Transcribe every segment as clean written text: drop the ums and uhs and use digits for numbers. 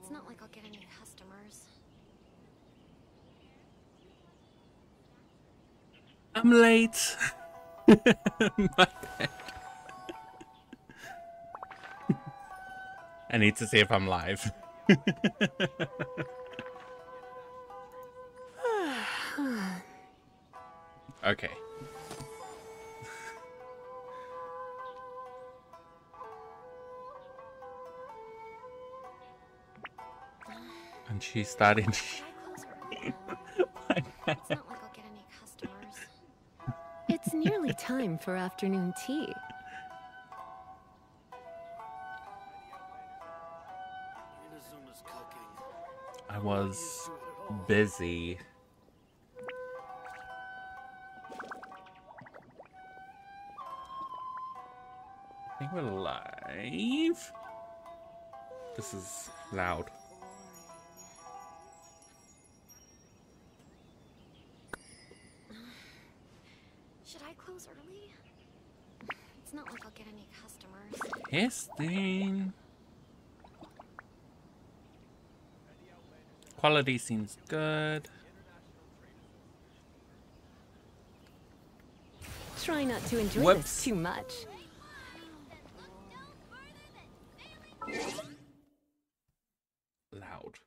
It's not like I'll get any customers. I'm late. My bad. I need to see if I'm live. Okay. And she's starting. Should I close early? It's not like I'll get any customers. It's nearly time for afternoon tea. Inazuma's cooking. I was busy. I think we're live. This is loud. Should I close early? It's not like I'll get any customers. Testing. Quality seems good. Try not to enjoy Whoops. this too much. Loud.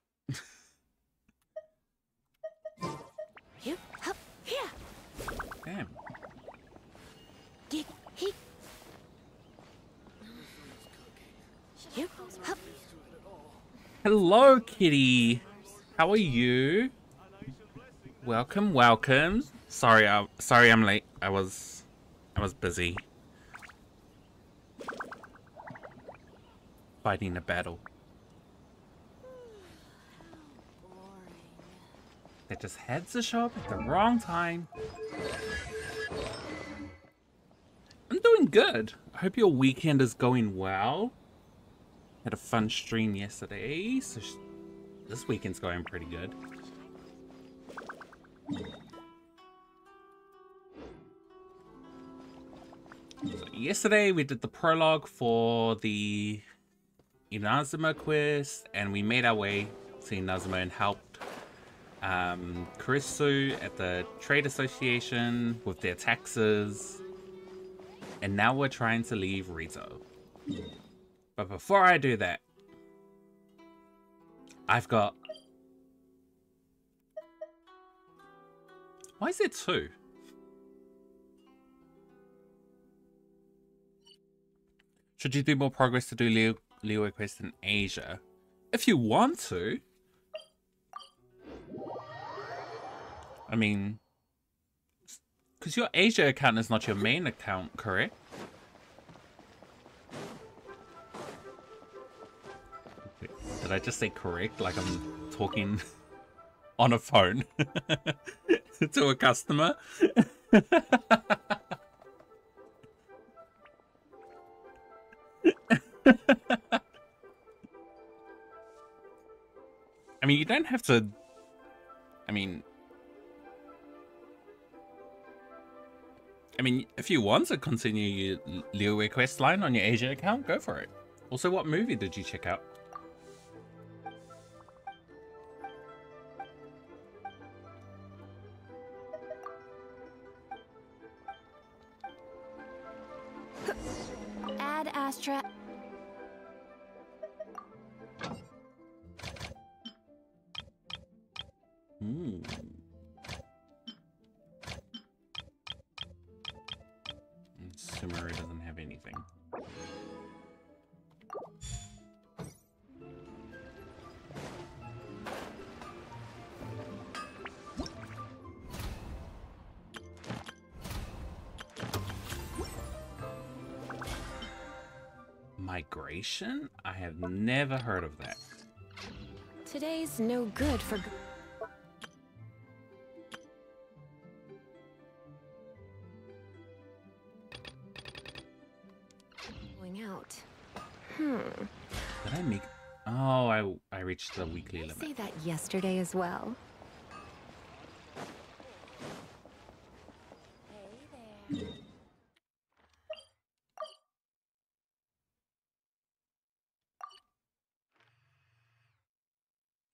Here, hup, here. Damn. Get, he, Should I here, close hup. Hello, kitty. How are you? Welcome, welcome. Sorry, I'm late. I was busy fighting a battle. That just had to show up at the wrong time. I'm doing good. I hope your weekend is going well. Had a fun stream yesterday, so this weekend's going pretty good. So yesterday we did the prologue for the Inazuma quest, and we made our way to Inazuma and helped Kurisu at the trade association with their taxes, and now we're trying to leave Rizzo. But before I do that, I've got... Why is there two? Should you do more progress to do Leo quest in Asia? If you want to. I mean, because your Asia account is not your main account, correct? Did I just say correct? Like I'm talking on a phone to a customer? I mean, you don't have to... I mean, if you want to continue your Liyue quest line on your Asia account, go for it. Also, what movie did you check out? Add Astra. Ooh. Sumeru doesn't have anything. Migration? I have never heard of that. Today's no good for... going out. Did I make... Oh, I reached the weekly I limit. say that yesterday as well.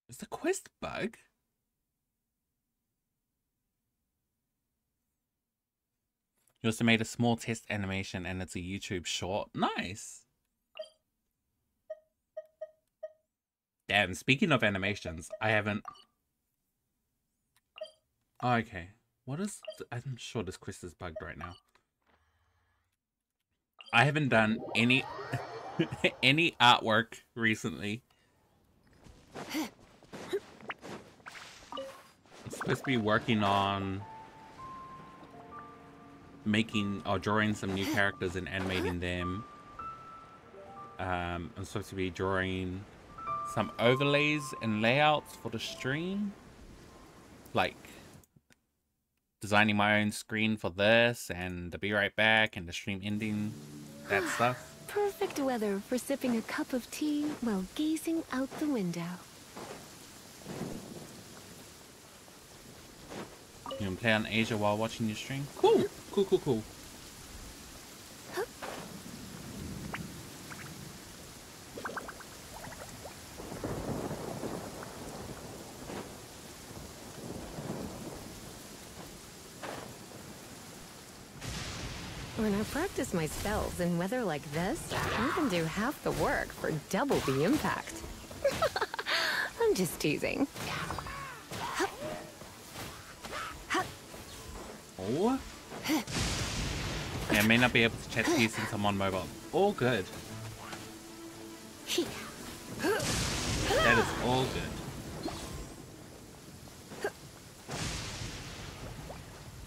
Is the quest bug? You also made a small test animation and it's a YouTube short. Nice. Damn, speaking of animations, I haven't... Oh, okay. What is... I'm sure this quest is bugged right now. I haven't done any... any artwork recently. I'm supposed to be working on making or drawing some new characters and animating them. I'm supposed to be drawing some overlays and layouts for the stream, like designing my own screen for this and the be right back and the stream ending, that stuff. Perfect weather for sipping a cup of tea while gazing out the window. You can play on Asia while watching your stream. Cool, cool, cool, cool. When I practice my spells in weather like this, I can do half the work for double the impact. I'm just teasing. Oh. Yeah, I may not be able to chat to you since I'm on mobile. All good. That is all good.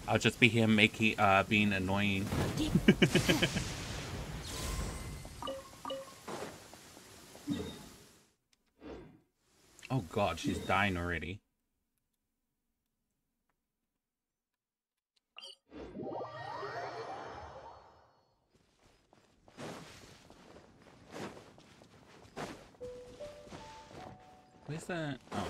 I'll just be here making, being annoying. Oh god, she's dying already. Where's that? Oh.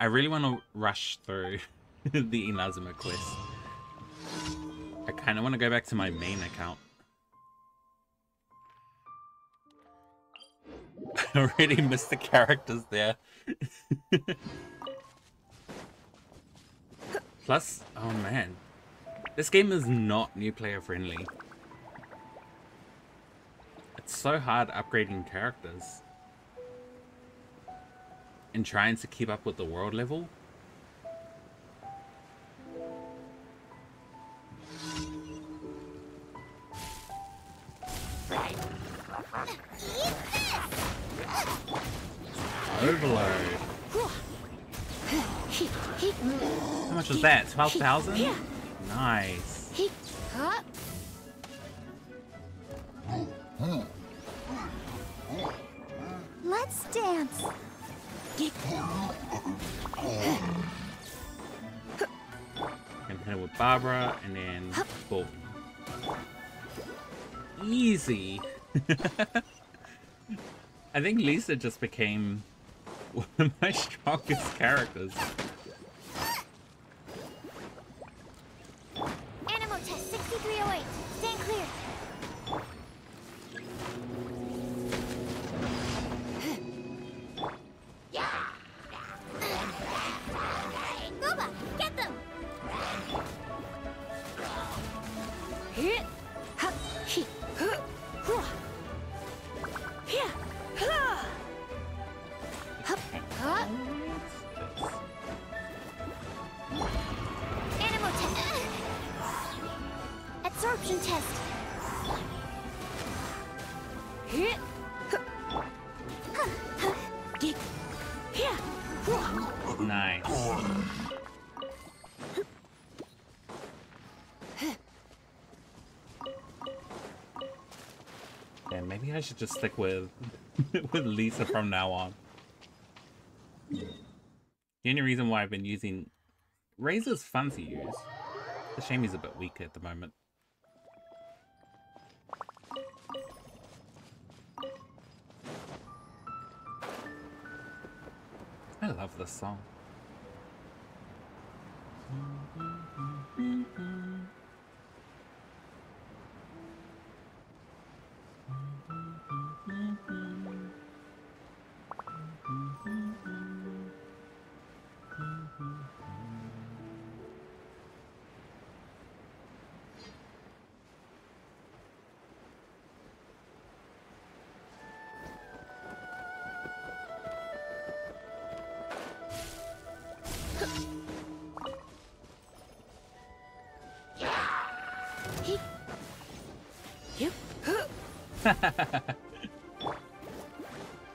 I really want to rush through the Inazuma quest. I kind of want to go back to my main account. I already missed the characters there. Plus, oh man, this game is not new player friendly. It's so hard upgrading characters and trying to keep up with the world level. Overload. How much was that? 12,000? Nice. Let's dance. Can hit it with Barbara and then boom. Easy. I think Lisa just became one of my strongest characters. Animal test 6308. Stand clear. Nova, get them. Animal test. Absorption test. Nice. Yeah, maybe I should just stick with with Lisa from now on. The only reason why I've been using Razor's fun to use. The shame he's a bit weak at the moment. I love this song.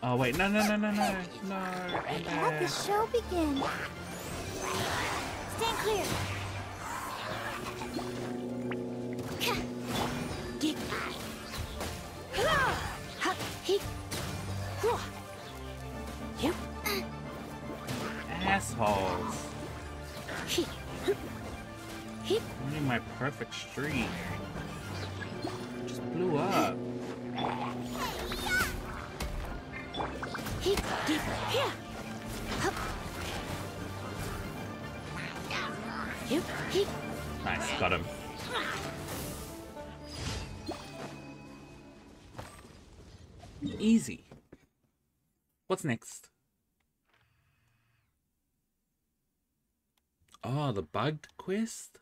Oh wait, no. Let the show begin. Stand clear. Assholes. Only my perfect streak. Just blew up. Nice, got him. Easy. What's next? Oh, the bugged quest?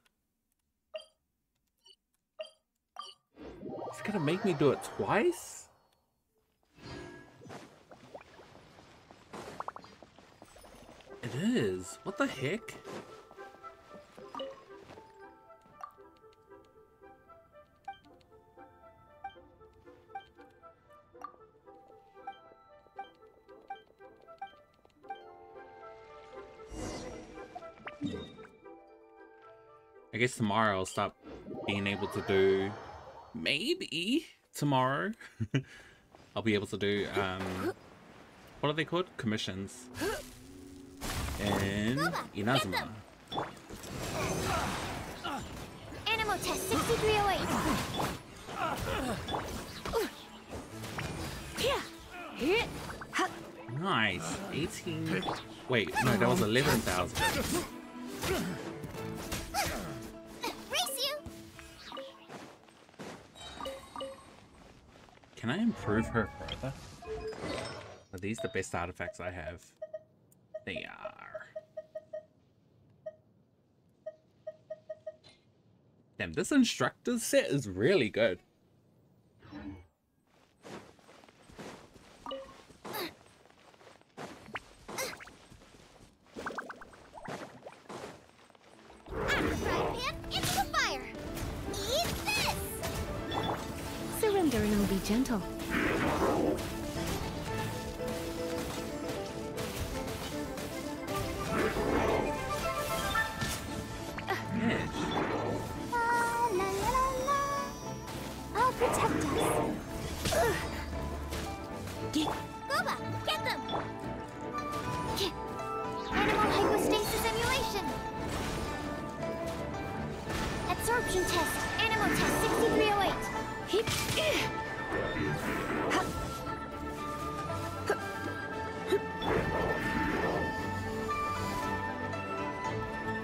It's gonna make me do it twice? It is. What the heck? I guess tomorrow I'll stop being able to do, maybe tomorrow, I'll be able to do, what are they called? Commissions. In Inazuma. Animal test 6308. Nice. 18. Wait, no, that was 11,000. Can I improve her further? Are these the best artifacts I have? They are. Damn, this instructor's set is really good. Into the fire. Eat this. Surrender and I'll be gentle. I'll protect us. Boba, get them! Animal hypostasis emulation. Absorption test. Animal test 6308.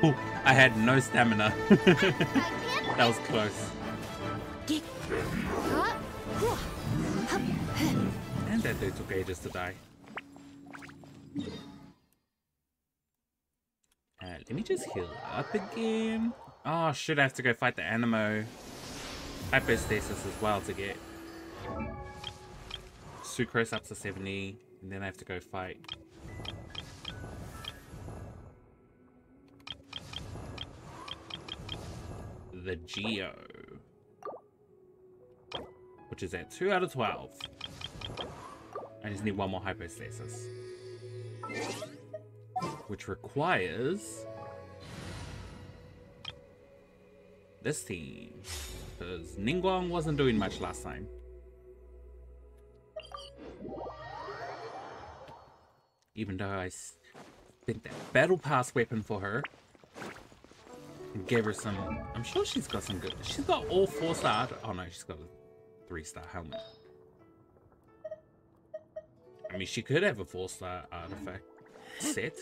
Oh, I had no stamina. That was close. And that dude took ages to die. Let me just heal up again. Oh, should I have to go fight the Animo hypostasis as well to get Sucrose up to 70, and then I have to go fight the Geo, which is at 2 out of 12. I just need one more hypostasis, which requires this team, because Ningguang wasn't doing much last time. Even though I Spent that battle pass weapon for her. And gave her some... I'm sure she's got some good... She's got all 4-star... Oh no, she's got a 3-star helmet. I mean, she could have a 4-star artifact set.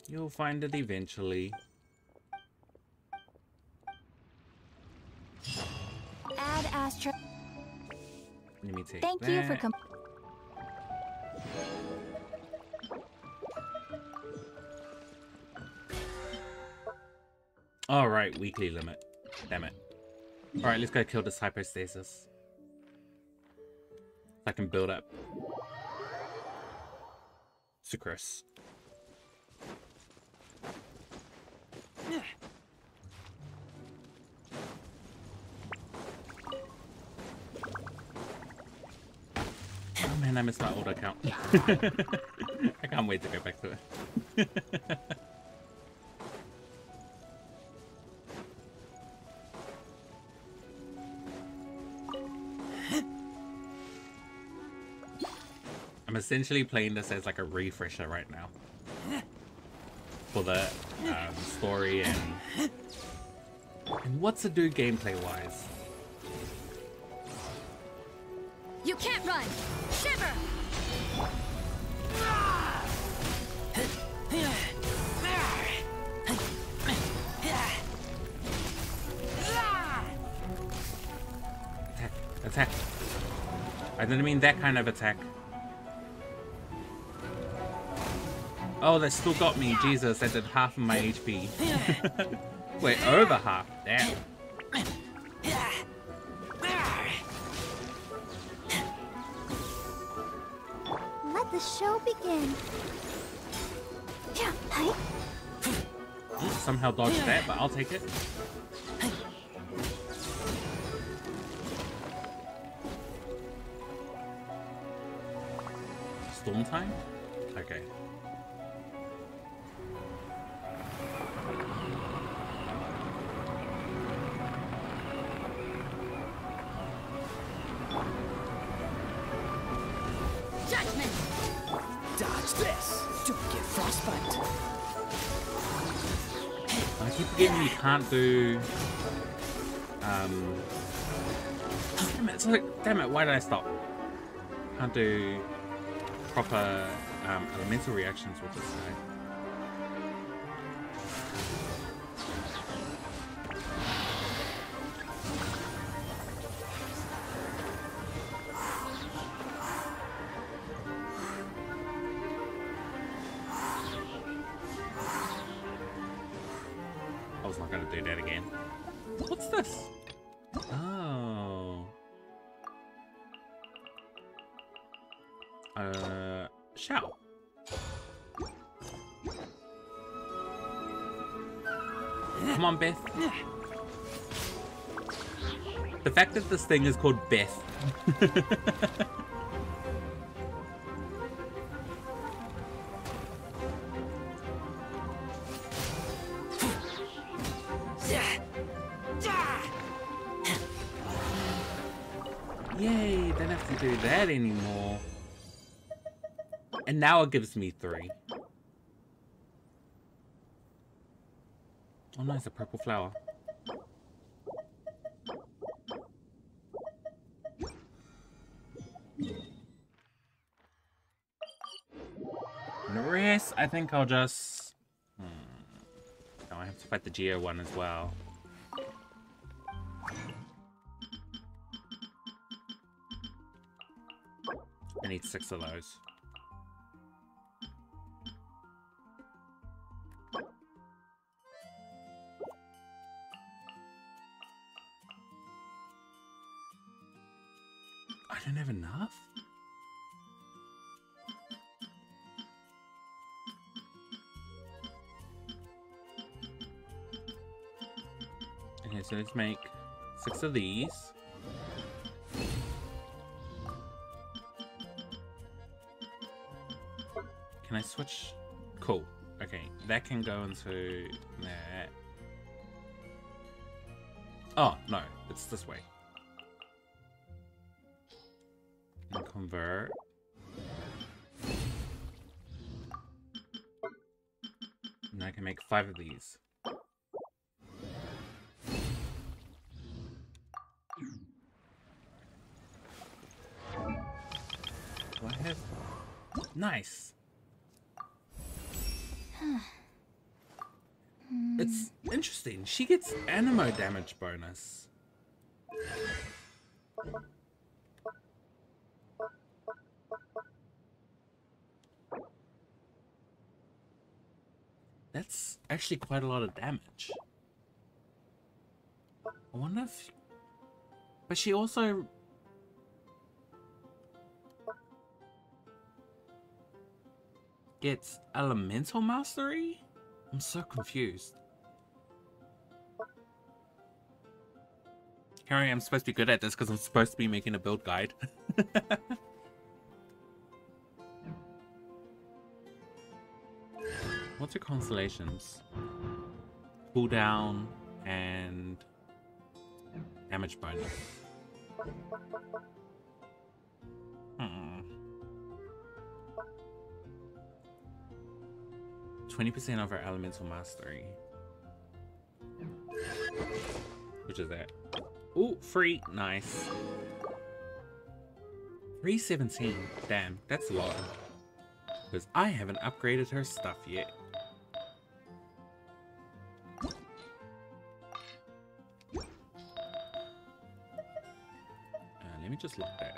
You'll find it eventually. Add Astra. Let me take Thank that. you for Alright, weekly limit. Damn it. Alright, let's go kill this hypostasis. So I can build up Sucrose. Oh man, I missed my old account. I can't wait to go back to it. I'm essentially playing this as like a refresher right now for the story and what's to do gameplay wise. You can't run! Shiver! Attack! Attack! I didn't mean that kind of attack. Oh, that still got me. Jesus, that did half of my HP. Wait, over half. Damn. let the show begin. Yeah, hi. Somehow dodged that, but I'll take it. Storm time? Okay. Judgment! Dodge this! Don't get frostbite! I keep forgetting you can't do... Damn it, why did I stop? Can't do proper elemental reactions with this guy. I was not going to do that again. What's this? Oh. Shao. Come on, Beth. The fact that this thing is called Beth. Yay, don't have to do that anymore. And now it gives me 3. Oh no, it's a purple flower. And the rest, I think I'll just... Oh, I have to fight the Geo one as well. I need 6 of those. I don't have enough? Okay, so let's make 6 of these. Can I switch? Cool. Okay, that can go into that. Oh, no, it's this way. convert. And I can make 5 of these. Do I have... Nice! It's interesting. She gets animo damage bonus. That's actually quite a lot of damage. I wonder if... But she also... gets elemental mastery? I'm so confused. Harry, I'm supposed to be good at this because I'm supposed to be making a build guide. What's her constellations? Cooldown and damage bonus. 20% of our elemental mastery. Which is that? Ooh, free. Nice. 317. Damn, that's a lot. Because I haven't upgraded her stuff yet. Let me just look at that.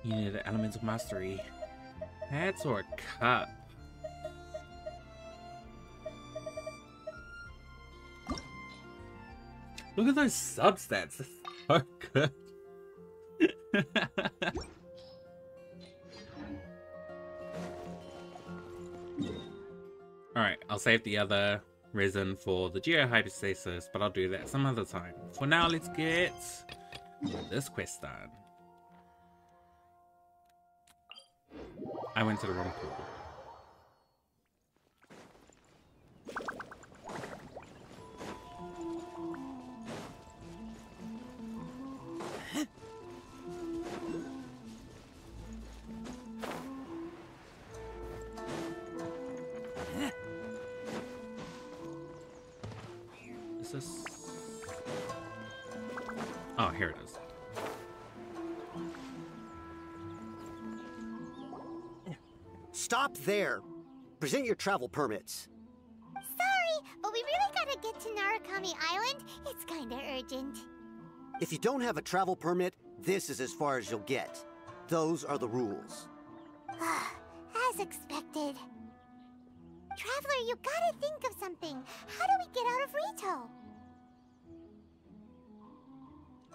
You need an elemental mastery. Hats or a cup? Look at those substats. That's so good. Alright, I'll save the other resin for the geohypostasis, but I'll do that some other time. For now, let's get this quest done. I went to the wrong pool. Is this... Oh, here it is. Stop there! Present your travel permits. Sorry, but we really gotta get to Narukami Island. It's kinda urgent. If you don't have a travel permit, this is as far as you'll get. Those are the rules. As expected. Traveler, you gotta think of something. How do we get out of Rito?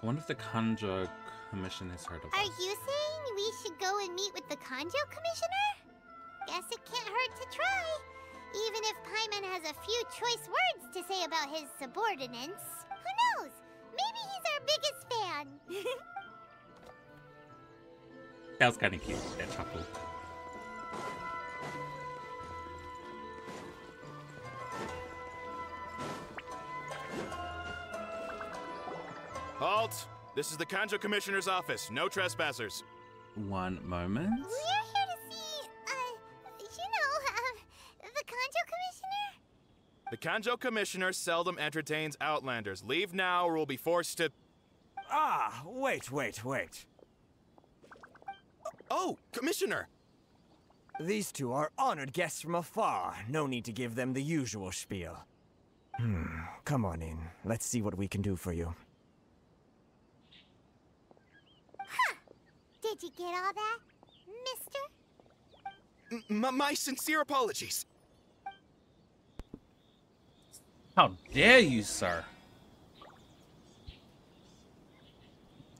I wonder if the Kanjo Commission has heard of Are us. you saying we should go and meet with the Kanjo Commissioner? Guess it can't hurt to try. Even if Paimon has a few choice words to say about his subordinates. Who knows? Maybe he's our biggest fan. That was kind of cute, that chuckle. Halt! This is the Kanjo Commissioner's office. No trespassers. One moment. We're here to see, the Kanjo Commissioner? The Kanjo Commissioner seldom entertains Outlanders. Leave now or we'll be forced to... Ah, wait. Oh, Commissioner! These two are honored guests from afar. No need to give them the usual spiel. Come on in. Let's see what we can do for you. Did you get all that, mister? My sincere apologies. How dare you, sir?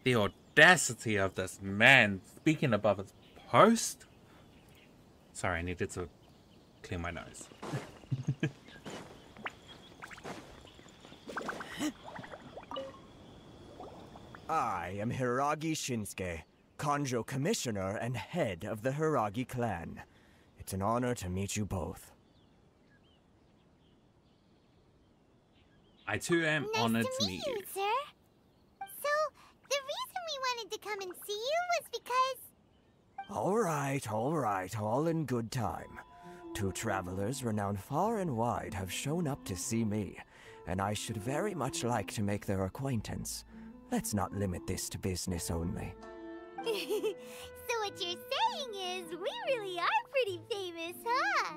The audacity of this man speaking above his post. Sorry, I needed to clear my nose. I am Hiragi Shinsuke, Kanjo Commissioner and head of the Hiragi clan. It's an honor to meet you both. I too am Nice honored to meet you, sir. So, the reason we wanted to come and see you was because... All right, all in good time. 2 travelers renowned far and wide have shown up to see me, and I should very much like to make their acquaintance. Let's not limit this to business only. So what you're saying is, we really are pretty famous, huh?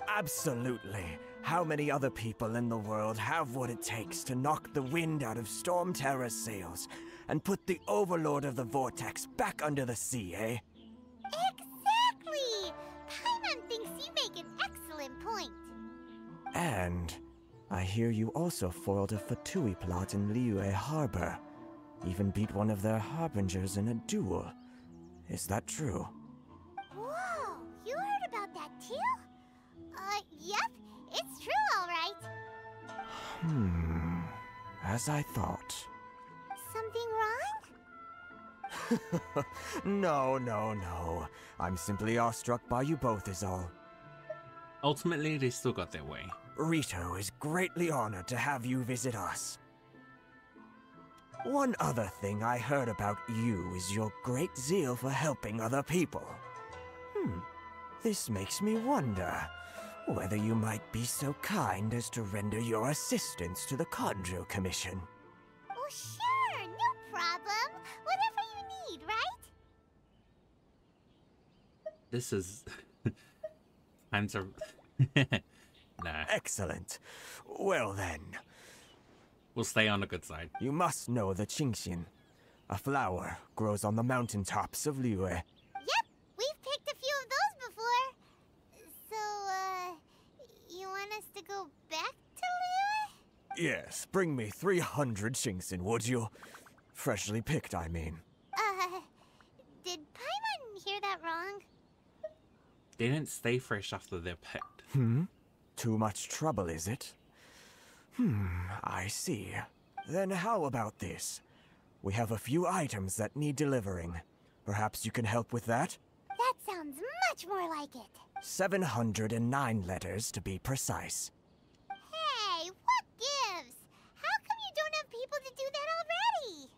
Absolutely. How many other people in the world have what it takes to knock the wind out of Storm Terror's sails and put the Overlord of the Vortex back under the sea, eh? Exactly! Paimon thinks you make an excellent point. And I hear you also foiled a Fatui plot in Liyue Harbor. Even beat one of their harbingers in a duel. Is that true? Whoa, you heard about that too? Yep, it's true, all right. As I thought. Something wrong? No. I'm simply awestruck by you both is all. Ultimately, they still got their way. Rito is greatly honored to have you visit us. One other thing I heard about you is your great zeal for helping other people. This makes me wonder whether you might be so kind as to render your assistance to the Conjo Commission. Oh, sure, no problem. Whatever you need, right? This is... times are... Nah. Excellent. Well then, We'll stay on the good side. you must know the Qingxian. A flower grows on the mountaintops of Liyue. Yep, we've picked a few of those before. So, you want us to go back to Liyue? Yes, bring me 300 Qingxian, would you? Freshly picked, I mean. Did Paimon hear that wrong? They didn't stay fresh after they're picked. Too much trouble, is it? I see. Then how about this? We have a few items that need delivering. Perhaps you can help with that? That sounds much more like it. 709 letters to be precise. Hey, what gives? How come you don't have people to do that already?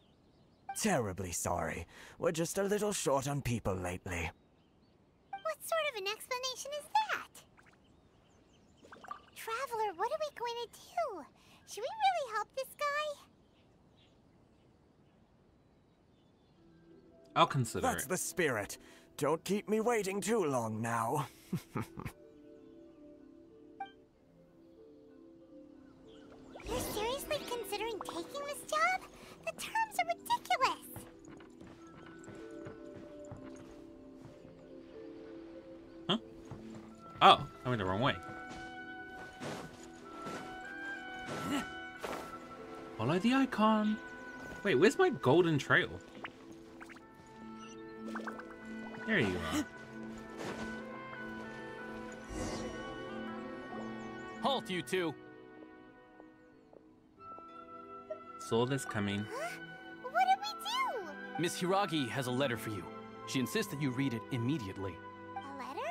Terribly sorry. We're just a little short on people lately. What sort of an explanation is that? Traveler, what are we going to do? Should we really help this guy? I'll consider That's it. the spirit. Don't keep me waiting too long now. You're seriously considering taking this job? The terms are ridiculous. Huh? Oh, I went the wrong way. Follow the icon. Wait, where's my golden trail? There you are. Halt, you two! Saw this coming. What did we do? Miss Hiragi has a letter for you. She insists that you read it immediately. A letter?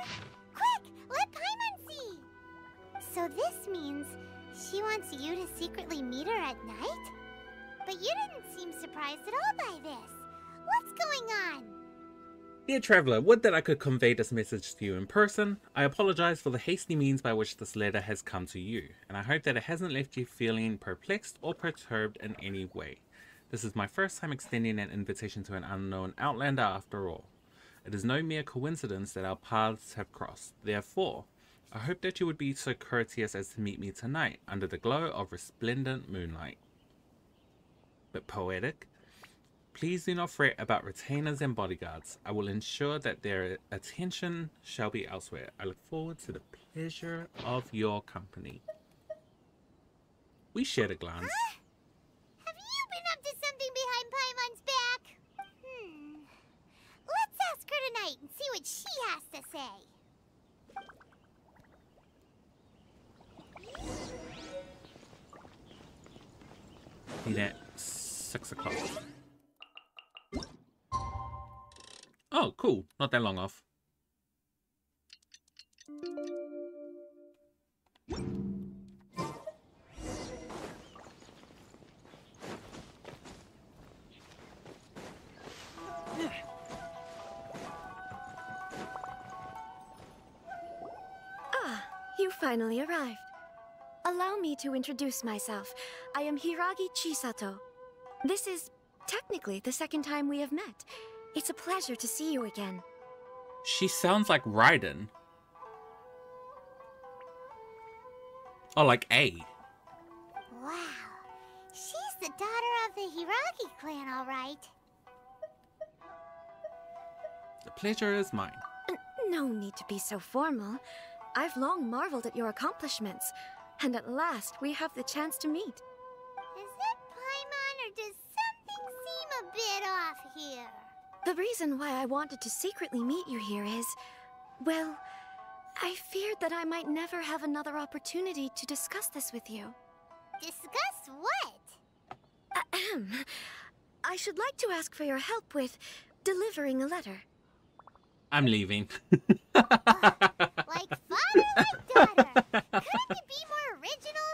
Quick, let Paimon see. So this means she wants you to secretly meet her at night? But you didn't seem surprised at all by this. What's going on? Dear Traveller, would that I could convey this message to you in person. I apologize for the hasty means by which this letter has come to you, and I hope that it hasn't left you feeling perplexed or perturbed in any way. This is my first time extending an invitation to an unknown outlander after all. It is no mere coincidence that our paths have crossed. Therefore, I hope that you would be so courteous as to meet me tonight under the glow of resplendent moonlight. But poetic? Please do not fret about retainers and bodyguards. I will ensure that their attention shall be elsewhere. I look forward to the pleasure of your company. We shared a glance. Huh? Have you been up to something behind Paimon's back? Let's ask her tonight and see what she has to say. Meet at 6 o'clock. Oh, cool. Not that long off. You finally arrived. Allow me to introduce myself. I am Hiragi Chisato. This is technically the second time we have met. It's a pleasure to see you again. She sounds like Raiden. Oh, like A. Wow. She's the daughter of the Hiragi clan, all right. The pleasure is mine. No need to be so formal. I've long marveled at your accomplishments, and at last we have the chance to meet. Is it Paimon, or does something seem a bit off here? The reason why I wanted to secretly meet you here is, well, I feared that I might never have another opportunity to discuss this with you. Discuss what? Ahem. I should like to ask for your help with delivering a letter. I'm leaving. Like father, like daughter. Couldn't you be more original?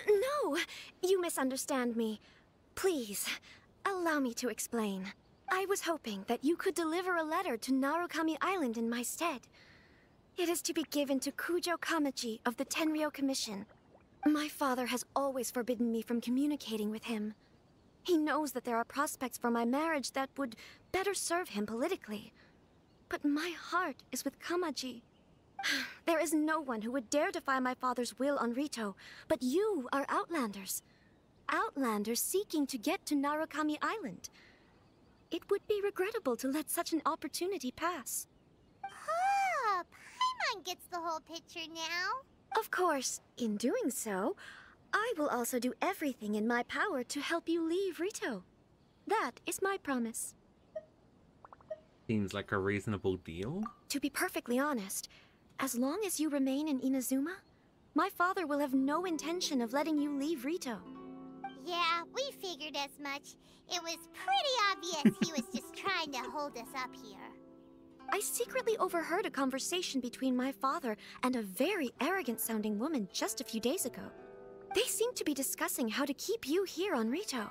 No, you misunderstand me. Please, allow me to explain. I was hoping that you could deliver a letter to Narukami Island in my stead. It is to be given to Kujo Kamachi of the Tenryou Commission. My father has always forbidden me from communicating with him. He knows that there are prospects for my marriage that would better serve him politically. But my heart is with Kamaji. There is no one who would dare defy my father's will on Rito, but you are Outlanders. Outlanders seeking to get to Narukami Island. It would be regrettable to let such an opportunity pass. Oh, Paimon gets the whole picture now. Of course, in doing so, I will also do everything in my power to help you leave Rito. That is my promise. Seems like a reasonable deal. To be perfectly honest, as long as you remain in Inazuma, my father will have no intention of letting you leave Rito. Yeah, we figured as much. It was pretty obvious he was just trying to hold us up here. I secretly overheard a conversation between my father and a very arrogant-sounding woman just a few days ago. They seemed to be discussing how to keep you here on Rito.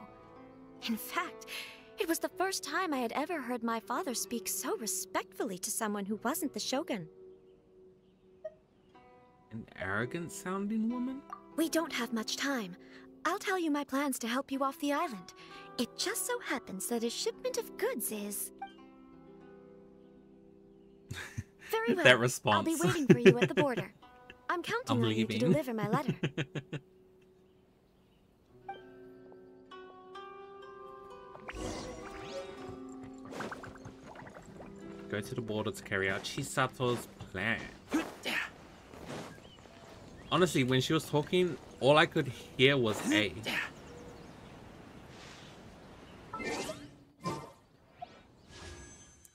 In fact, it was the first time I had ever heard my father speak so respectfully to someone who wasn't the Shogun. An arrogant-sounding woman? We don't have much time. I'll tell you my plans to help you off the island. It just so happens that a shipment of goods is... Very well. That response. I'll be waiting for you at the border. I'm counting I'm on you to leaving. deliver my letter. Go to the border to carry out Chisato's plan. Honestly, when she was talking, all I could hear was A.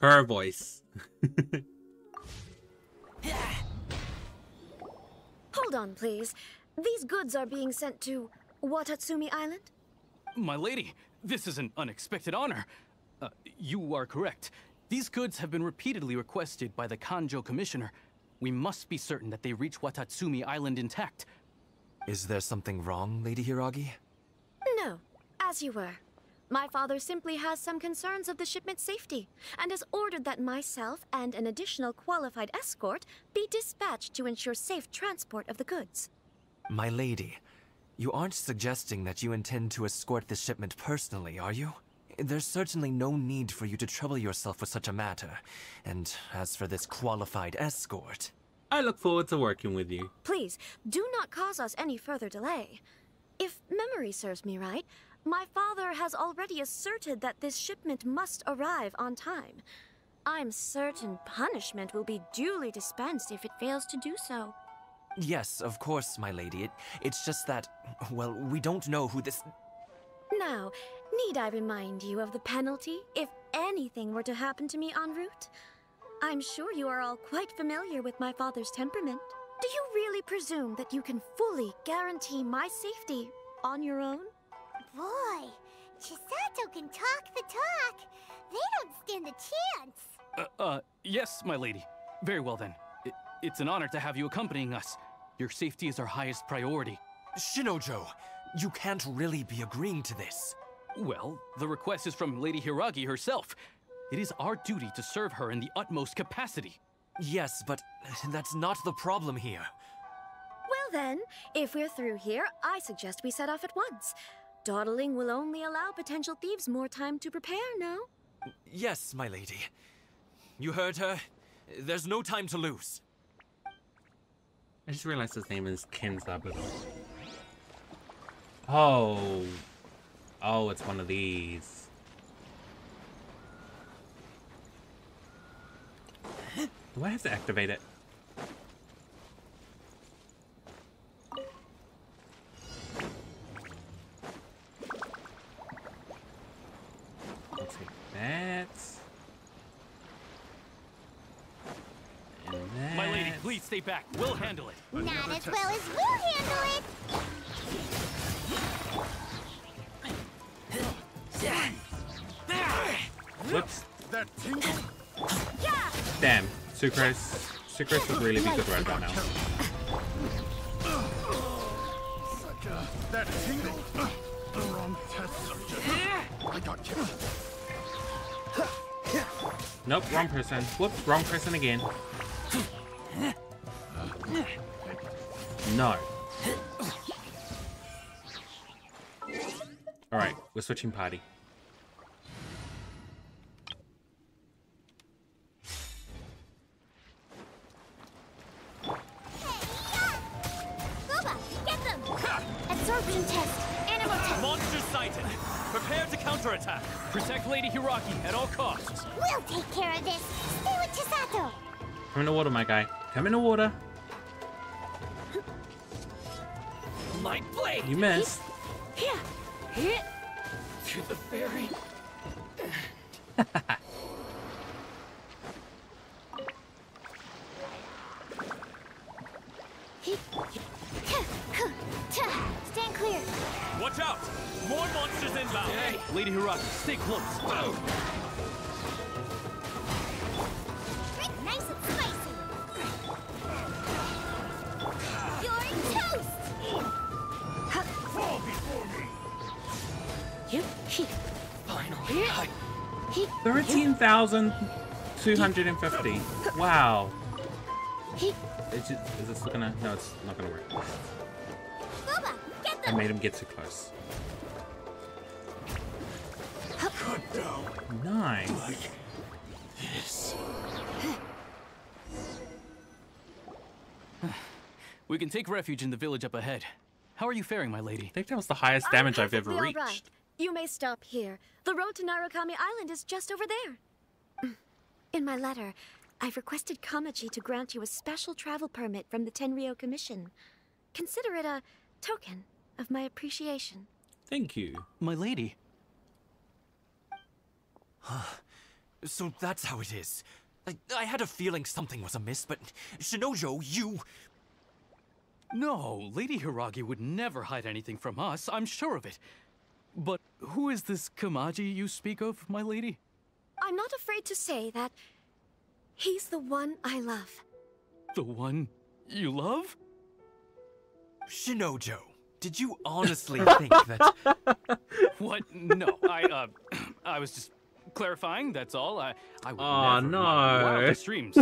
Her voice. Hold on, please. These goods are being sent to Watatsumi Island? My lady, this is an unexpected honor. You are correct. These goods have been repeatedly requested by the Kanjo Commissioner. We must be certain that they reach Watatsumi Island intact. Is there something wrong, Lady Hiragi? No, as you were. My father simply has some concerns of the shipment's safety, and has ordered that myself and an additional qualified escort be dispatched to ensure safe transport of the goods. My lady, you aren't suggesting that you intend to escort this shipment personally, are you? There's certainly no need for you to trouble yourself with such a matter. And as for this qualified escort... I look forward to working with you. Please, do not cause us any further delay. If memory serves me right, my father has already asserted that this shipment must arrive on time. I'm certain punishment will be duly dispensed if it fails to do so. Yes, of course, my lady. It's just that, well, we don't know who this... Now, need I remind you of the penalty if anything were to happen to me en route? I'm sure you are all quite familiar with my father's temperament. Do you really presume that you can fully guarantee my safety on your own? Boy, Chisato can talk the talk. They don't stand a chance. Yes, my lady. Very well then. It's an honor to have you accompanying us. Your safety is our highest priority. Shinojo, you can't really be agreeing to this. Well, the request is from Lady Hiragi herself. It is our duty to serve her in the utmost capacity. Yes, but that's not the problem here. Then, if we're through here, I suggest we set off at once. Dawdling will only allow potential thieves more time to prepare, no? Yes, my lady. You heard her. There's no time to lose. I just realized his name is Ken Zabuto. Oh. Oh, it's one of these. Do I have to activate it? I'll take that. And that. My lady, please stay back. We'll handle it. Not as well as we'll handle it. Whoops. That tingle. Damn. Sucrose would really be good right about now. That tingle. The wrong test subject. I got you. Nope, wrong person. Whoops, wrong person again. No. Alright, we're switching party. Boba, get them! Absorption test. Animal test. Monster sighted. Prepare to counterattack. Protect Lady Hiraki at all costs. We'll take care of this. Stay with Chisato. Come in the water, my guy. Come in the water. My blade! You missed. Here. To the fairy. Stand clear. Watch out! More monsters inbound. Hey, Lady Hiraki, stay close. Nice and spicy. You're toast. Fall before me. 13,250. Wow. Is this gonna... No, it's not gonna work. Boba, get I them. made him get too close. Cut down. Nice. Like this. We can take refuge in the village up ahead. How are you faring, my lady? I think that was the highest damage I've ever Perfectly all reached. right. You may stop here. The road to Narukami Island is just over there. In my letter, I've requested Kamachi to grant you a special travel permit from the Tenryou Commission. Consider it a token of my appreciation. Thank you. My lady. So that's how it is. I had a feeling something was amiss, but Shinojo, you... No, Lady Hiragi would never hide anything from us. I'm sure of it. But who is this Kamaji you speak of, my lady? I'm not afraid to say that he's the one I love. The one you love? Shinojo, did you honestly think that... What? No, I was just clarifying, that's all. I would Aw, never. no. My wildest dreams.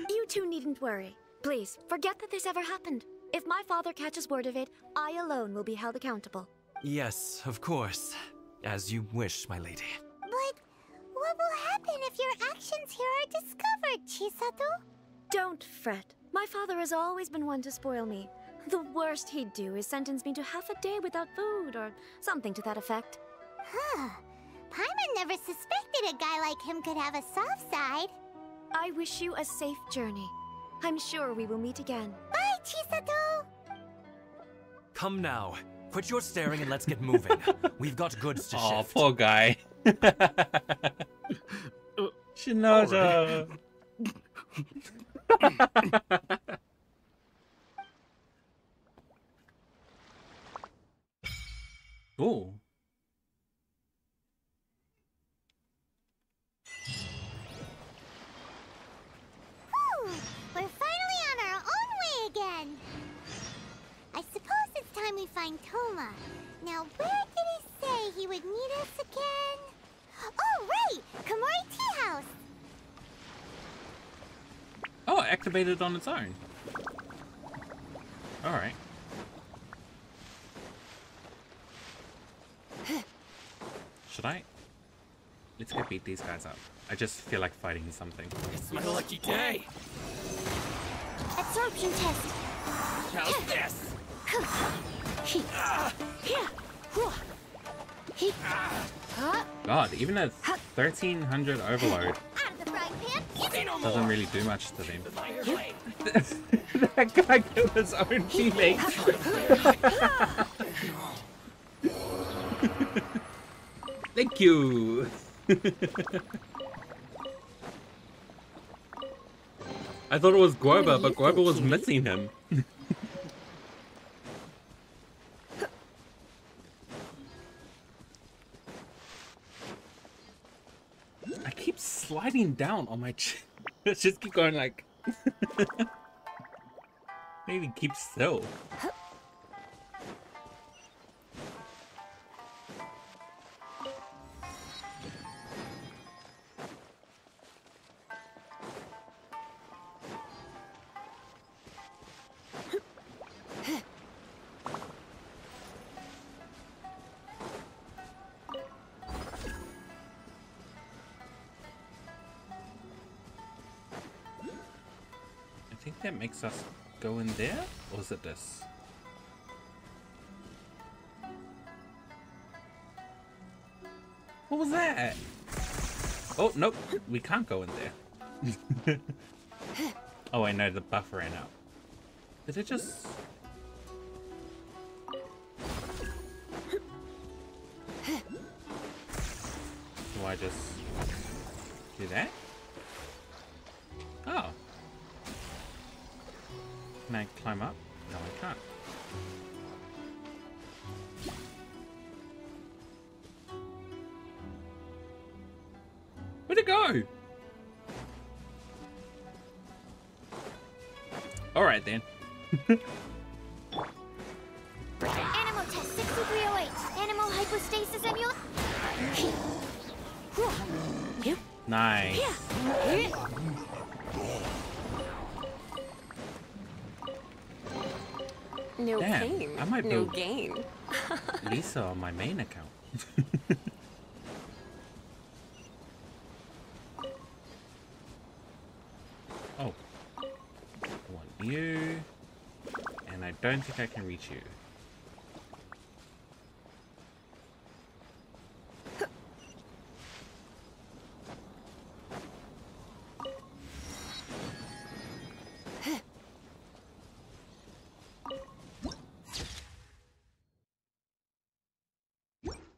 You two needn't worry. Please, forget that this ever happened. If my father catches word of it, I alone will be held accountable. Yes, of course. As you wish, my lady. But what will happen if your actions here are discovered, Chisato? Don't fret. My father has always been one to spoil me. The worst he'd do is sentence me to half a day without food or something to that effect. Huh. Paimon never suspected a guy like him could have a soft side. I wish you a safe journey. I'm sure we will meet again. Bye, Chisato! Come now. Quit your staring and let's get moving. We've got goods to Oh, shift. poor guy. Shinojo. Ooh. Whew, we're finally on our own way again. I suppose it's time we find Toma. Now, where did he say he would meet us again? Oh, right! Komori Tea House! Oh, it activated on its own. Alright. Should I? Let's go beat these guys up. I just feel like fighting something. It's my lucky day. Absorption test. How's this? God, even a 1300 overload Out of the frying pan. Say no doesn't more. really do much to them. Fire blade. That guy killed his own teammate. Thank you. I thought it was Guoba, but Guoba was missing him. I keep sliding down on my chin. Let's just keep going like... Maybe keep still. I think that makes us go in there, or is it this? What was that? Oh, nope, we can't go in there. Oh, I know, the buff ran out. Did it just... Do I just do that? Oh. Can I climb up? No, I can't. Where'd it go? Alright then. Animal test 6308. Animal hypostasis emul. Nice. No Damn, pain, I might no build- gain. Lisa on my main account. Oh. I want you. And I don't think I can reach you.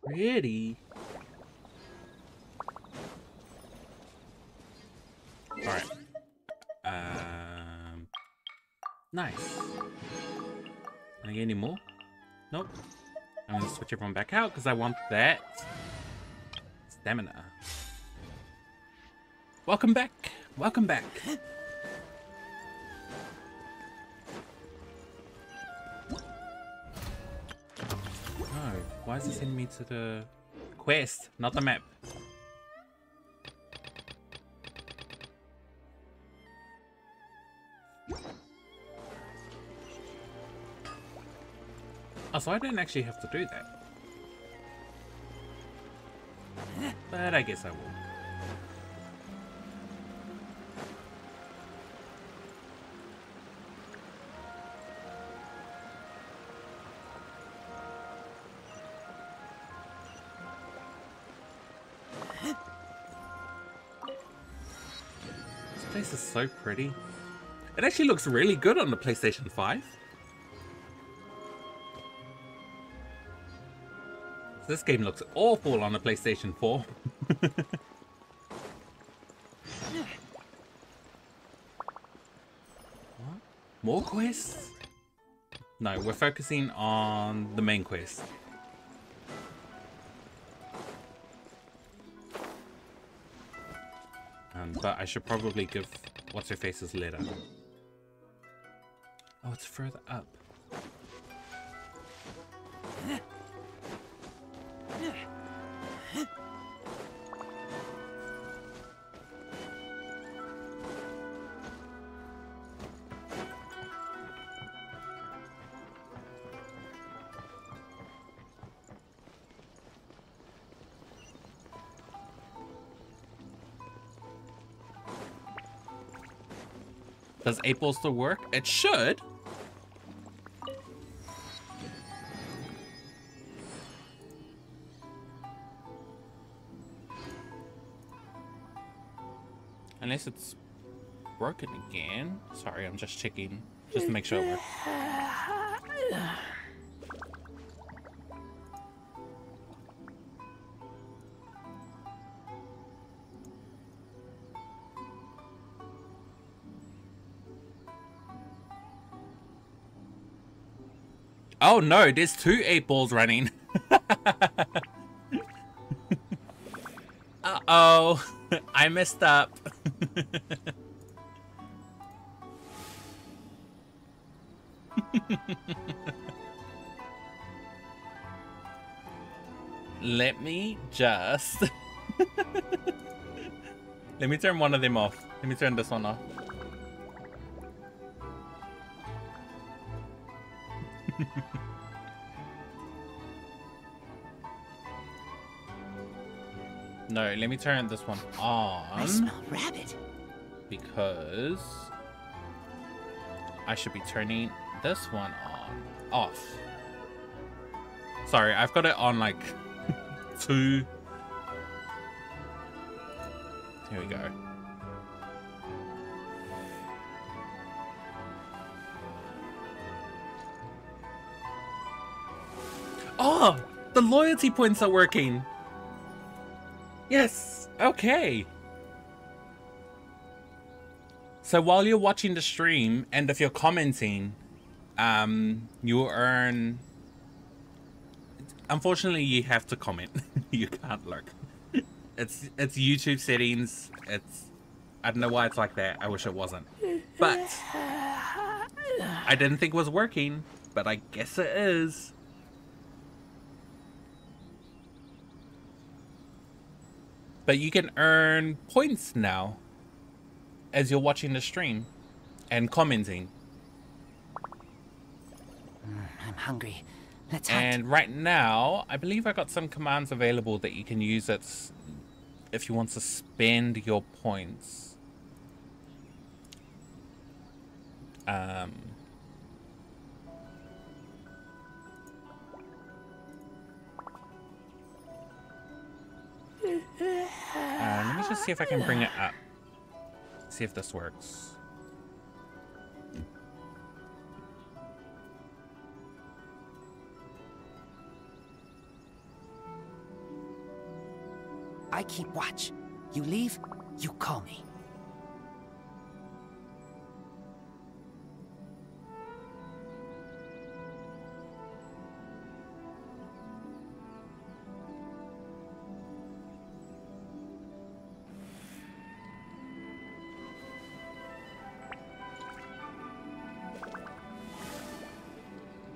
Really? Alright. Nice. Can I get any more? Nope. I'm gonna switch everyone back out because I want that stamina. Welcome back. Welcome back. No, why is it sending me to the quest, not the map? Oh, so I don't actually have to do that. But I guess I will. This place is so pretty. It actually looks really good on the PlayStation 5. This game looks awful on the PlayStation 4. What? More quests? No, we're focusing on the main quest. But I should probably give What's-Her-Face's letter. Oh, it's further up. Does 8 ball still work? It should. Unless it's broken again. Sorry, I'm just checking. Just to make sure it works. Oh no, there's 2 8 balls running. Uh-oh. I messed up. Let me just... Let me turn one of them off. Let me turn this one off. No, let me turn this one on. I smell rabbit. Because I should be turning this one off. Sorry, I've got it on like 2. Here we go. Oh, the loyalty points are working. Yes, okay. So while you're watching the stream, and if you're commenting, you earn... Unfortunately, you have to comment. You can't lurk. It's YouTube settings. I don't know why it's like that. I wish it wasn't. But I didn't think it was working, but I guess it is. But you can earn points now as you're watching the stream and commenting. I'm hungry. Let's hunt. And right now, I believe I got some commands available that you can use if you want to spend your points. Let me just see if I can bring it up. See if this works. I keep watch. You leave, you call me.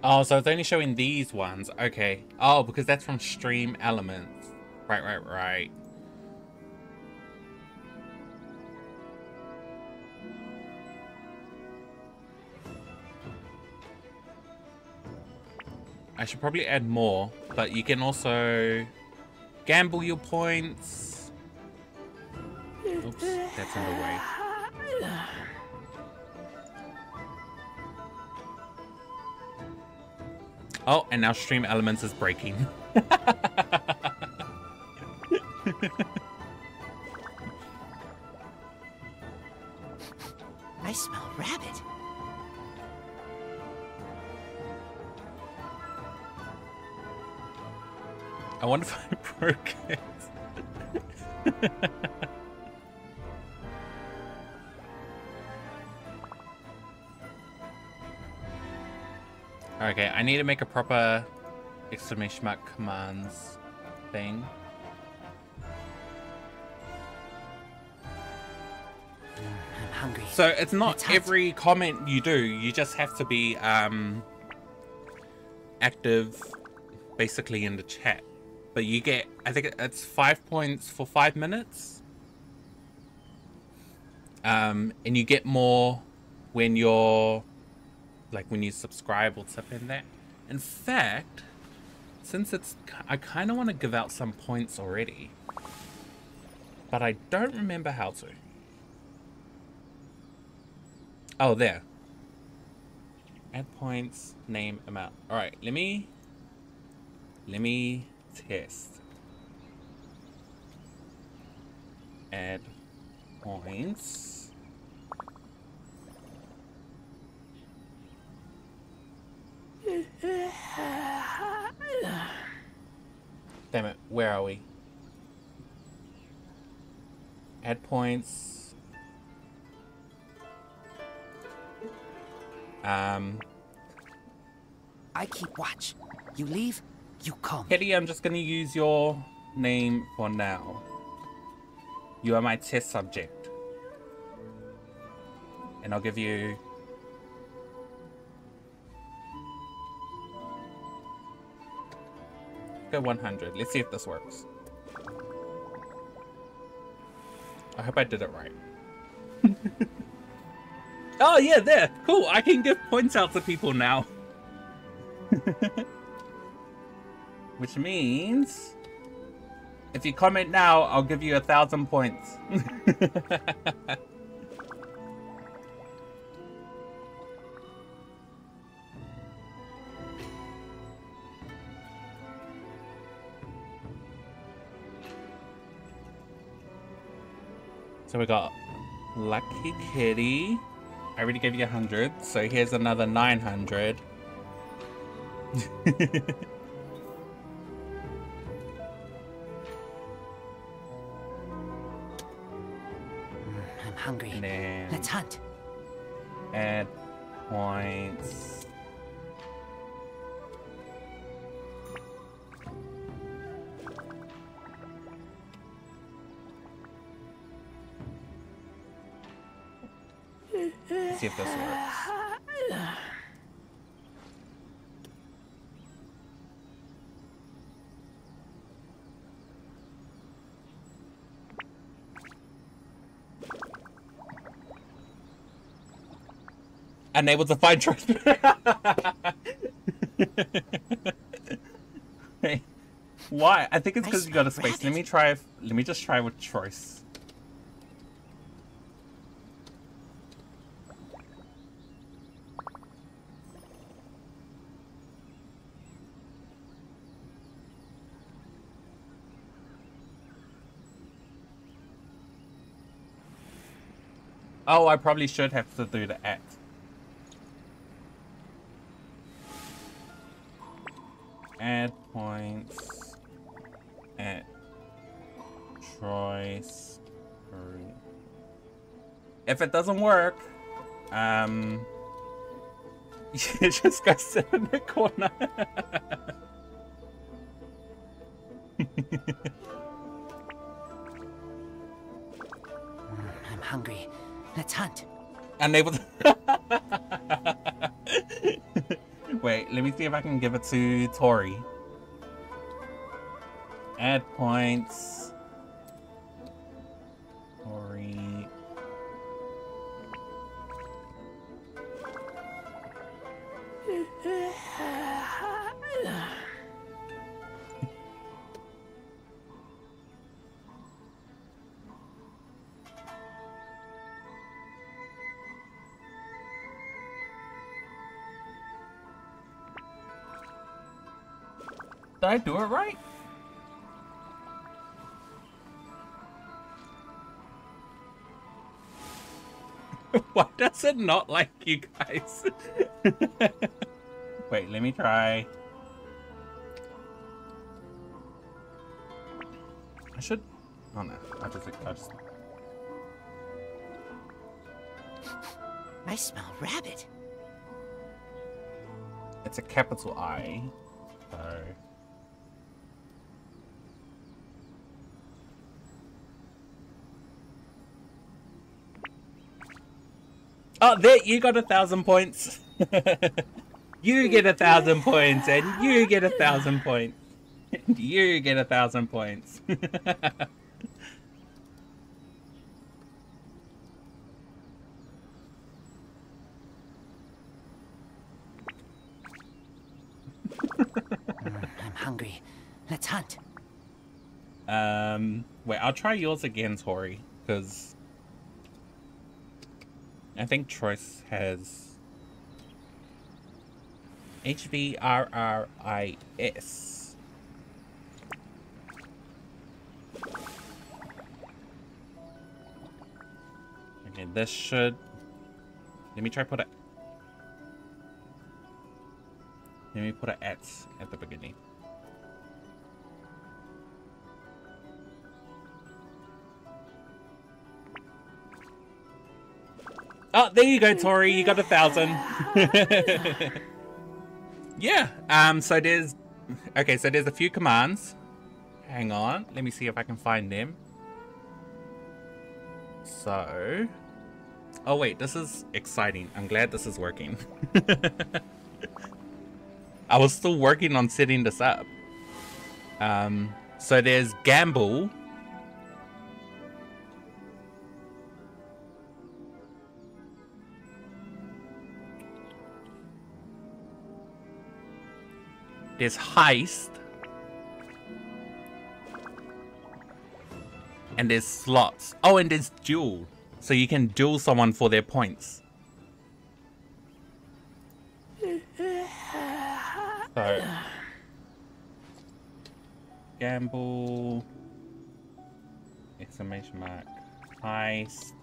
Oh, so it's only showing these ones. Okay. Oh, because that's from Stream Elements. Right. I should probably add more, but you can also gamble your points. Oops, that's in the way. Oh, and now Stream Elements is breaking. I smell rabbit. I wonder if I broke it. Okay, I need to make a proper exclamation mark commands thing. I'm hungry. So it's not every comment you do, you just have to be active basically in the chat. But you get, I think it's 5 points for 5 minutes. And you get more when you're, like when you subscribe or something like that. In fact, since I kind of want to give out some points already. But I don't remember how to. Oh, there. Add points, name, amount. Alright, let me test. Add points. Damn it, where are we? Add points. I keep watch. You leave, you call me. Kitty, I'm just gonna use your name for now. You are my test subject. And I'll give you... Go 100. Let's see if this works. I hope I did it right. Oh yeah, there. Cool. I can give points out to people now. Which means if you comment now, I'll give you 1,000 points. So we got Lucky Kitty. I already gave you 100, so here's another 900. I'm hungry. And then let's hunt. Add points. See if this works. Unable to find choice. Hey, why? I think it's because you got a space. Let me try. Let me just try with choice. Oh, I probably should have to do the at. Add points. At choice. If it doesn't work, you just go sit in the corner. I'm hungry. Let's hunt. Unable to... Wait, let me see if I can give it to Tori. Add points. Tori. Did I do it right? Why does it not like you guys? Wait, let me try. I should... Oh no, I just... I smell rabbit. It's a capital I, so... Oh, there, you got 1,000 points. You get 1,000 points, and you get 1,000 points. And you get 1,000 points. I'm hungry. Let's hunt. Wait, I'll try yours again, Tori, because... I think Choice has HVRRIS. Okay, this should... Let me try put it... Let me put an at the beginning. Oh, there you go, Tori. You got 1,000. Yeah. So there's... Okay, so there's a few commands. Hang on. Let me see if I can find them. So... Oh, wait. This is exciting. I'm glad this is working. I was still working on setting this up. So there's gamble. There's heist. And there's slots. Oh, and there's duel. So you can duel someone for their points. So, gamble, exclamation mark, heist,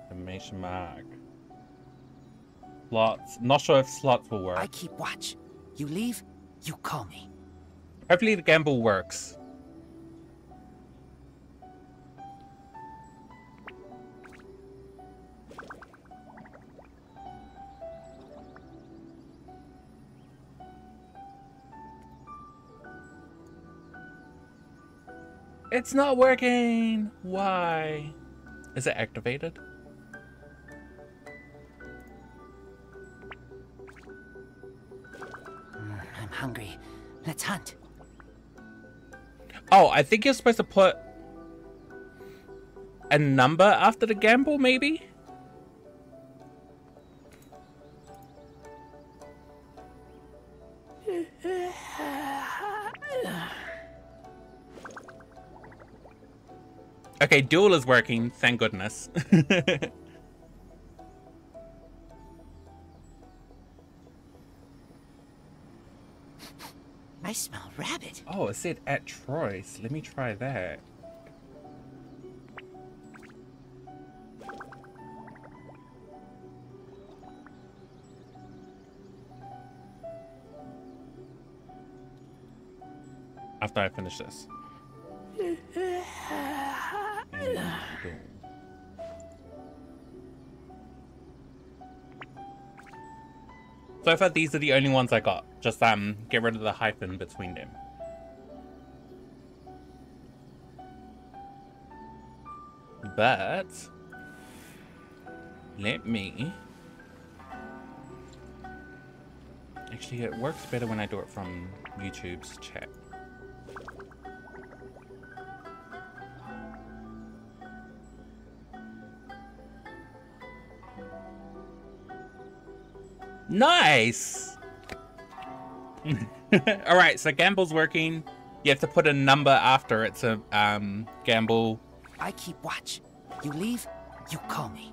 exclamation mark, slots. Not sure if slots will work. I keep watch. You leave, you call me. Hopefully the gamble works. It's not working! Why? Is it activated? I'm hungry. Let's hunt. Oh, I think you're supposed to put a number after the gamble, maybe? Okay, duel is working, thank goodness. I smell rabbit. Oh, it said at Troy's. Let me try that. After I finish this. So far, these are the only ones I got. Just get rid of the hyphen between them. But let me... Actually, it works better when I do it from YouTube's chat. Nice! Alright, so gamble's working. You have to put a number after it to gamble. I keep watch. You leave, you call me.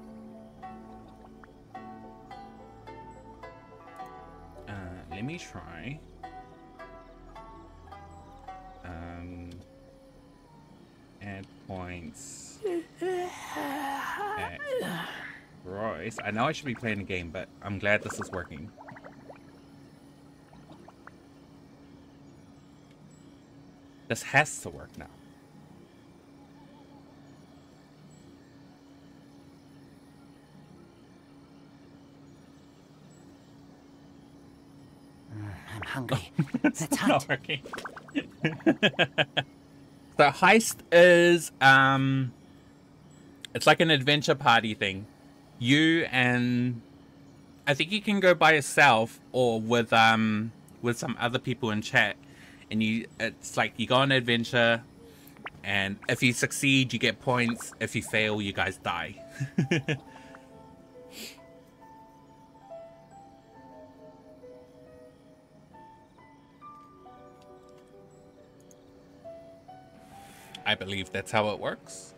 Let me try. Add points. At Royce. I know I should be playing a game, but I'm glad this is working. This has to work now. I'm hungry. It's Let's not hunt. working. So heist is it's like an adventure party thing. You and I think you can go by yourself or with some other people in chat, and it's like you go on an adventure, and if you succeed you get points, if you fail you guys die. I believe that's how it works.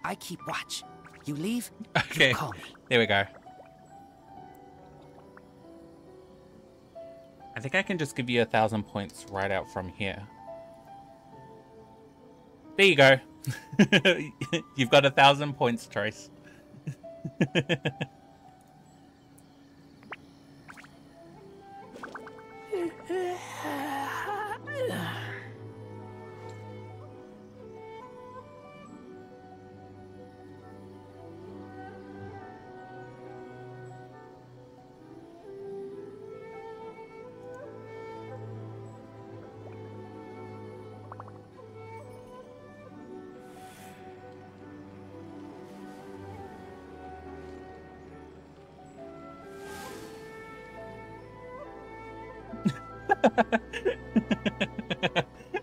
I keep watch. You leave, Okay, you call me. there we go. I think I can just give you 1,000 points right out from here. There you go. You've got 1,000 points, Trace.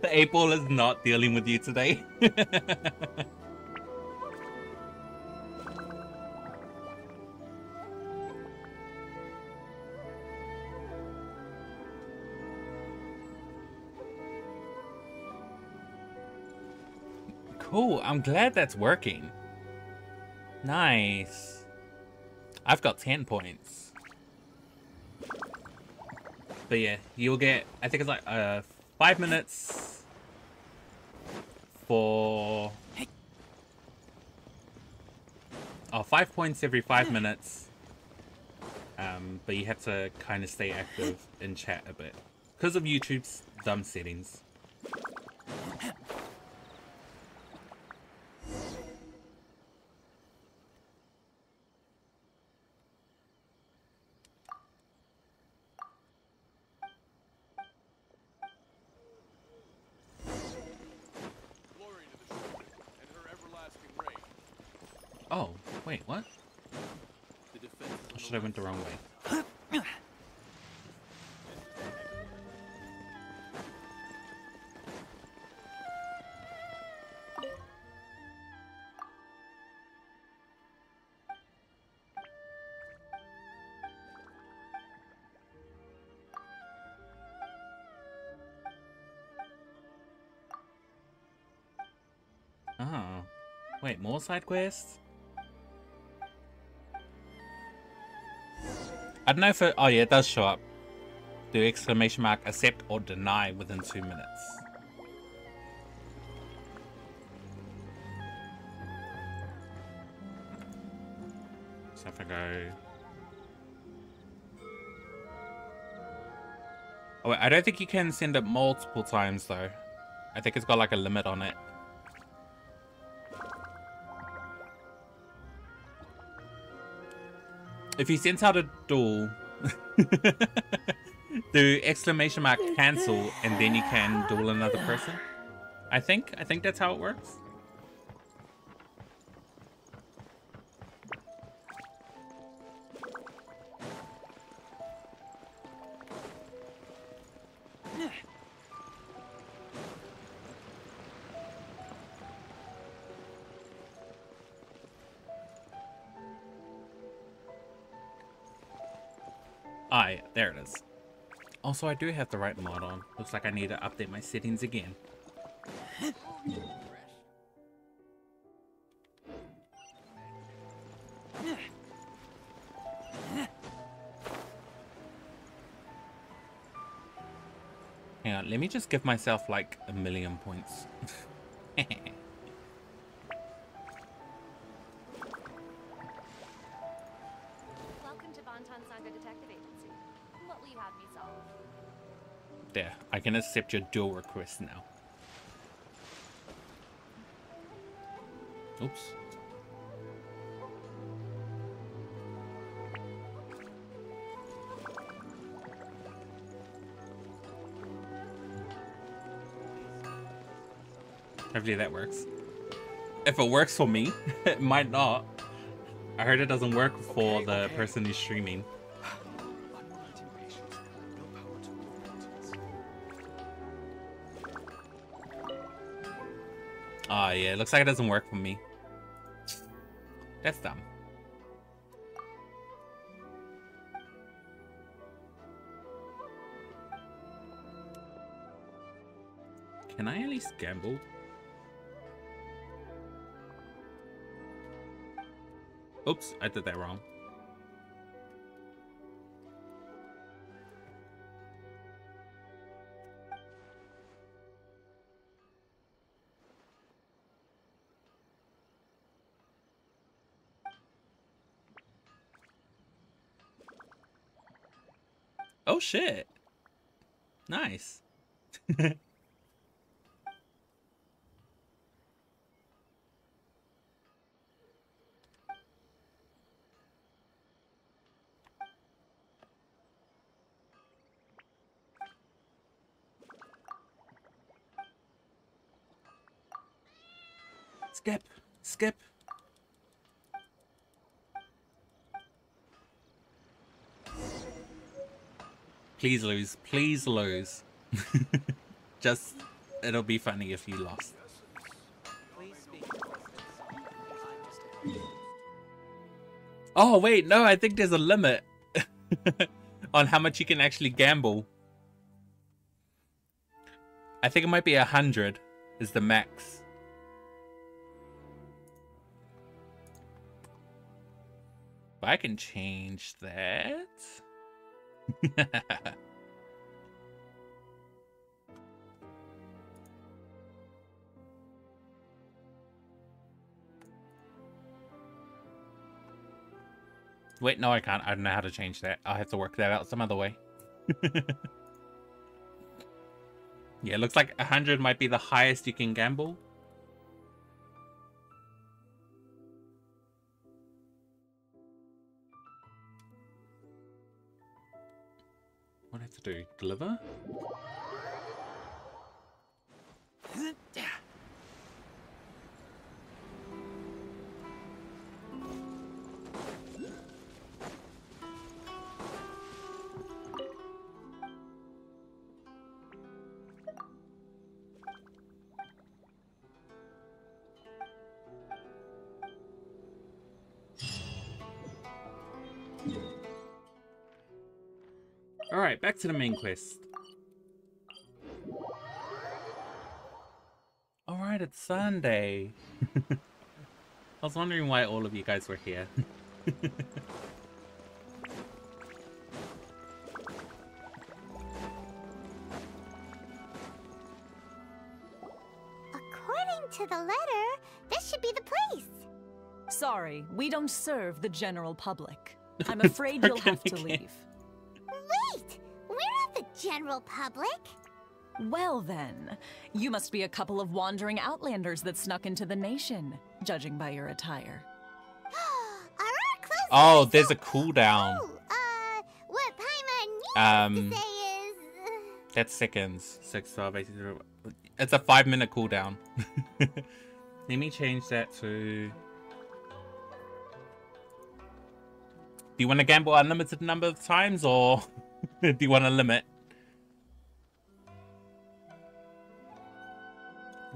The 8-ball is not dealing with you today. Cool, I'm glad that's working. Nice. I've got 10 points. But yeah, you'll get, I think it's like 5 minutes for... Oh, 5 points every 5 minutes. But you have to kind of stay active in chat a bit. Because of YouTube's dumb settings. Oh, wait, what? Or should I went the wrong way? Oh, wait, more side quests? I don't know if it... Oh yeah, it does show up. Do exclamation mark accept or deny within 2 minutes. So if I go... Oh wait, I don't think you can send it multiple times though. I think it's got like a limit on it. If you sent out a duel, do exclamation mark cancel and then you can duel another person. I think that's how it works. Ah, yeah, there it is. Also, I do have the right mod on. Looks like I need to update my settings again. Hang on, let me just give myself like 1,000,000 points. There, I can accept your duel request now. Oops. Hopefully that works. If it works for me, it might not. I heard it doesn't work for the person who's streaming. Ah, yeah, it looks like it doesn't work for me. That's dumb. Can I at least gamble? Oops, I did that wrong. Oh shit. Nice. Skip. Skip. Please lose. Please lose. Just, it'll be funny if you lost. Oh, wait, no, I think there's a limit on how much you can actually gamble. I think it might be 100 is the max. But I can change that. Wait, no, I can't. I don't know how to change that. I'll have to work that out some other way. Yeah, it looks like 100 might be the highest you can gamble. What do I have to do? Deliver? Alright, back to the main quest. Alright, it's Sunday. I was wondering why all of you guys were here. According to the letter, this should be the place. Sorry, we don't serve the general public. I'm afraid you'll have to leave. Wait! We're not the general public. Well then, you must be a couple of wandering outlanders that snuck into the nation, judging by your attire. Oh, there's a cooldown. What Paimon needs to say is... That's seconds. 6, 12, 18, it's a 5-minute cooldown. Let me change that to... Do you want to gamble unlimited number of times, or do you want a limit?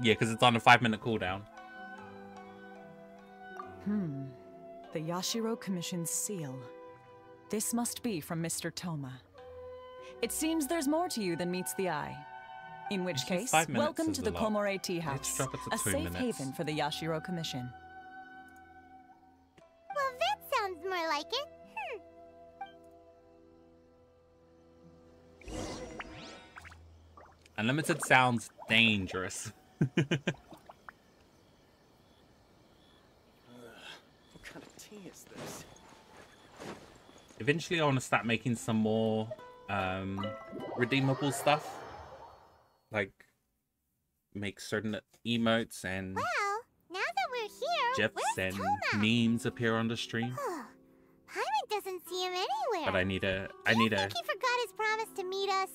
Yeah, because it's on a 5-minute cooldown. The Yashiro Commission's seal. This must be from Mr. Toma. It seems there's more to you than meets the eye. In which case, welcome to the Komore Tea House, a safe haven for the Yashiro Commission. Well, that sounds more like it. Unlimited sounds dangerous. What kind of tea is this? Eventually I want to start making some more redeemable stuff. Like make certain emotes and Well, now that we're here, GIFs and Toma? memes appear on the stream. Paimon doesn't see him anywhere. But I need a I think he forgot his promise to meet us.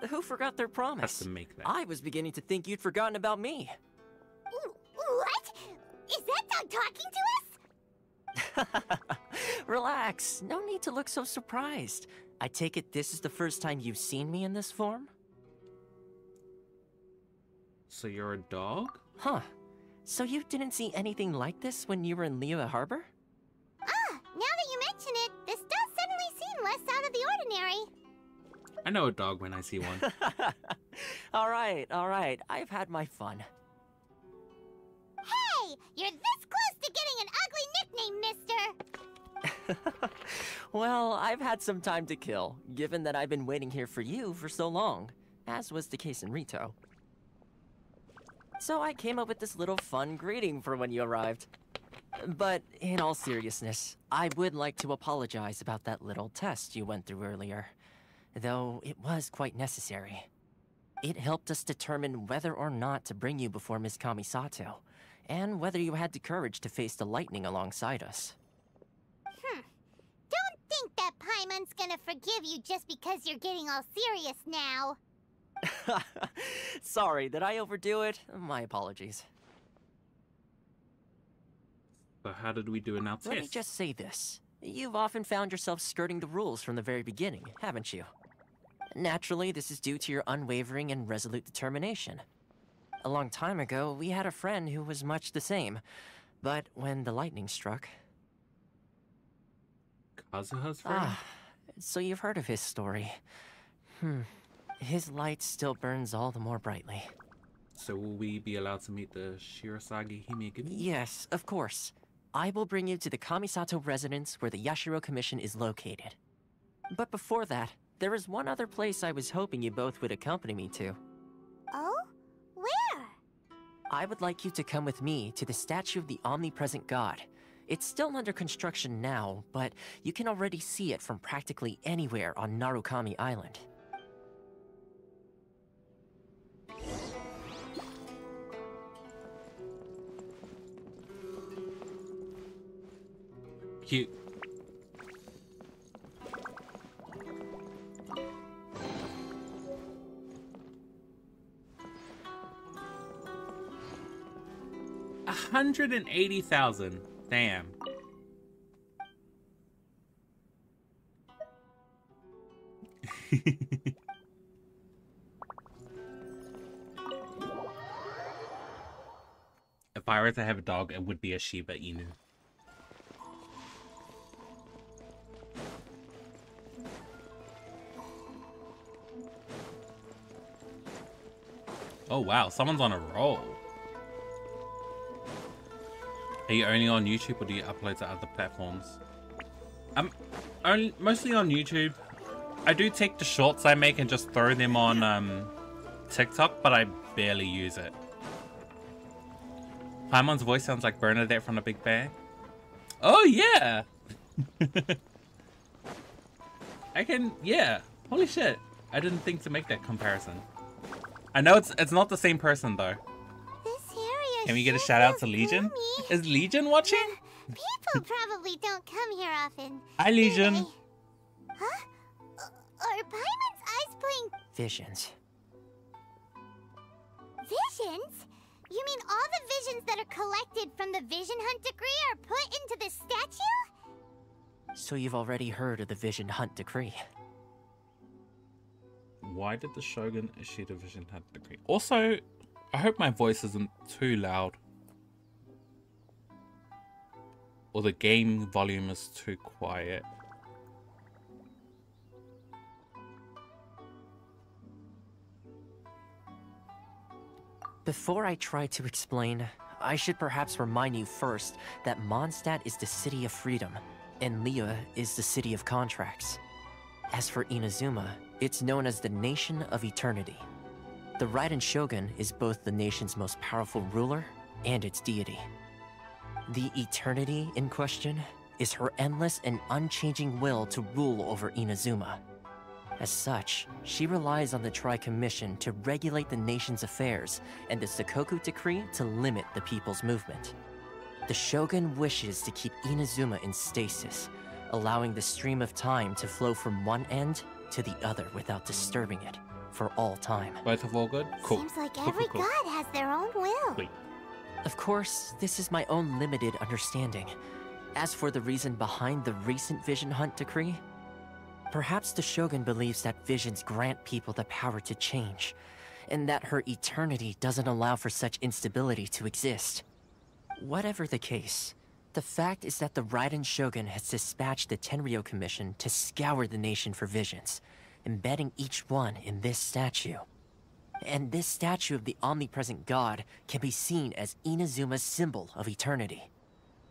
Who forgot their promise? to make that. I was beginning to think you'd forgotten about me. What? Is that dog talking to us? Relax. No need to look so surprised. I take it this is the first time you've seen me in this form? So you're a dog? Huh. So you didn't see anything like this when you were in Liyue Harbor? Now that you mention it, this does suddenly seem less out of the ordinary. I know a dog when I see one. All right. I've had my fun. Hey! Hey! You're this close to getting an ugly nickname, mister! Well, I've had some time to kill, given that I've been waiting here for you for so long, as was the case in Rito. So I came up with this little fun greeting for when you arrived. But in all seriousness, I would like to apologize about that little test you went through earlier, though it was quite necessary. It helped us determine whether or not to bring you before Miss Kamisato, and whether you had the courage to face the lightning alongside us. Don't think that Paimon's gonna forgive you just because you're getting all serious now. Sorry, did I overdo it? My apologies. So how did we do in our test? Let me just say this. You've often found yourself skirting the rules from the very beginning, haven't you? Naturally, this is due to your unwavering and resolute determination. A long time ago, we had a friend who was much the same. But when the lightning struck... Kazuha's friend? Ah, so you've heard of his story. His light still burns all the more brightly. So will we be allowed to meet the Shirasagi Himegumi? Yes, of course. I will bring you to the Kamisato residence where the Yashiro Commission is located. But before that, there is one other place I was hoping you both would accompany me to. Oh? Where? I would like you to come with me to the statue of the omnipresent god. It's still under construction now, but you can already see it from practically anywhere on Narukami Island. Cute. $180,000. Damn. If I were to have a dog, it would be a Shiba Inu. Oh wow, someone's on a roll. Are you only on YouTube or do you upload to other platforms? I'm mostly on YouTube. I do take the shorts I make and just throw them on TikTok, but I barely use it. Paimon's voice sounds like Bernadette from The Big Bang. Oh yeah! Yeah. Holy shit. I didn't think to make that comparison. I know it's not the same person though. This area Can we get a shout out to Legion? gloomy. Is Legion watching? People probably don't come here often. Hi Legion. do they? Huh? Are Paimon's eyes playing Visions. visions? You mean all the visions that are collected from the Vision Hunt decree are put into this statue? So you've already heard of the Vision Hunt decree. Why did the Shogun issue the Vision Hunt decree? Also, I hope my voice isn't too loud. Or the game volume is too quiet. Before I try to explain, I should perhaps remind you first that Mondstadt is the city of freedom, and Liyue is the city of contracts. As for Inazuma, it's known as the Nation of Eternity. The Raiden Shogun is both the nation's most powerful ruler and its deity. The Eternity in question is her endless and unchanging will to rule over Inazuma. As such, she relies on the Tri-Commission to regulate the nation's affairs and the Sakoku Decree to limit the people's movement. The Shogun wishes to keep Inazuma in stasis, allowing the stream of time to flow from one end to the other without disturbing it for all time. Both of all good? Cool. Seems like Cool, every cool, cool. god has their own will. Wait. Of course, this is my own limited understanding. As for the reason behind the recent Vision Hunt decree, perhaps the Shogun believes that visions grant people the power to change, and that her eternity doesn't allow for such instability to exist. Whatever the case, the fact is that the Raiden Shogun has dispatched the Tenryou Commission to scour the nation for visions, embedding each one in this statue. And this statue of the omnipresent god can be seen as Inazuma's symbol of eternity.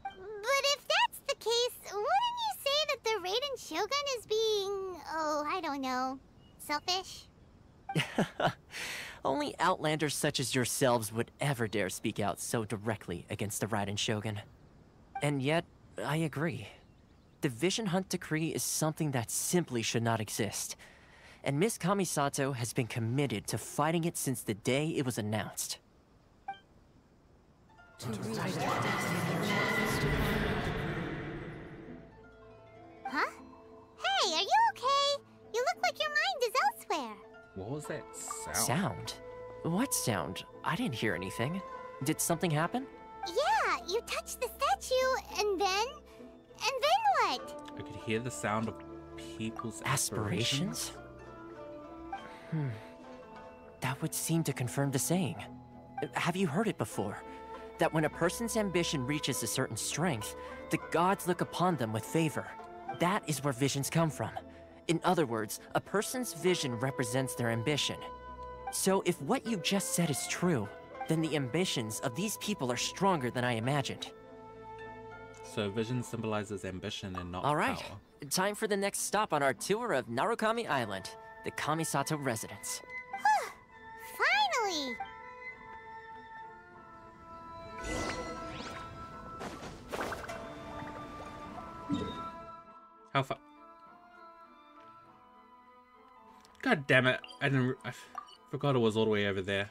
But if that's the case, wouldn't you say that the Raiden Shogun is being, oh, I don't know, selfish? Only outlanders such as yourselves would ever dare speak out so directly against the Raiden Shogun. And yet, I agree. The Vision Hunt Decree is something that simply should not exist. And Miss Kamisato has been committed to fighting it since the day it was announced. Huh? Hey, are you okay? You look like your mind is elsewhere. What was that sound? Sound? What sound? I didn't hear anything. Did something happen? Yeah, you touched the statue, and then what? I could hear the sound of people's aspirations. That would seem to confirm the saying. Have you heard it before? That when a person's ambition reaches a certain strength, the gods look upon them with favor. That is where visions come from. In other words, a person's vision represents their ambition. So if what you just said is true, then the ambitions of these people are stronger than I imagined. So vision symbolizes ambition and not All right, power. time for the next stop on our tour of Narukami Island, the Kamisato residence. Finally! How far? God damn it! I forgot it was all the way over there.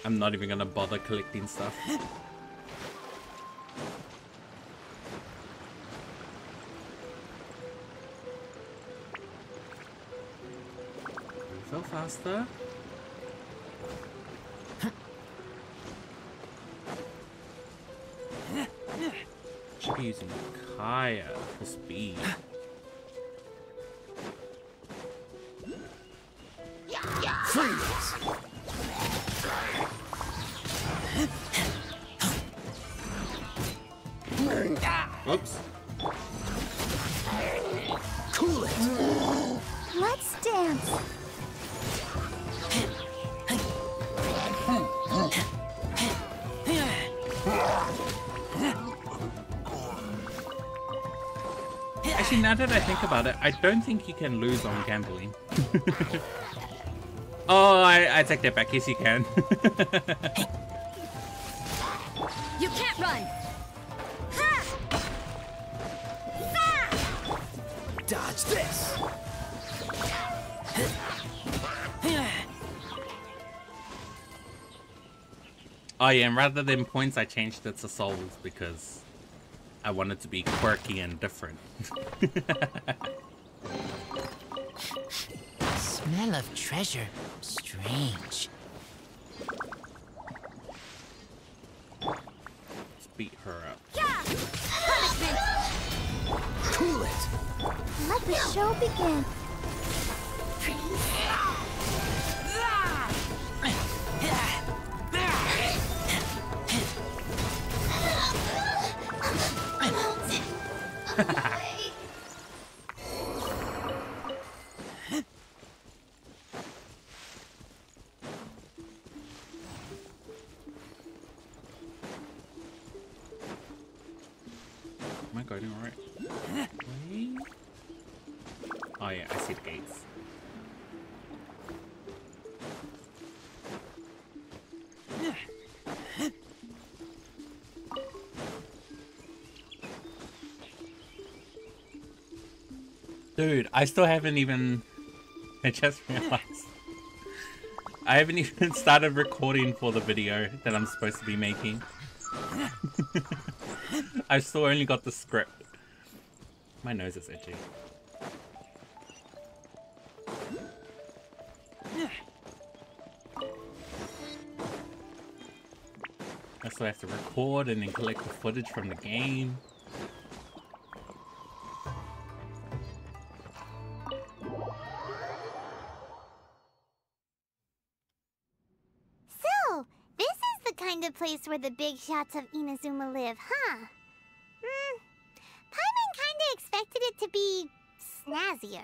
I'm not even gonna bother collecting stuff. Go faster. Should be using Kaya for speed. Freeze! Whoops. Cool it! Let's dance! Actually, now that I think about it, I don't think you can lose on gambling. Oh, I take that back. Yes, you can. You can't run! Dodge this! Oh yeah, and rather than points, I changed it to souls because I wanted to be quirky and different. Smell of treasure. Strange. Let's beat her up. Cool it! Let the show begin. Am I going all right? Wait. Oh yeah, I see the gates. Dude, I still haven't even... I just realized. I haven't even started recording for the video that I'm supposed to be making. I've still only got the script. My nose is itchy. I still have to record and then collect the footage from the game. So, this is the kind of place where the big shots of Inazuma live, huh? Paimon to be snazzier.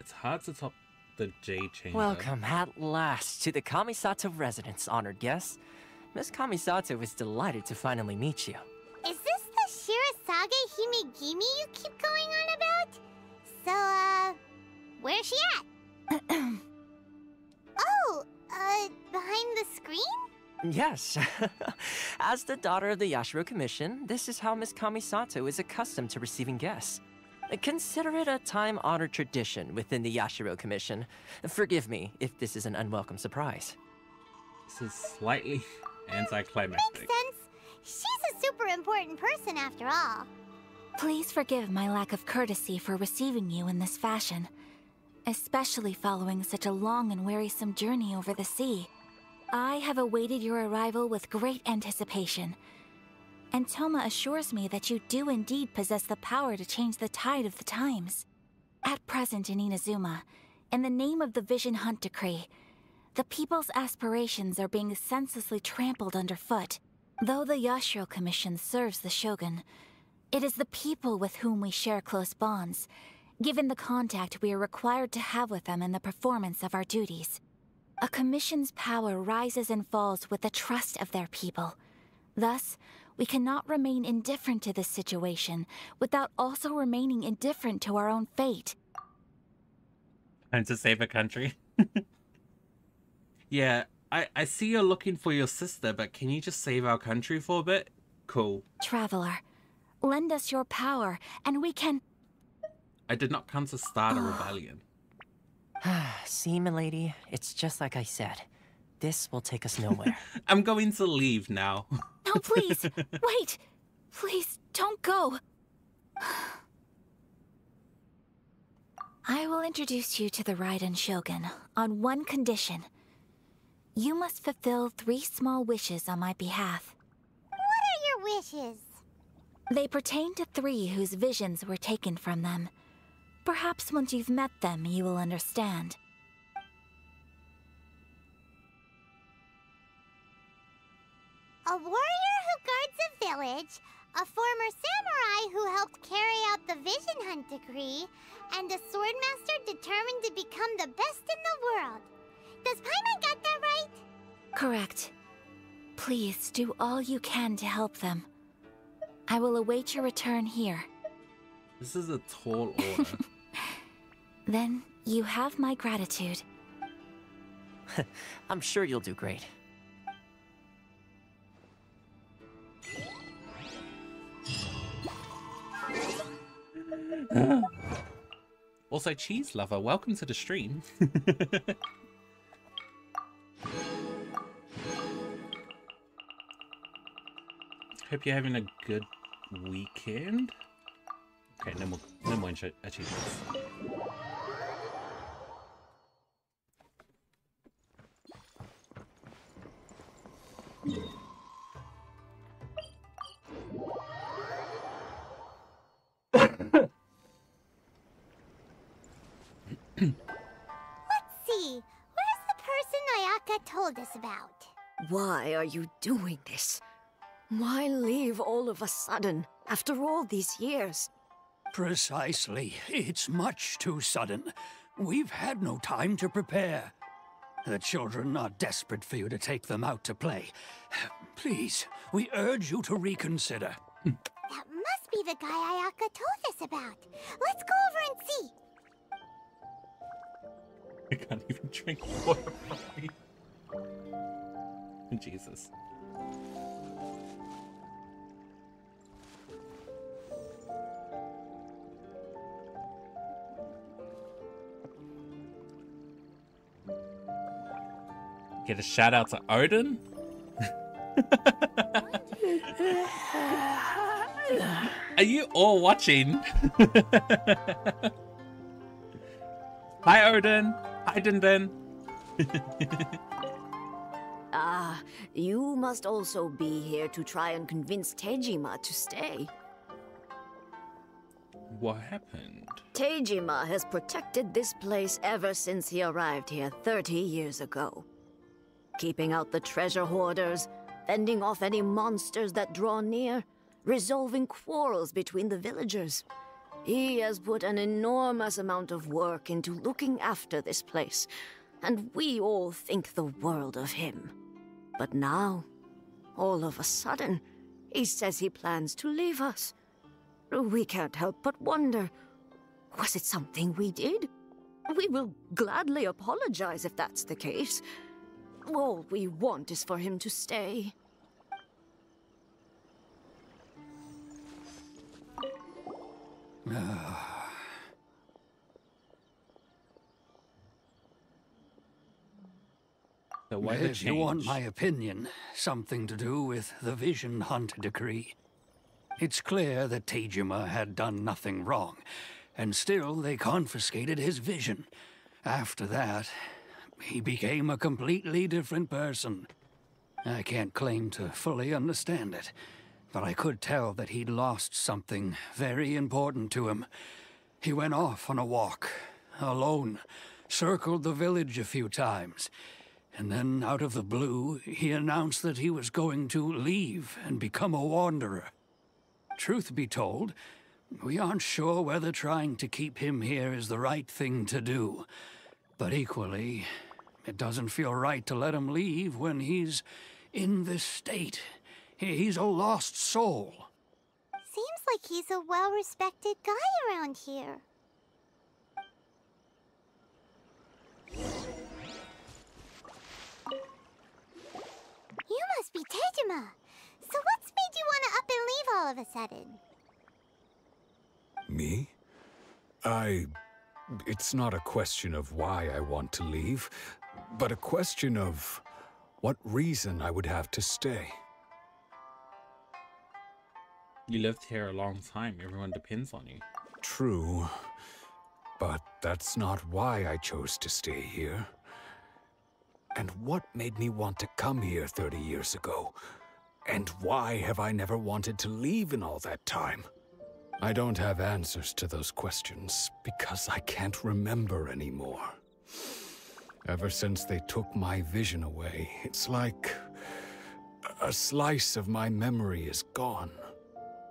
It's hard to top the Jade Chamber. Welcome at last to the Kamisato residence, honored guests. Miss Kamisato is delighted to finally meet you. Is this the Shirazage Himegimi you keep going on about? So, where's she at? Oh, behind the screen? Yes. As the daughter of the Yashiro Commission, this is how Miss Kamisato is accustomed to receiving guests. Consider it a time-honored tradition within the Yashiro Commission. Forgive me if this is an unwelcome surprise. This is slightly anticlimactic. Makes sense. She's a super important person after all. Please forgive my lack of courtesy for receiving you in this fashion, especially following such a long and wearisome journey over the sea. I have awaited your arrival with great anticipation, and Toma assures me that you do indeed possess the power to change the tide of the times. At present in Inazuma, in the name of the Vision Hunt Decree, the people's aspirations are being senselessly trampled underfoot. Though the Yashiro Commission serves the Shogun, it is the people with whom we share close bonds, given the contact we are required to have with them in the performance of our duties. A commission's power rises and falls with the trust of their people. Thus, we cannot remain indifferent to this situation without also remaining indifferent to our own fate. Time to save a country. Yeah, I see you're looking for your sister, but can you just save our country for a bit? Cool. Traveler, lend us your power, and we can... I did not come to start a rebellion. See, milady, it's just like I said. This will take us nowhere. I'm going to leave now. No, please! Wait! Please, don't go! I will introduce you to the Raiden Shogun on one condition. You must fulfill 3 small wishes on my behalf. What are your wishes? They pertain to 3 whose visions were taken from them. Perhaps once you've met them, you will understand. A warrior who guards a village, a former samurai who helped carry out the Vision Hunt Decree, and a swordmaster determined to become the best in the world. Does Paimon got that right? Correct. Please do all you can to help them. I will await your return here. This is a tall order. Then you have my gratitude. I'm sure you'll do great. Also, cheese lover, welcome to the stream. Hope you're having a good weekend. Okay, no more achievements. Let's see. Where's the person Ayaka told us about? Why are you doing this? Why leave all of a sudden, after all these years? Precisely. It's much too sudden. We've had no time to prepare. The children are desperate for you to take them out to play. Please, we urge you to reconsider. That must be the guy Ayaka told us about. Let's go over and see. I can't even drink water properly. Jesus. Get a shout out to Odin. Are you all watching? Hi Odin. Hi Dindin. Ah, you must also be here to try and convince Tejima to stay. What happened? Tejima has protected this place ever since he arrived here 30 years ago. Keeping out the treasure hoarders, fending off any monsters that draw near, resolving quarrels between the villagers. He has put an enormous amount of work into looking after this place, and we all think the world of him. But now, all of a sudden, he says he plans to leave us. We can't help but wonder, was it something we did? We will gladly apologize if that's the case. All we want is for him to stay. So why the If you want my opinion, something to do with the Vision Hunt decree. It's clear that Tejima had done nothing wrong, and still they confiscated his vision. After that, he became a completely different person. I can't claim to fully understand it, but I could tell that he'd lost something very important to him. He went off on a walk, alone, circled the village a few times, and then out of the blue, he announced that he was going to leave and become a wanderer. Truth be told, we aren't sure whether trying to keep him here is the right thing to do. But equally, it doesn't feel right to let him leave when he's in this state. He's a lost soul. Seems like he's a well-respected guy around here. You must be Tejima. So what's made you want to up and leave all of a sudden? Me? It's not a question of why I want to leave, but a question of what reason I would have to stay. You lived here a long time. Everyone depends on you. True, but that's not why I chose to stay here. And what made me want to come here 30 years ago? And why have I never wanted to leave in all that time? I don't have answers to those questions because I can't remember anymore. Ever since they took my vision away, it's like a slice of my memory is gone.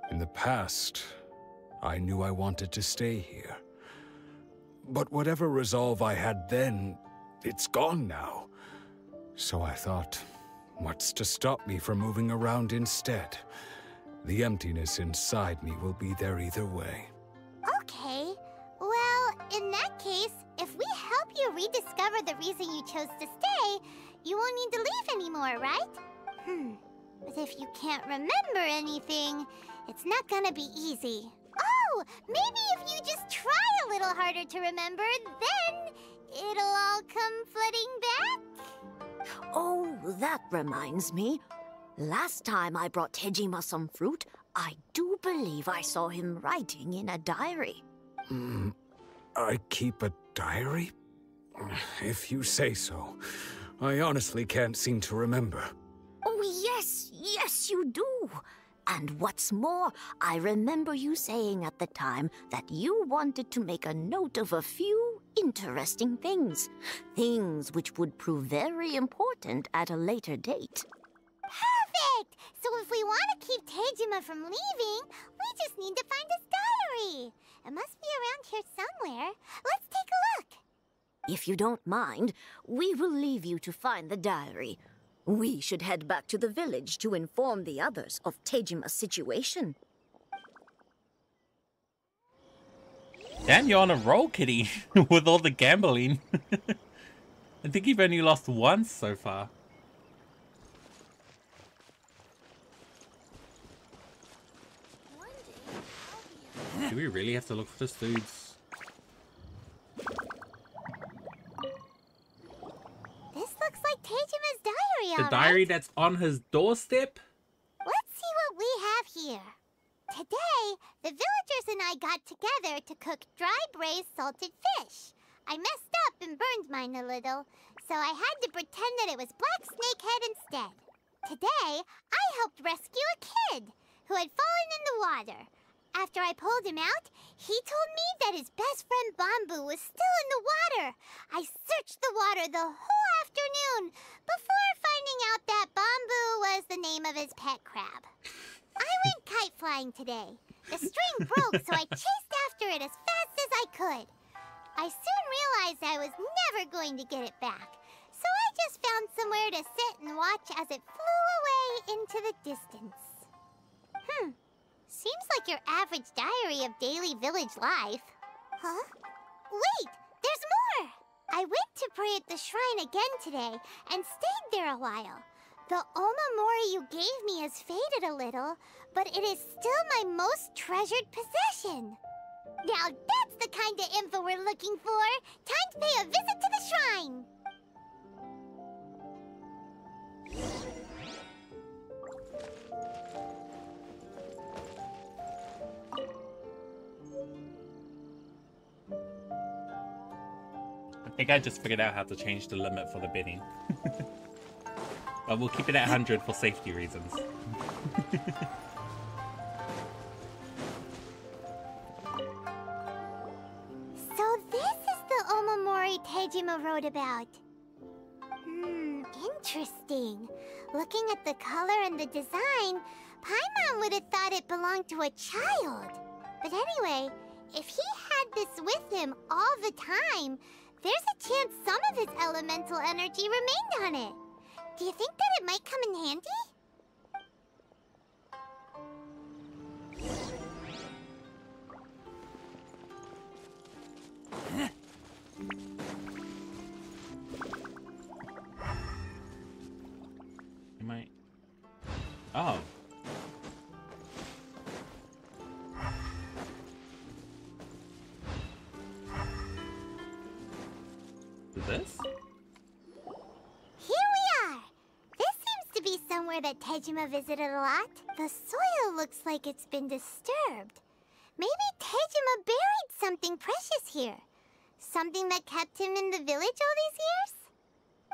In the past, I knew I wanted to stay here. But whatever resolve I had then, it's gone now. So I thought, what's to stop me from moving around instead? The emptiness inside me will be there either way. Okay. Well, in that case, if we help you rediscover the reason you chose to stay, you won't need to leave anymore, right? But if you can't remember anything, it's not gonna be easy. Oh, maybe if you just try a little harder to remember, then it'll all come flooding back? Oh, that reminds me. Last time I brought Tejima some fruit, I do believe I saw him writing in a diary. I keep a diary? If you say so. I honestly can't seem to remember. Oh, yes, you do. And what's more, I remember you saying at the time that you wanted to make a note of a few interesting things. Things which would prove very important at a later date. Perfect! So if we want to keep Tejima from leaving, we just need to find his diary. It must be around here somewhere. Let's take a look. If you don't mind, we will leave you to find the diary. We should head back to the village to inform the others of Tejima's situation. Damn, you're on a roll, kitty, with all the gambling. I think you've only lost once so far. Do we really have to look for this dude's? This looks like Tejima's diary, The diary that's on his doorstep? Let's see what we have here. Today, the villagers and I got together to cook dry braised salted fish. I messed up and burned mine a little, so I had to pretend that it was black snakehead instead. Today, I helped rescue a kid who had fallen in the water. After I pulled him out, he told me that his best friend Bamboo was still in the water. I searched the water the whole afternoon before finding out that Bamboo was the name of his pet crab. I went kite flying today. The string broke, so I chased after it as fast as I could. I soon realized I was never going to get it back, so I just found somewhere to sit and watch as it flew away into the distance. Seems like your average diary of daily village life. Huh? Wait, there's more! I went to pray at the shrine again today and stayed there a while. The Omamori you gave me has faded a little, but it is still my most treasured possession. Now that's the kind of info we're looking for. Time to pay a visit to the shrine. I think I just figured out how to change the limit for the bidding. But we'll keep it at 100 for safety reasons. So this is the Omamori Tejima wrote about. Interesting. Looking at the color and the design, Paimon would have thought it belonged to a child. But anyway, if he had this with him all the time, there's a chance some of his elemental energy remained on it. Do you think that it might come in handy? You might... Oh. Is this? Here we are! This seems to be somewhere that Tejima visited a lot. The soil looks like it's been disturbed. Maybe Tejima buried something precious here. Something that kept him in the village all these years?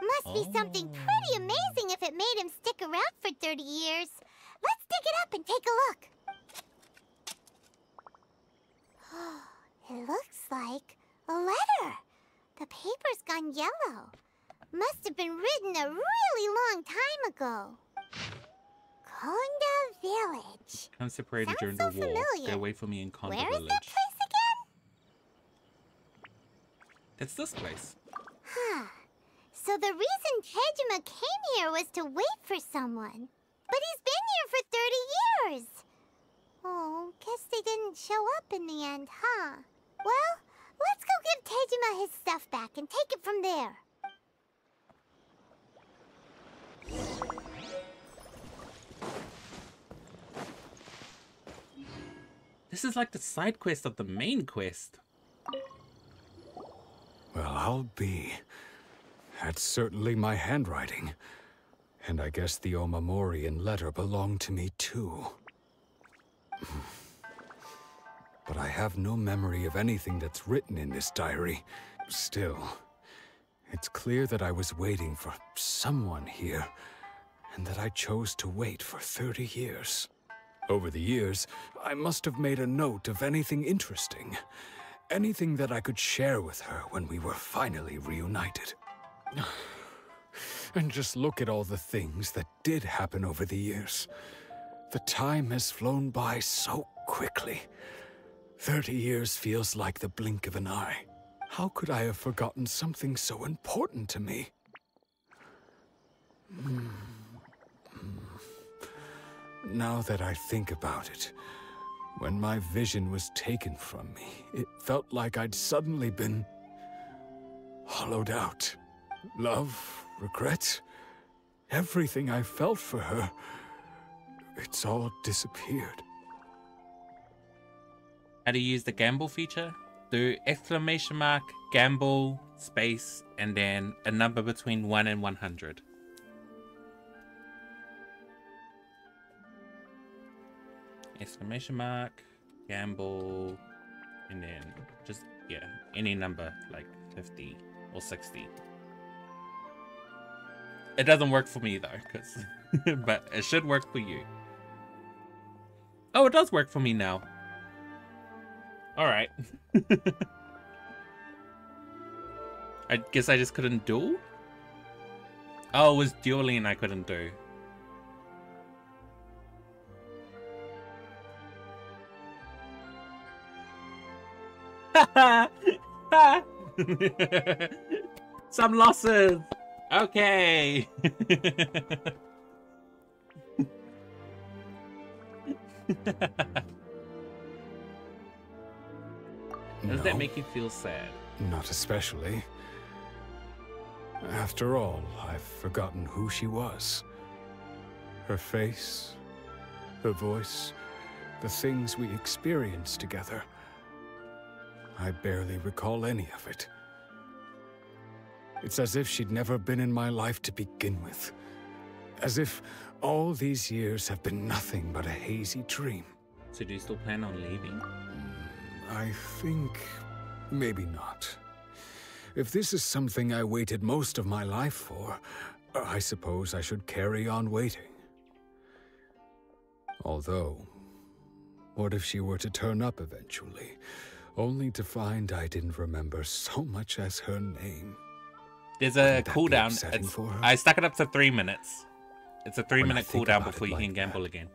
Must be something pretty amazing if it made him stick around for 30 years. Let's dig it up and take a look. It looks like a letter. The paper's gone yellow. Must have been written a really long time ago. Konda Village. I'm separated Sounds during the so war. familiar. Stay away from me in Konda Where Village. is that place again? It's this place. Huh. So the reason Tejima came here was to wait for someone. But he's been here for 30 years. Oh, guess they didn't show up in the end, huh? Well, let's go give Tejima his stuff back and take it from there. This is like the side quest of the main quest. Well, I'll be. That's certainly my handwriting. And I guess the Omamorian letter belonged to me too. But I have no memory of anything that's written in this diary. Still, it's clear that I was waiting for someone here, and that I chose to wait for 30 years. Over the years, I must have made a note of anything interesting. Anything that I could share with her when we were finally reunited. And just look at all the things that did happen over the years. The time has flown by so quickly. 30 years feels like the blink of an eye. How could I have forgotten something so important to me? Now that I think about it, when my vision was taken from me, it felt like I'd suddenly been hollowed out. Love, regret, everything I felt for her, it's all disappeared. How to use the gamble feature? Do exclamation mark, gamble, space, and then a number between 1 and 100. Exclamation mark, gamble, and then just, yeah, any number like 50 or 60. It doesn't work for me though, but it should work for you. Oh, it does work for me now. Alright. I guess I just couldn't duel? Oh, it was dueling I couldn't do. Some losses. Okay. Does that make you feel sad? Not especially. After all, I've forgotten who she was. Her face, her voice, the things we experienced together. I barely recall any of it. It's as if she'd never been in my life to begin with. As if all these years have been nothing but a hazy dream. So do you still plan on leaving? I think maybe not. If this is something I waited most of my life for, I suppose I should carry on waiting. Although, what if she were to turn up eventually, only to find I didn't remember so much as her name? There's a cooldown. I stuck it up to 3 minutes. It's a 3-minute cooldown before you can gamble again.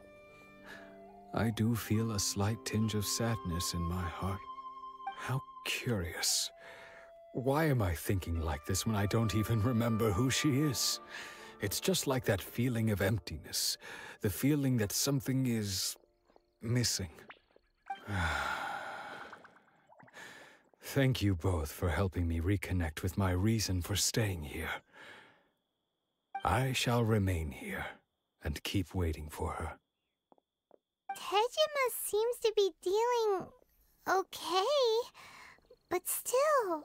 I do feel a slight tinge of sadness in my heart. How curious. Why am I thinking like this when I don't even remember who she is? It's just like that feeling of emptiness. The feeling that something is missing. Thank you both for helping me reconnect with my reason for staying here. I shall remain here and keep waiting for her. Tejima seems to be dealing okay, but still,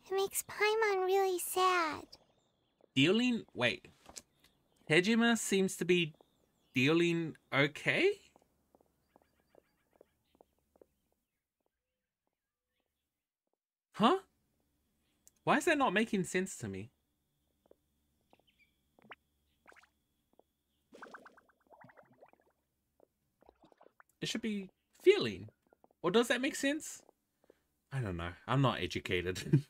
it makes Paimon really sad. Dealing? Wait. Tejima seems to be dealing okay? Huh? Why is that not making sense to me? It should be feeling. Or does that make sense? I don't know. I'm not educated.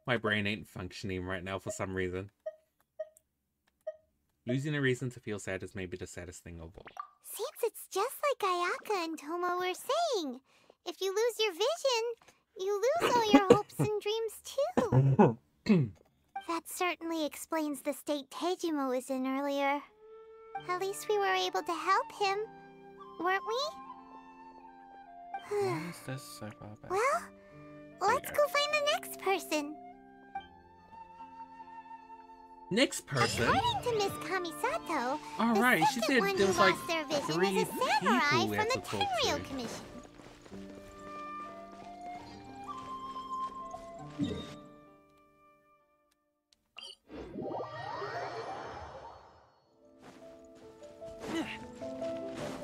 My brain ain't functioning right now for some reason. Losing a reason to feel sad is maybe the saddest thing of all. Seems it's just like Ayaka and Tomo were saying. If you lose your vision, you lose all your hopes and dreams too. That certainly explains the state Tejima was in earlier. At least we were able to help him, weren't we? Why is this so far back? Well, let's go find the next person. Next person? According to Miss Kamisato, Alright, she said there was like their vision 3 is a samurai people we from had the to talk Tenryou to. Commission.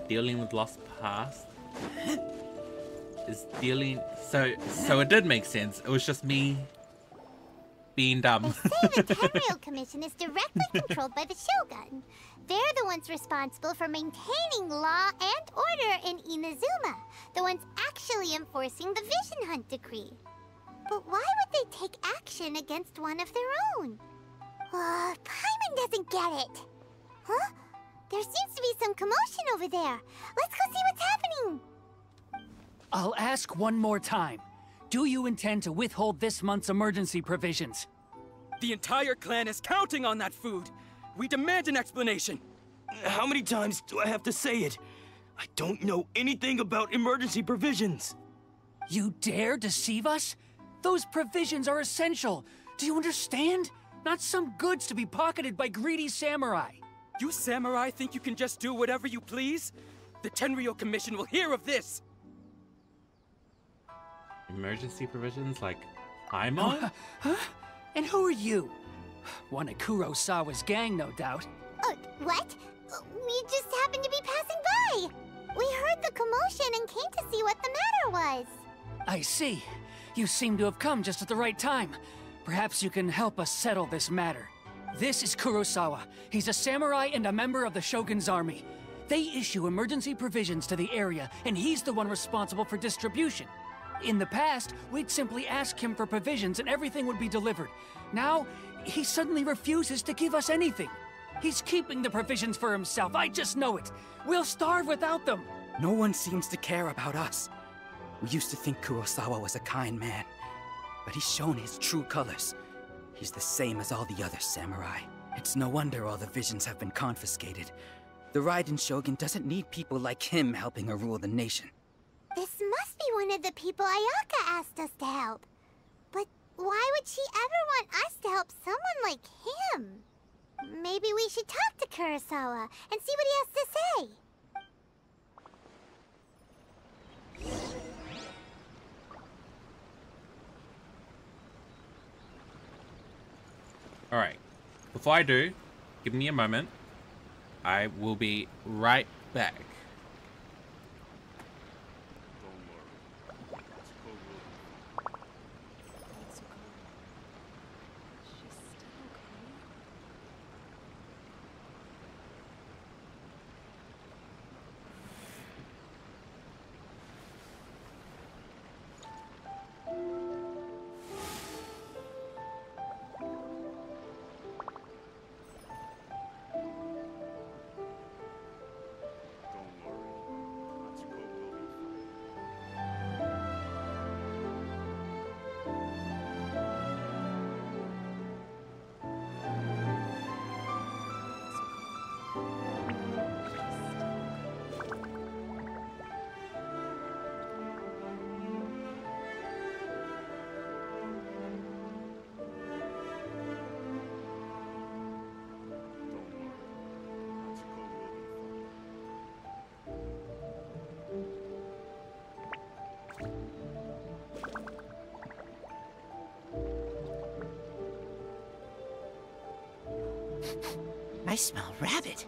Dealing with lost past is dealing. So it did make sense. It was just me being dumb. They say the Tenryou Commission is directly controlled by the Shogun. They're the ones responsible for maintaining law and order in Inazuma. The ones actually enforcing the Vision Hunt decree. But why would they take action against one of their own? Paimon doesn't get it. Huh? There seems to be some commotion over there. Let's go see what's happening. I'll ask one more time. Do you intend to withhold this month's emergency provisions? The entire clan is counting on that food. We demand an explanation. How many times do I have to say it? I don't know anything about emergency provisions. You dare deceive us? Those provisions are essential. Do you understand? Not some goods to be pocketed by greedy samurai. You samurai think you can just do whatever you please? The Tenryou Commission will hear of this! Emergency provisions like Paimon? Huh? And who are you? One of Kurosawa's gang, no doubt. What? We just happened to be passing by. We heard the commotion and came to see what the matter was. I see. You seem to have come just at the right time. Perhaps you can help us settle this matter. This is Kurosawa. He's a samurai and a member of the Shogun's army. They issue emergency provisions to the area, and he's the one responsible for distribution. In the past, we'd simply ask him for provisions and everything would be delivered. Now, he suddenly refuses to give us anything. He's keeping the provisions for himself, I just know it. We'll starve without them. No one seems to care about us. We used to think Kurosawa was a kind man, but he's shown his true colors. He's the same as all the other samurai. It's no wonder all the visions have been confiscated. The Raiden Shogun doesn't need people like him helping her rule the nation. This must be one of the people Ayaka asked us to help. But why would she ever want us to help someone like him? Maybe we should talk to Kurosawa and see what he has to say. Alright, before I do, give me a moment. I will be right back. I smell rabbit.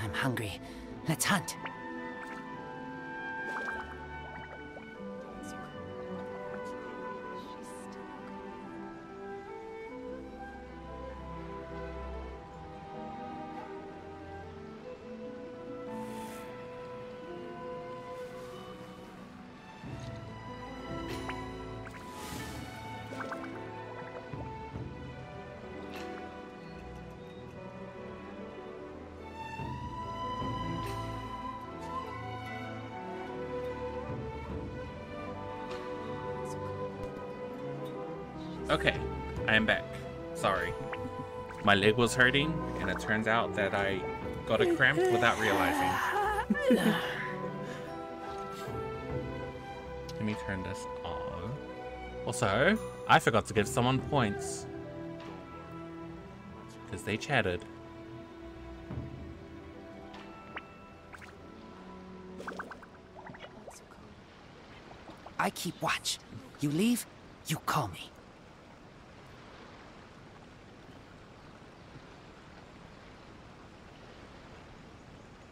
I'm hungry. Let's hunt. Okay, I am back. Sorry. My leg was hurting, and it turns out that I got a cramp without realizing. Let me turn this on. Also, I forgot to give someone points. Because they chatted. I keep watch. You leave, you call me.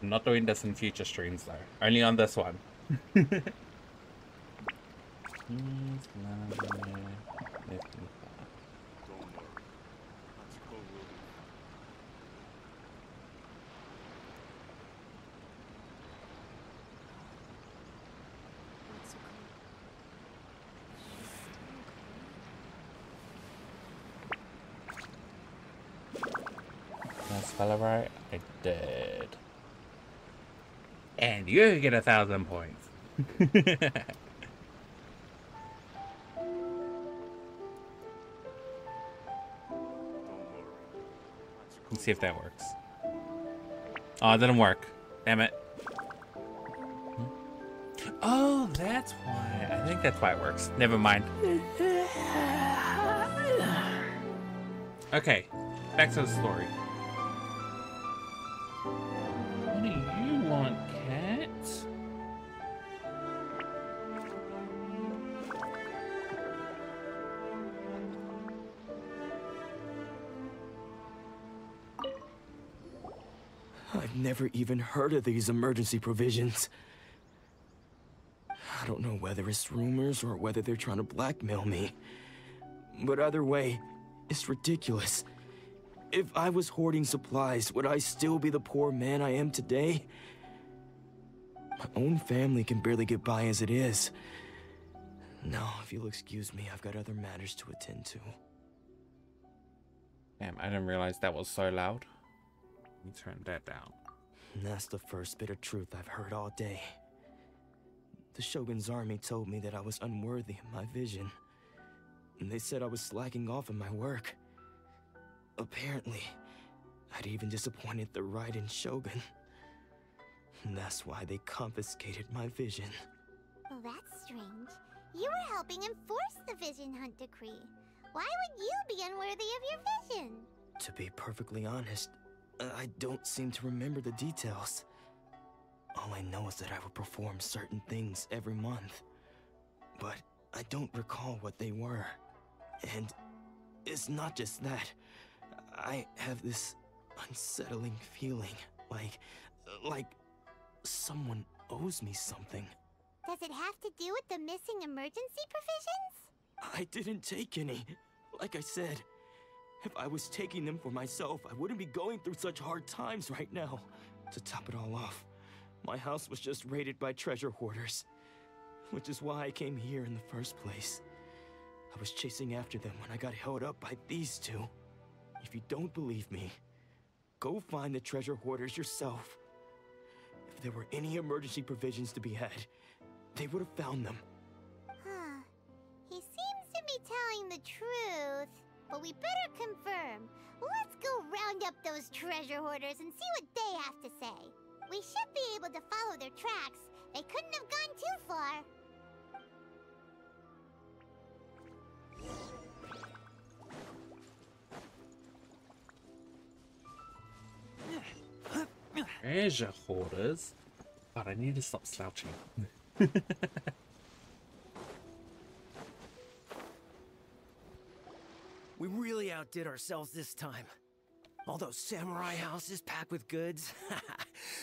I'm not doing this in future streams though. Only on this one. spell it right? I did. And you get 1,000 points. Let's see if that works. Oh, it didn't work. Damn it. Oh, that's why. I think that's why it works. Never mind. Okay, back to the story. What do you want, cat? I've never even heard of these emergency provisions. I don't know whether it's rumors or whether they're trying to blackmail me. But either way, it's ridiculous. If I was hoarding supplies, would I still be the poor man I am today? My own family can barely get by as it is. Now, if you'll excuse me, I've got other matters to attend to. Damn, I didn't realize that was so loud. Let me turn that down. And that's the first bit of truth I've heard all day. The Shogun's army told me that I was unworthy of my vision. And they said I was slacking off in my work. Apparently, I'd even disappointed the Raiden Shogun. And that's why they confiscated my vision. Well, that's strange. You were helping enforce the Vision Hunt Decree. Why would you be unworthy of your vision? To be perfectly honest, I don't seem to remember the details. All I know is that I would perform certain things every month. But I don't recall what they were. And it's not just that. I have this unsettling feeling, like someone owes me something. Does it have to do with the missing emergency provisions? I didn't take any. Like I said, if I was taking them for myself, I wouldn't be going through such hard times right now. To top it all off, my house was just raided by treasure hoarders, which is why I came here in the first place. I was chasing after them when I got held up by these two. If you don't believe me, go find the treasure hoarders yourself. If there were any emergency provisions to be had, they would have found them. Huh. He seems to be telling the truth, but we better confirm. Let's go round up those treasure hoarders and see what they have to say. We should be able to follow their tracks. They couldn't have gone too far. Treasure hoarders? God, I need to stop slouching. We really outdid ourselves this time. All those samurai houses packed with goods.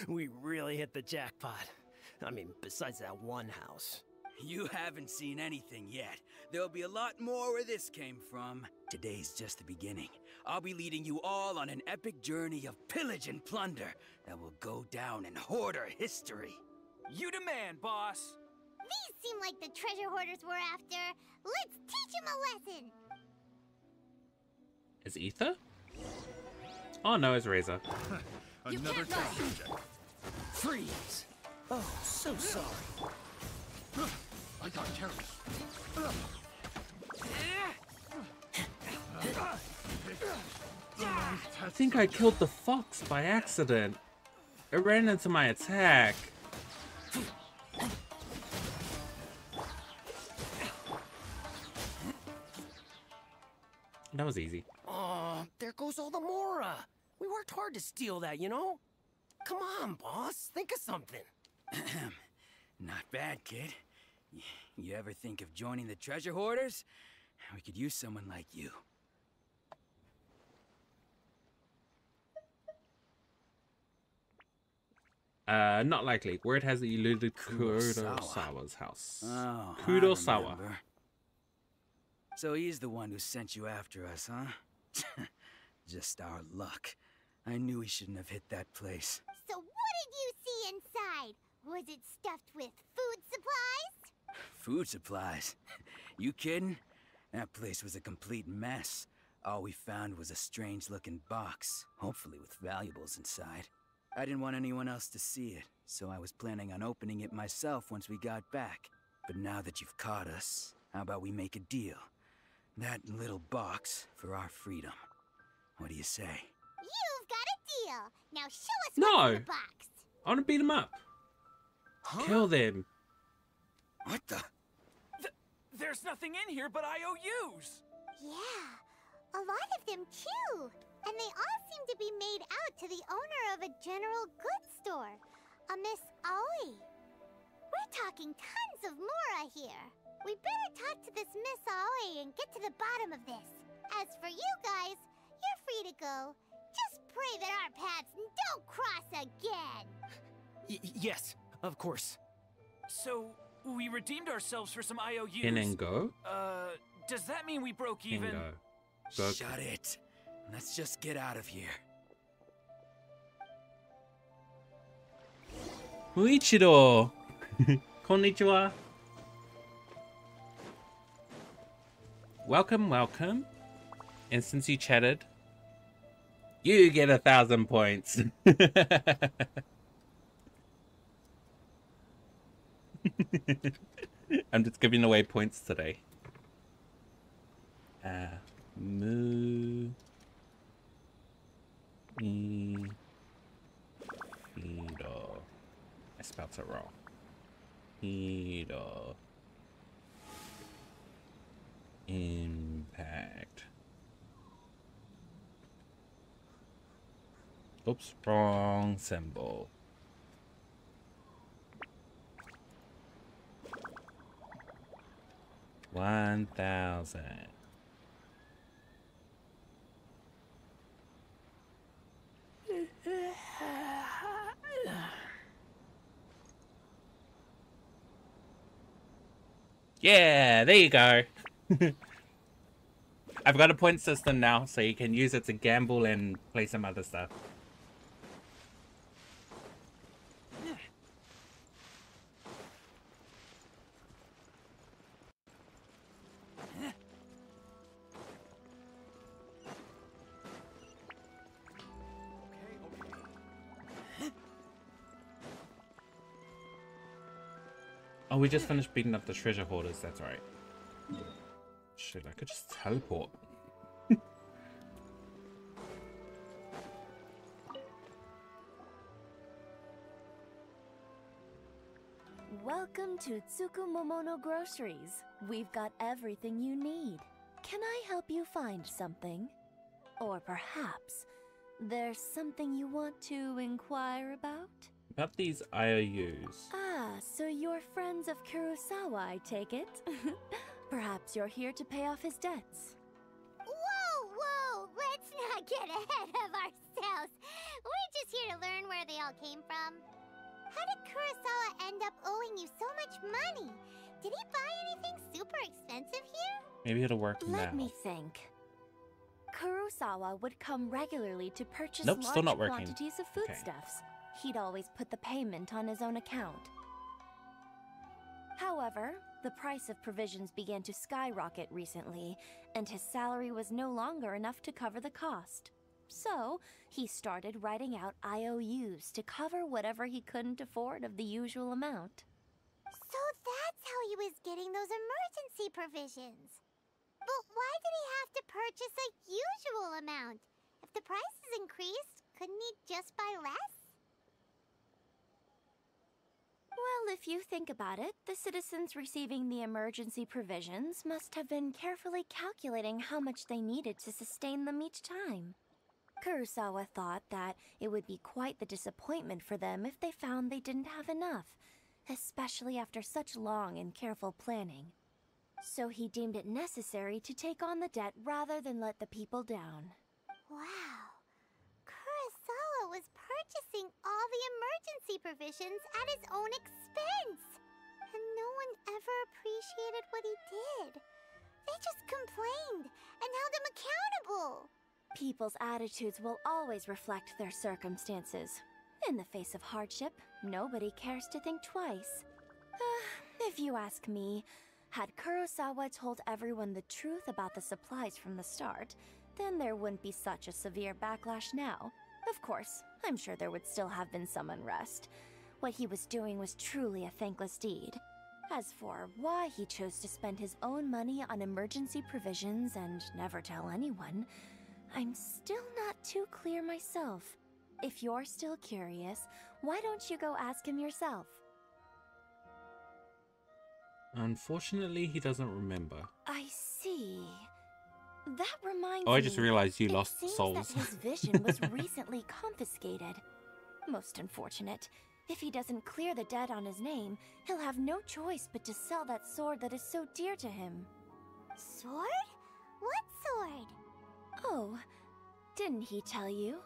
We really hit the jackpot. I mean, besides that one house. You haven't seen anything yet. There'll be a lot more where this came from. Today's just the beginning. I'll be leading you all on an epic journey of pillage and plunder that will go down in hoarder history. You demand, boss. These seem like the treasure hoarders we're after. Let's teach them a lesson. Is Ether? Oh no, it's Razor. Another test subject. Freeze! Oh, so sorry. I got careless. I think I killed the fox by accident. It ran into my attack. That was easy. Oh, there goes all the Mora. We worked hard to steal that, you know? Come on, boss. Think of something. Not bad, kid. You ever think of joining the treasure hoarders? We could use someone like you. Not likely. Word has that you looted Kurosawa's house. Oh, Kurosawa. So he's the one who sent you after us, huh? Just our luck. I knew he shouldn't have hit that place. So what did you see inside? Was it stuffed with food supplies? Food supplies? You kidding? That place was a complete mess. All we found was a strange-looking box, hopefully with valuables inside. I didn't want anyone else to see it, so I was planning on opening it myself once we got back. But now that you've caught us, how about we make a deal? That little box for our freedom. What do you say? You've got a deal. Now show us No. what's in the box. I want to beat him up. Huh? Kill them. What the? There's nothing in here but IOUs. Yeah, a lot of them too. And they all seem to be made out to the owner of a general goods store, a Miss Aoi. We're talking tons of Mora here. We better talk to this Miss Aoi and get to the bottom of this. As for you guys, you're free to go. Just pray that our paths don't cross again. Yes, of course. So, we redeemed ourselves for some IOUs. In and go? Does that mean we broke In even? go. Shut it. Let's just get out of here. Muichiro! Konnichiwa. Welcome, welcome. And since you chatted, you get 1,000 points. I'm just giving away points today. Moo. Hiro. I spelled it wrong. Hiro. Impact. Oops, wrong symbol. $1,000. Yeah, there you go. I've got a point system now, so you can use it to gamble and play some other stuff. Oh, we just finished beating up the treasure hoarders, that's right. Shit, I could just teleport. Welcome to Tsukumomono Groceries. We've got everything you need. Can I help you find something? Or perhaps there's something you want to inquire about? About these IOUs. Ah, so you're friends of Kurosawa, I take it? Perhaps you're here to pay off his debts. Whoa! Let's not get ahead of ourselves. We're just here to learn where they all came from. How did Kurosawa end up owing you so much money? Did he buy anything super expensive here? Maybe it'll work now. Let me think. Kurosawa would come regularly to purchase Nope, still not large working. quantities of foodstuffs. He'd always put the payment on his own account. However, the price of provisions began to skyrocket recently, and his salary was no longer enough to cover the cost. So, he started writing out IOUs to cover whatever he couldn't afford of the usual amount. So that's how he was getting those emergency provisions. But why did he have to purchase a usual amount? If the prices increased, couldn't he just buy less? Well, if you think about it, the citizens receiving the emergency provisions must have been carefully calculating how much they needed to sustain them each time. Kurosawa thought that it would be quite the disappointment for them if they found they didn't have enough, especially after such long and careful planning. So he deemed it necessary to take on the debt rather than let the people down. Wow. Kurosawa was purchasing all the emergency provisions at his own expense. And no one ever appreciated what he did. They just complained and held him accountable. People's attitudes will always reflect their circumstances. In the face of hardship, nobody cares to think twice. If you ask me, had Kurosawa told everyone the truth about the supplies from the start, then there wouldn't be such a severe backlash now. Of course, I'm sure there would still have been some unrest. What he was doing was truly a thankless deed. As for why he chose to spend his own money on emergency provisions and never tell anyone, I'm still not too clear myself. If you're still curious, why don't you go ask him yourself? Unfortunately, he doesn't remember. I see. That reminds me. Oh, I just realized you lost seems souls. that his vision was recently confiscated. Most unfortunate. If he doesn't clear the debt on his name, he'll have no choice but to sell that sword that is so dear to him. Sword? What sword? Oh, didn't he tell you?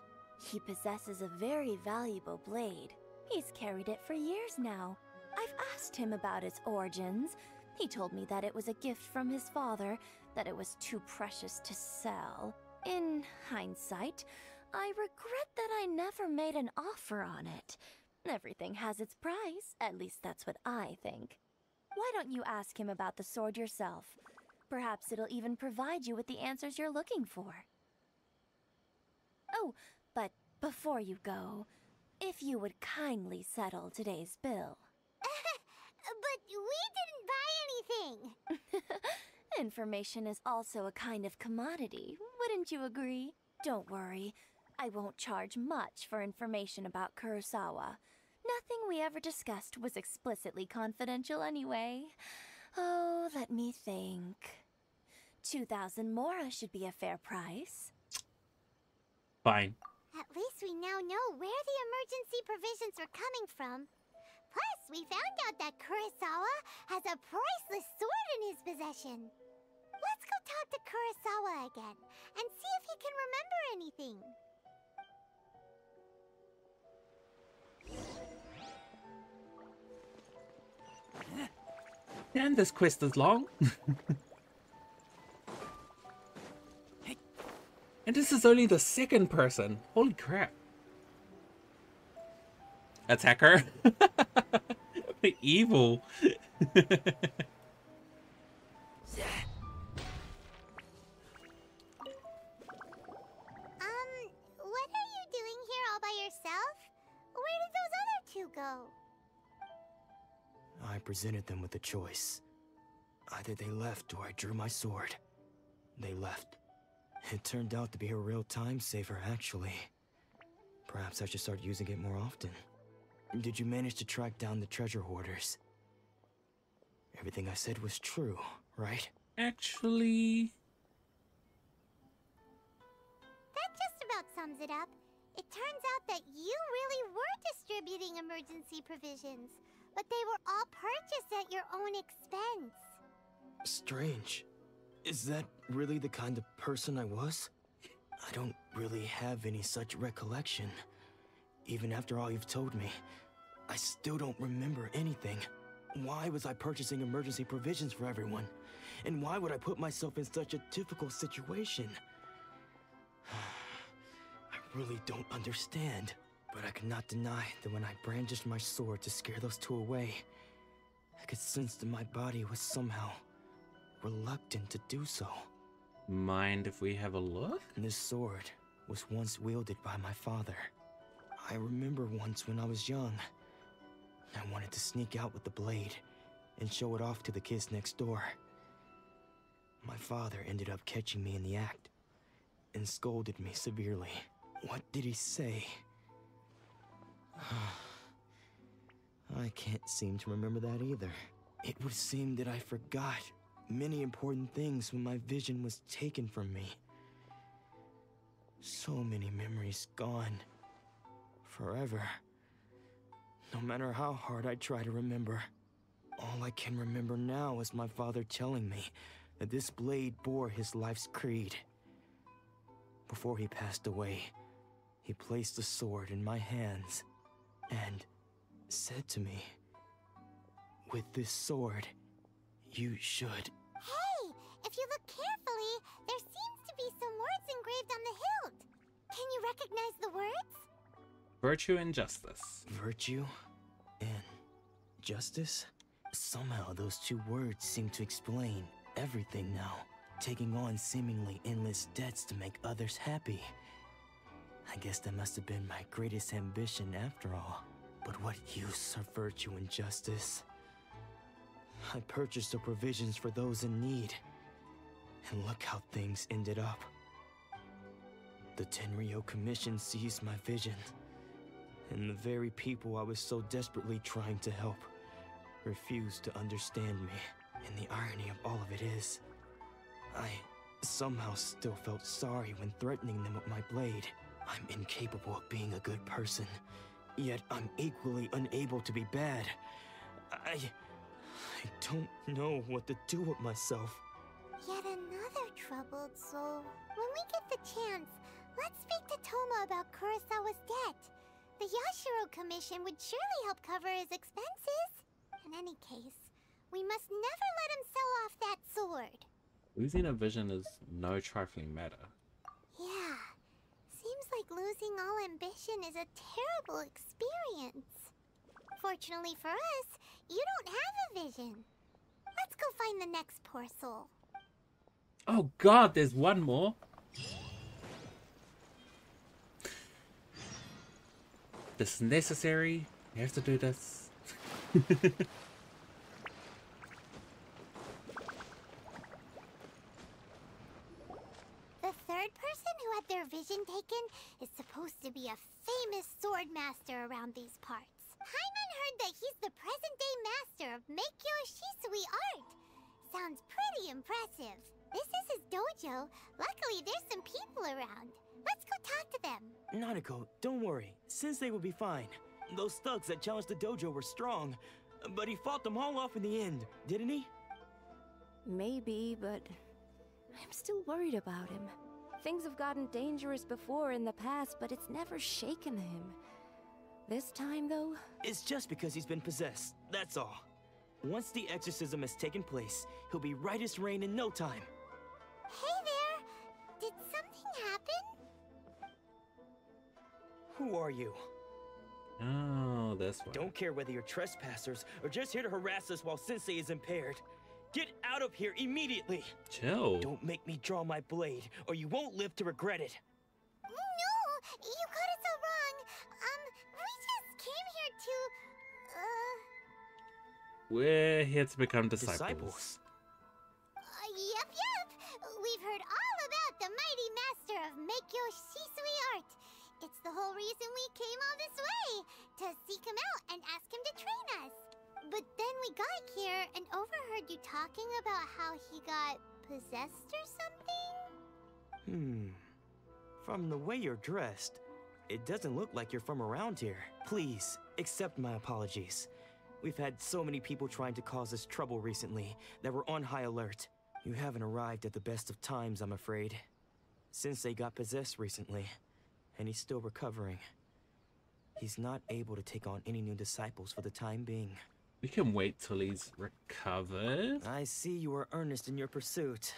He possesses a very valuable blade. He's carried it for years now. I've asked him about its origins. He told me that it was a gift from his father, that it was too precious to sell. In hindsight, I regret that I never made an offer on it. Everything has its price, at least that's what I think. Why don't you ask him about the sword yourself? Perhaps it'll even provide you with the answers you're looking for. Oh, but before you go, if you would kindly settle today's bill. But we didn't buy anything! Information is also a kind of commodity, wouldn't you agree? Don't worry, I won't charge much for information about Kurosawa. Nothing we ever discussed was explicitly confidential anyway. Oh, let me think. 2,000 mora should be a fair price. Fine. At least we now know where the emergency provisions are coming from. Plus, we found out that Kurosawa has a priceless sword in his possession. Let's go talk to Kurosawa again and see if he can remember anything. And this quest is long. And this is only the second person. Holy crap. Attacker. Evil. What are you doing here all by yourself? Where did those other two go? I presented them with a choice. Either they left or I drew my sword. They left. It turned out to be a real time saver, actually. Perhaps I should start using it more often. Did you manage to track down the treasure hoarders? Everything I said was true, right? Actually... That just about sums it up. It turns out that you really were distributing emergency provisions, but they were all purchased at your own expense. Strange. Is that really the kind of person I was? I don't really have any such recollection. Even after all you've told me, I still don't remember anything. Why was I purchasing emergency provisions for everyone? And why would I put myself in such a difficult situation? I really don't understand. But I cannot deny that when I brandished my sword to scare those two away, I could sense that my body was somehow reluctant to do so. Mind if we have a look? This sword was once wielded by my father. I remember once when I was young, I wanted to sneak out with the blade and show it off to the kids next door. My father ended up catching me in the act and scolded me severely. What did he say? I can't seem to remember that either. It would seem that I forgot many important things when my vision was taken from me. So many memories gone. Forever. No matter how hard I try to remember, all I can remember now is my father telling me that this blade bore his life's creed. Before he passed away, he placed the sword in my hands and said to me, "With this sword, you should..." Hey! If you look carefully, there seems to be some words engraved on the hilt. Can you recognize the words? Virtue and justice. Virtue and justice? Somehow those two words seem to explain everything now. taking on seemingly endless debts to make others happy. I guess that must have been my greatest ambition after all. But what use of virtue and justice? I purchased the provisions for those in need. And look how things ended up. The Tenryou Commission seized my vision. And the very people I was so desperately trying to help refused to understand me. And the irony of all of it is, I somehow still felt sorry when threatening them with my blade. I'm incapable of being a good person, yet I'm equally unable to be bad. I don't know what to do with myself. Yet another troubled soul. When we get the chance, let's speak to Toma about Kurosawa's debt. The Yashiro Commission would surely help cover his expenses. In any case, we must never let him sell off that sword. Losing a vision is no trifling matter. Yeah. Seems like losing all ambition is a terrible experience. Fortunately for us, you don't have a vision. Let's go find the next poor soul. Oh god, there's one more. This is necessary. You have to do this. The third person who had their vision taken is supposed to be a famous sword master around these parts. Paimon heard that he's the present-day master of Meikyo Shisui art. Sounds pretty impressive. This is his dojo. Luckily, there's some people around. Let's go talk to them. Nanako, don't worry. Sensei will be fine. Those thugs that challenged the dojo were strong, but he fought them all off in the end, didn't he? Maybe, but I'm still worried about him. Things have gotten dangerous before in the past, but it's never shaken him. This time, though? It's just because he's been possessed, that's all. Once the exorcism has taken place, he'll be right as rain in no time. Hey there! Did something happen? Who are you? Oh, this one. Don't care whether you're trespassers or just here to harass us while Sensei is impaired. Get out of here immediately! Chill. Don't make me draw my blade, or you won't live to regret it. No! You got it so wrong. We just came here to, We're here to become disciples. Yep. We've heard all about the mighty master of Meikyo Shisui art. It's the whole reason we came all this way, to seek him out and ask him to train us. But then we got here and overheard you talking about how he got possessed or something? From the way you're dressed, it doesn't look like you're from around here. Please, accept my apologies. We've had so many people trying to cause us trouble recently that we're on high alert. You haven't arrived at the best of times, I'm afraid. Sensei got possessed recently, and he's still recovering. He's not able to take on any new disciples for the time being. We can wait till he's recovered. I see you are earnest in your pursuit.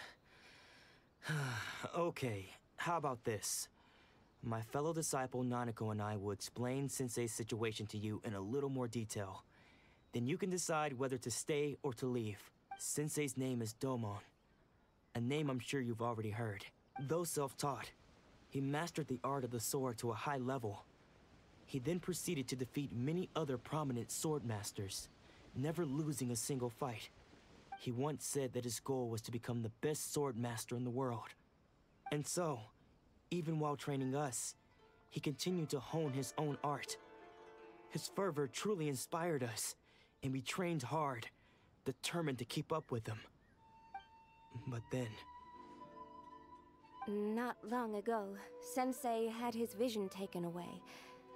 Okay, how about this? My fellow disciple Nanako and I will explain Sensei's situation to you in a little more detail. Then you can decide whether to stay or to leave. Sensei's name is Domon, a name I'm sure you've already heard. Though self-taught, he mastered the art of the sword to a high level. He then proceeded to defeat many other prominent sword masters, never losing a single fight. He once said that his goal was to become the best sword master in the world. And so, even while training us, he continued to hone his own art. His fervor truly inspired us, and we trained hard, determined to keep up with him. But then... Not long ago, Sensei had his vision taken away.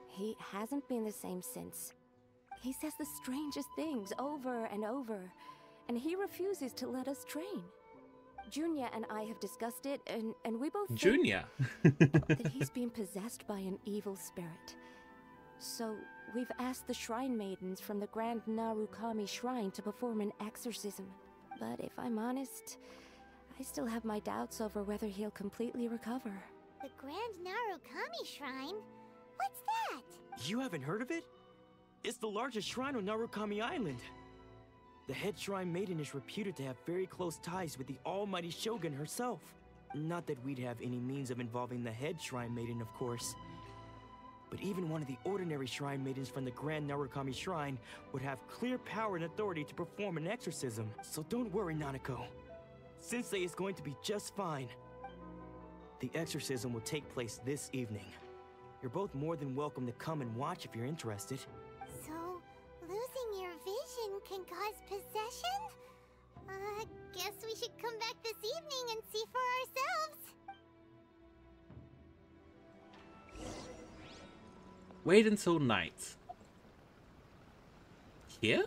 He hasn't been the same since. He says the strangest things over and over, and he refuses to let us train. Junya and I have discussed it, and we both Junya? that he's been possessed by an evil spirit. So, we've asked the shrine maidens from the Grand Narukami Shrine to perform an exorcism. But if I'm honest, I still have my doubts over whether he'll completely recover. The Grand Narukami Shrine? What's that? You haven't heard of it? It's the largest shrine on Narukami Island. The head Shrine Maiden is reputed to have very close ties with the almighty Shogun herself. Not that we'd have any means of involving the head Shrine Maiden, of course. But even one of the ordinary Shrine Maidens from the Grand Narukami Shrine would have clear power and authority to perform an exorcism. So don't worry, Nanako. Sensei is going to be just fine. The exorcism will take place this evening. You're both more than welcome to come and watch if you're interested. So, losing your vision can cause possession? Guess we should come back this evening and see for ourselves. Wait until night. Here?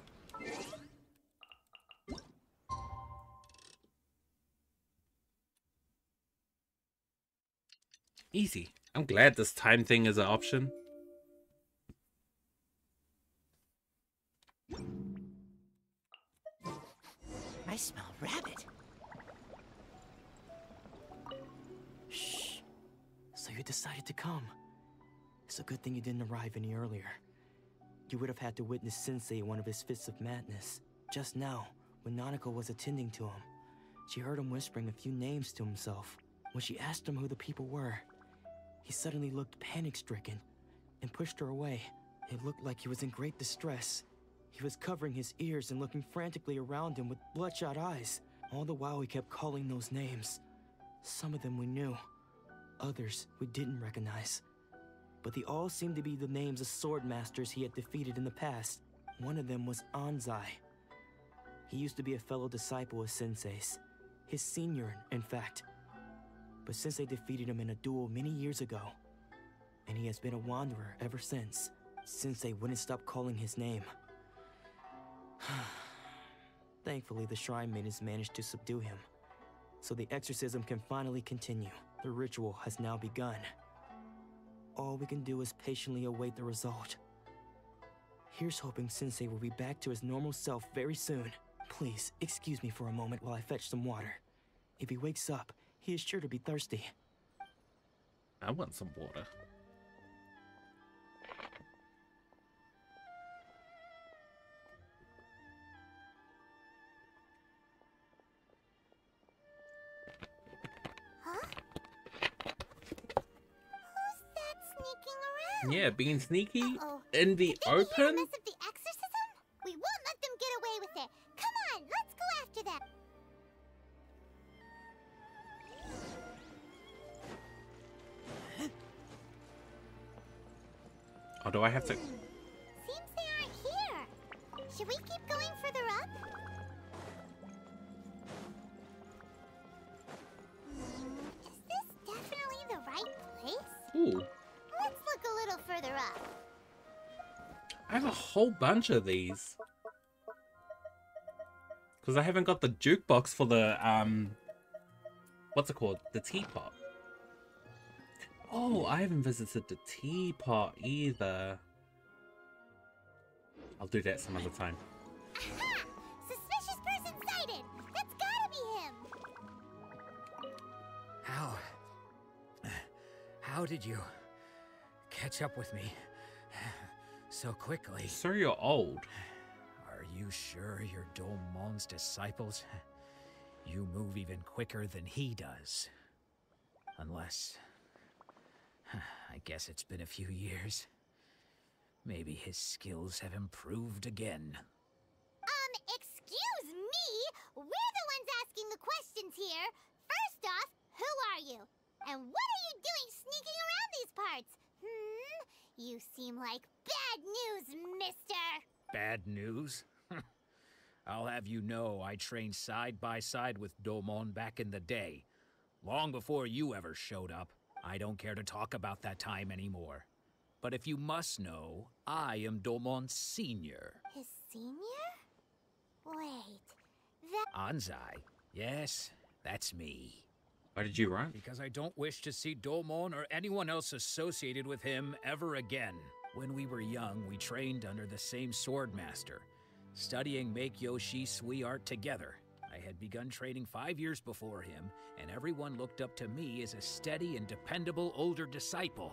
Easy. I'm glad this time thing is an option. I smell rabbit. Shh. So you decided to come. It's a good thing you didn't arrive any earlier. You would have had to witness Sensei in one of his fits of madness. Just now, when Nanako was attending to him, she heard him whispering a few names to himself. When she asked him who the people were, he suddenly looked panic-stricken and pushed her away. It looked like he was in great distress. He was covering his ears and looking frantically around him with bloodshot eyes. All the while he kept calling those names. Some of them we knew, others we didn't recognize. But they all seemed to be the names of sword masters he had defeated in the past. One of them was Anzai. He used to be a fellow disciple of Sensei's. His senior, in fact. But Sensei defeated him in a duel many years ago. And he has been a wanderer ever since. Sensei wouldn't stop calling his name. Thankfully, the Shrine Maidens managed to subdue him. So the exorcism can finally continue. The ritual has now begun. All we can do is patiently await the result. Here's hoping Sensei will be back to his normal self very soon. Please, excuse me for a moment while I fetch some water. If he wakes up, he is sure to be thirsty. I want some water. Yeah, being sneaky in the open? Mess of the exorcism? We won't let them get away with it. Come on, let's go after them. Or do I have to? Seems they aren't here. Should we keep going further up? Is this definitely the right place? Ooh. Let's look a little further up. I have a whole bunch of these. Because I haven't got the jukebox for the, what's it called? The teapot. Oh, I haven't visited the teapot either. I'll do that some other time. Aha! Suspicious person sighted! That's gotta be him! How did you catch up with me so quickly? Sir, you're old. Are you sure you're Domon's disciples? You move even quicker than he does. Unless... I guess it's been a few years. Maybe his skills have improved again. Excuse me? We're the ones asking the questions here. First off, who are you? And what are you doing sneaking around these parts? You seem like bad news, mister. Bad news? I'll have you know I trained side by side with Domon back in the day. Long before you ever showed up. I don't care to talk about that time anymore. But if you must know, I am Domon's senior. His senior? Wait, that... Anzai. Yes, that's me. Why did you run? Because I don't wish to see Domon or anyone else associated with him ever again. When we were young, we trained under the same sword master, studying Make-Yoshi Sui art together. I had begun training 5 years before him, and everyone looked up to me as a steady and dependable older disciple.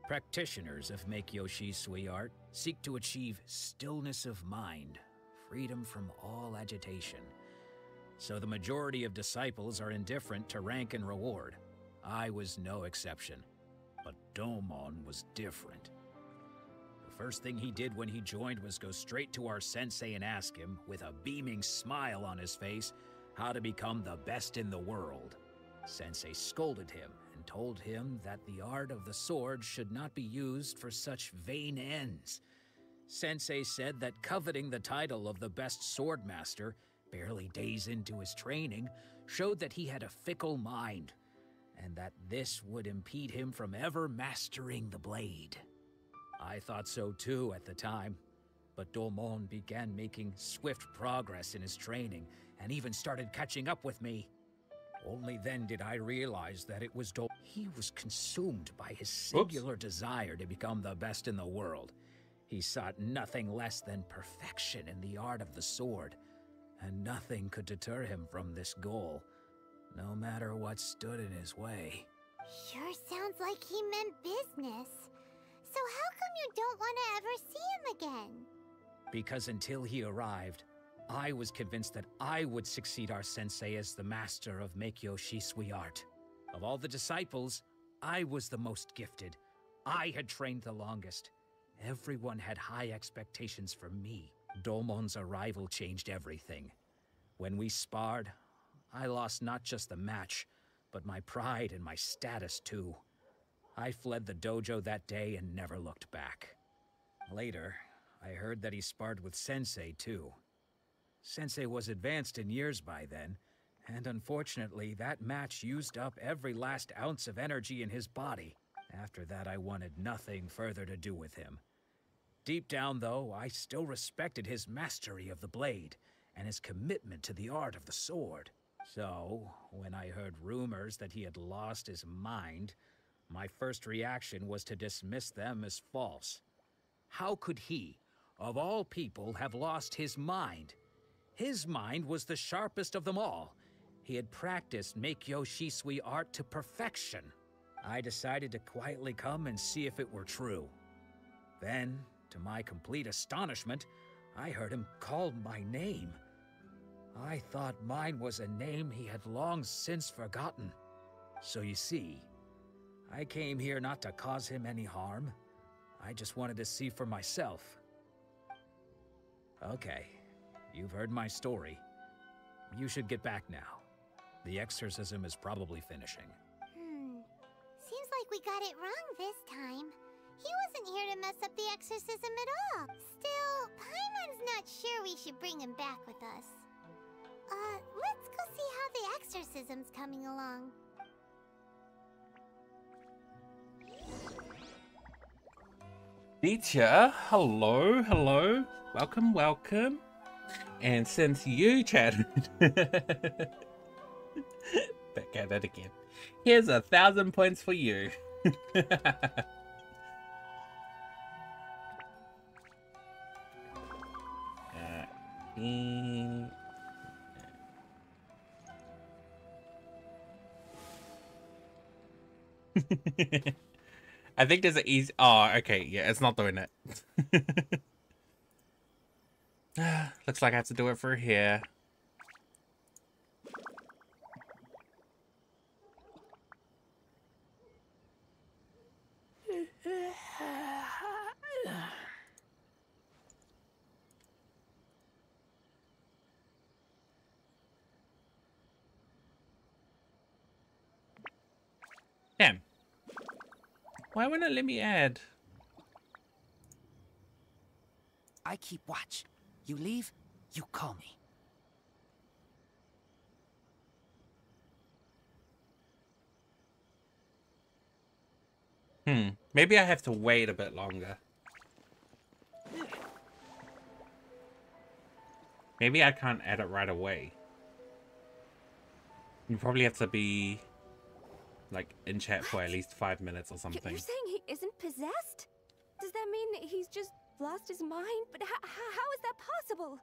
Practitioners of Make-Yoshi Sui art seek to achieve stillness of mind, freedom from all agitation. So the majority of disciples are indifferent to rank and reward. I was no exception. But Domon was different. The first thing he did when he joined was go straight to our sensei and ask him, with a beaming smile on his face, how to become the best in the world. Sensei scolded him and told him that the art of the sword should not be used for such vain ends. Sensei said that coveting the title of the best sword master, barely days into his training, showed that he had a fickle mind, and that this would impede him from ever mastering the blade. I thought so too at the time, but Domon began making swift progress in his training and even started catching up with me. Only then did I realize that it was he was consumed by his singular desire to become the best in the world. He sought nothing less than perfection in the art of the sword, and nothing could deter him from this goal, no matter what stood in his way. Sure sounds like he meant business. So how come you don't want to ever see him again? Because until he arrived, I was convinced that I would succeed our sensei as the master of Meikyo Shisui art. Of all the disciples, I was the most gifted. I had trained the longest. Everyone had high expectations for me. Domon's arrival changed everything. When we sparred, I lost not just the match, but my pride and my status too. I fled the dojo that day and never looked back. Later, I heard that he sparred with Sensei too. Sensei was advanced in years by then, and unfortunately that match used up every last ounce of energy in his body. After that, I wanted nothing further to do with him. Deep down, though, I still respected his mastery of the blade and his commitment to the art of the sword. So, when I heard rumors that he had lost his mind, my first reaction was to dismiss them as false. How could he, of all people, have lost his mind? His mind was the sharpest of them all. He had practiced Meikyo Shisui art to perfection. I decided to quietly come and see if it were true. Then, to my complete astonishment, I heard him call my name. I thought mine was a name he had long since forgotten. So you see, I came here not to cause him any harm. I just wanted to see for myself. Okay, you've heard my story. You should get back now. The exorcism is probably finishing. Seems like we got it wrong this time. He wasn't here to mess up the exorcism at all. Still, Paimon's not sure we should bring him back with us. Let's go see how the exorcism's coming along. Teacher, hello, hello. Welcome, welcome. And since you chatted... Back at it again. Here's 1,000 points for you. I think there's an easy... Oh, okay. Yeah, it's not doing it. Looks like I have to do it for here. Damn. Why wouldn't it let me add? I keep watch. You leave, you call me. Maybe I have to wait a bit longer. Maybe I can't add it right away. You probably have to be like in chat for at least 5 minutes or something. You're saying he isn't possessed? Does that mean he's just lost his mind? But how is that possible?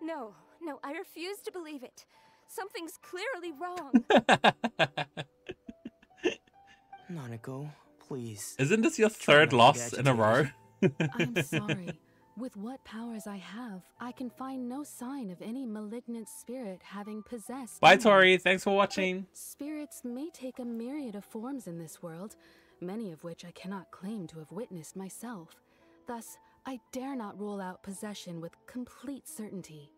No, I refuse to believe it. Something's clearly wrong. Nanako, please. Isn't this your third loss in a row? I'm sorry, With what powers I have, I can find no sign of any malignant spirit having possessed. Bye, anyone. Tori. Thanks for watching. But spirits may take a myriad of forms in this world, many of which I cannot claim to have witnessed myself. Thus, I dare not rule out possession with complete certainty.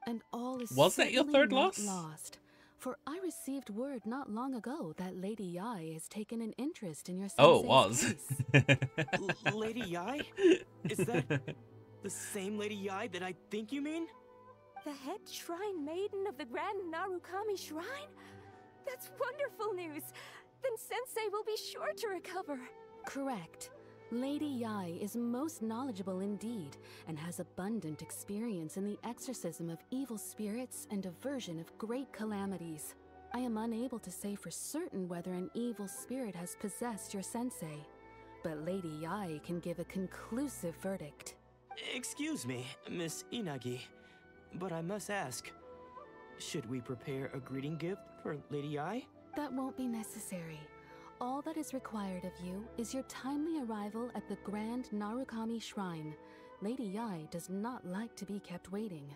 And all is Was that your third certainly not loss? lost, for I received word not long ago that Lady Yai has taken an interest in your Oh, sensei's it was. case. Lady Yai? Is that the same Lady Yai that I think you mean? The head shrine maiden of the Grand Narukami Shrine? That's wonderful news! Then Sensei will be sure to recover. Correct. Lady Yai is most knowledgeable indeed, and has abundant experience in the exorcism of evil spirits and aversion of great calamities. I am unable to say for certain whether an evil spirit has possessed your sensei, but Lady Yai can give a conclusive verdict. Excuse me, Miss Inagi, but I must ask, should we prepare a greeting gift for Lady Yai? That won't be necessary. All that is required of you is your timely arrival at the Grand Narukami Shrine. Lady Yai does not like to be kept waiting.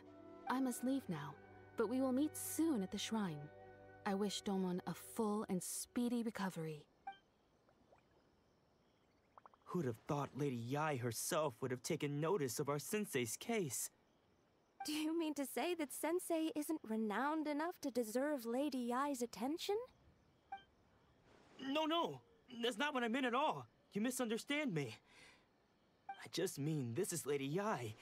I must leave now, but we will meet soon at the shrine. I wish Domon a full and speedy recovery. Who'd have thought Lady Yai herself would have taken notice of our sensei's case? Do you mean to say that Sensei isn't renowned enough to deserve Lady Yai's attention? No, that's not what I meant at all. You misunderstand me. I just mean this is Lady Yai,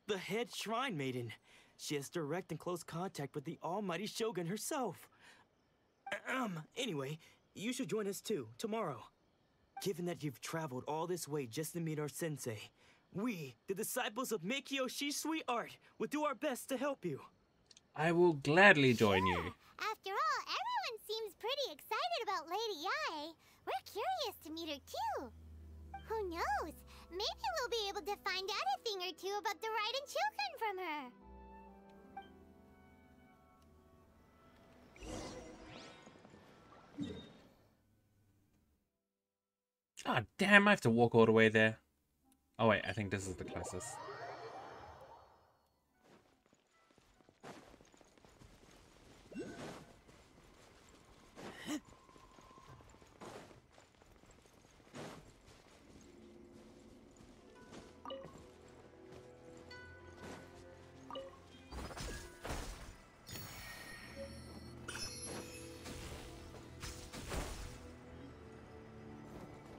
the head shrine maiden. She has direct and close contact with the almighty Shogun herself. Anyway, you should join us too, tomorrow. Given that you've traveled all this way just to meet our sensei, we, the disciples of Meikyo Shisui Art, will do our best to help you. I will gladly join you. After all, everyone seems pretty excited about Lady Yai. We're curious to meet her too. Who knows? Maybe we'll be able to find out a thing or two about the Raiden children from her. Oh, damn, I have to walk all the way there. Oh, wait, I think this is the closest.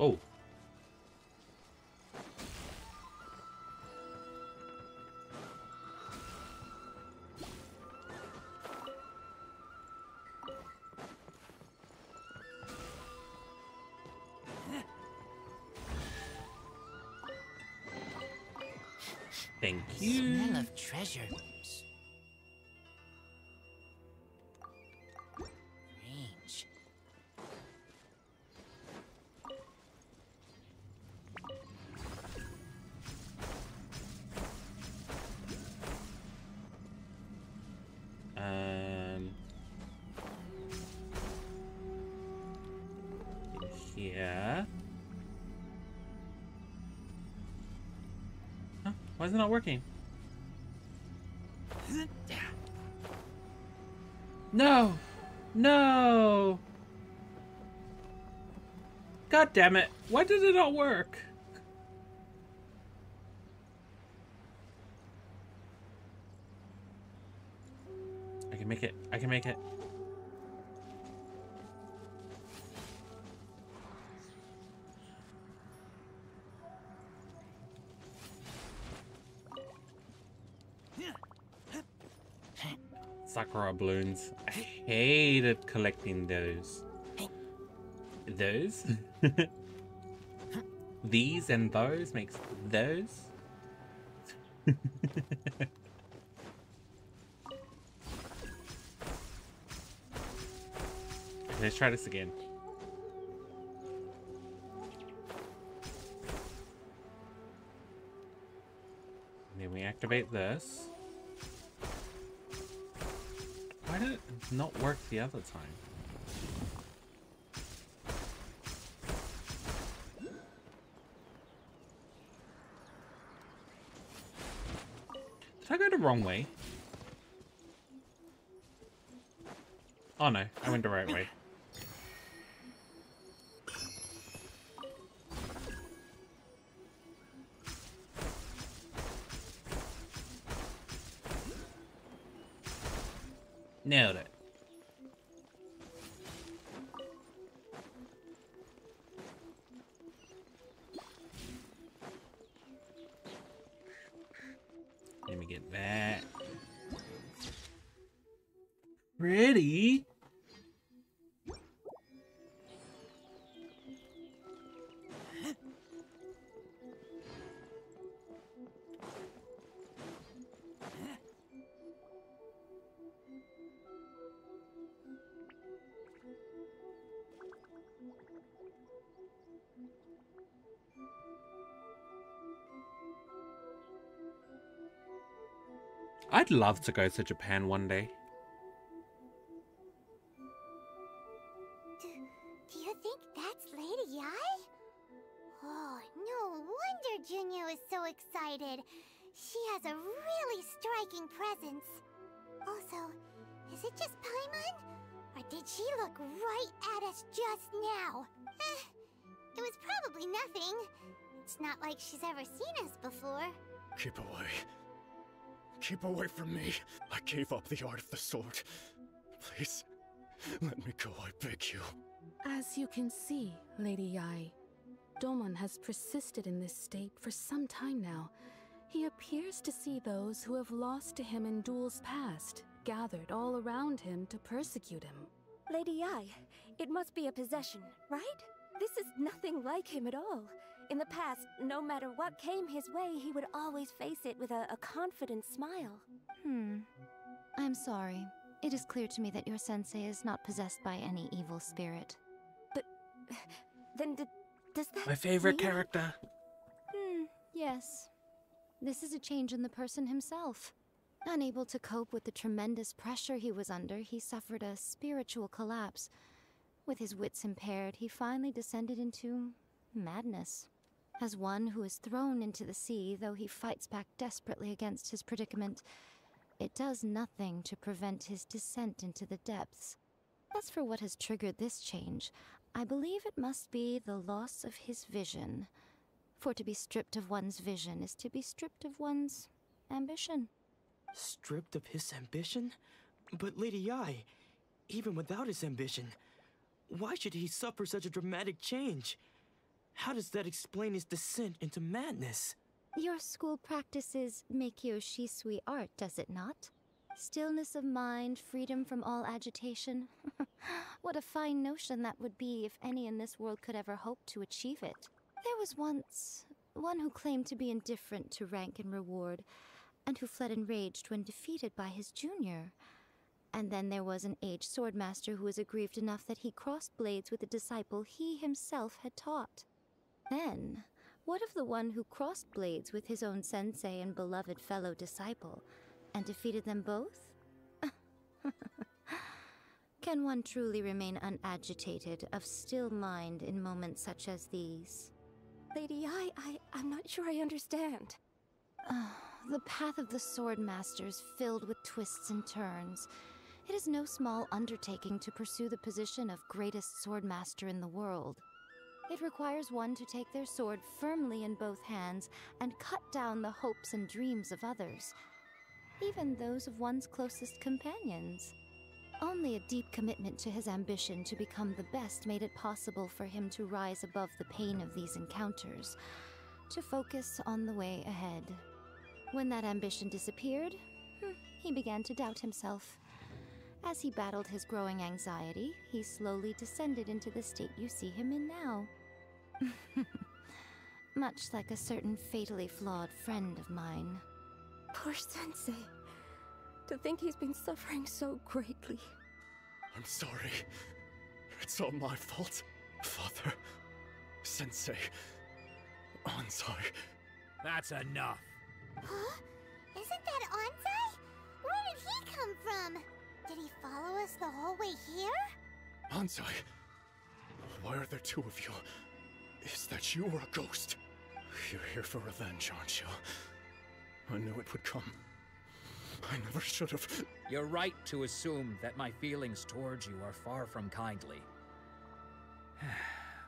Oh. Thank you. Smell of treasure. Range. Here. Huh? Why is it not working? No! No! God damn it. Why did it not work? I can make it. I can make it. Sakura balloons. I hated collecting those. Those? These and those makes those? Let's try this again. And then we activate this. Why did it not work the other time? I go the wrong way? Oh no, I went the right way. Nailed it. Let me get that. Pretty. I'd love to go to Japan one day. Do you think that's Lady Yai? Oh, no wonder Junior is so excited. She has a really striking presence. Also, is it just Paimon? Or did she look right at us just now? It was probably nothing. It's not like she's ever seen us before. Keep away. Keep away from me. I gave up the art of the sword. Please, let me go, I beg you. As you can see, Lady Yai, Domon has persisted in this state for some time now. He appears to see those who have lost to him in duels past, gathered all around him to persecute him. Lady Yai, it must be a possession, right? This is nothing like him at all. In the past, no matter what came his way, he would always face it with a confident smile. I'm sorry. It is clear to me that your sensei is not possessed by any evil spirit. But then does that My favorite mean... character. Yes. This is a change in the person himself. Unable to cope with the tremendous pressure he was under, he suffered a spiritual collapse. With his wits impaired, he finally descended into madness. As one who is thrown into the sea, though he fights back desperately against his predicament, it does nothing to prevent his descent into the depths. As for what has triggered this change, I believe it must be the loss of his vision. For to be stripped of one's vision is to be stripped of one's ambition. Stripped of his ambition? But Lady Yai, even without his ambition, why should he suffer such a dramatic change? How does that explain his descent into madness? Your school practices Meikyo Shisui art, does it not? Stillness of mind, freedom from all agitation. What a fine notion that would be if any in this world could ever hope to achieve it. There was once one who claimed to be indifferent to rank and reward, and who fled enraged when defeated by his junior. And then there was an aged swordmaster who was aggrieved enough that he crossed blades with a disciple he himself had taught. Then, what of the one who crossed blades with his own sensei and beloved fellow disciple, and defeated them both? Can one truly remain unagitated, of still mind in moments such as these? Lady Yai, I'm not sure I understand. The path of the swordmaster is filled with twists and turns. It is no small undertaking to pursue the position of greatest swordmaster in the world. It requires one to take their sword firmly in both hands and cut down the hopes and dreams of others, even those of one's closest companions. Only a deep commitment to his ambition to become the best made it possible for him to rise above the pain of these encounters, to focus on the way ahead. When that ambition disappeared, he began to doubt himself. As he battled his growing anxiety, he slowly descended into the state you see him in now. Much like a certain fatally flawed friend of mine. Poor sensei. To think he's been suffering so greatly. I'm sorry. It's all my fault. Father, Sensei, Ansai. That's enough. Huh? Isn't that Ansai? Where did he come from? Did he follow us the whole way here? Ansai, why are there two of you? Is that you or a ghost? You're here for revenge, aren't you? I knew it would come. I never should have. You're right to assume that my feelings towards you are far from kindly.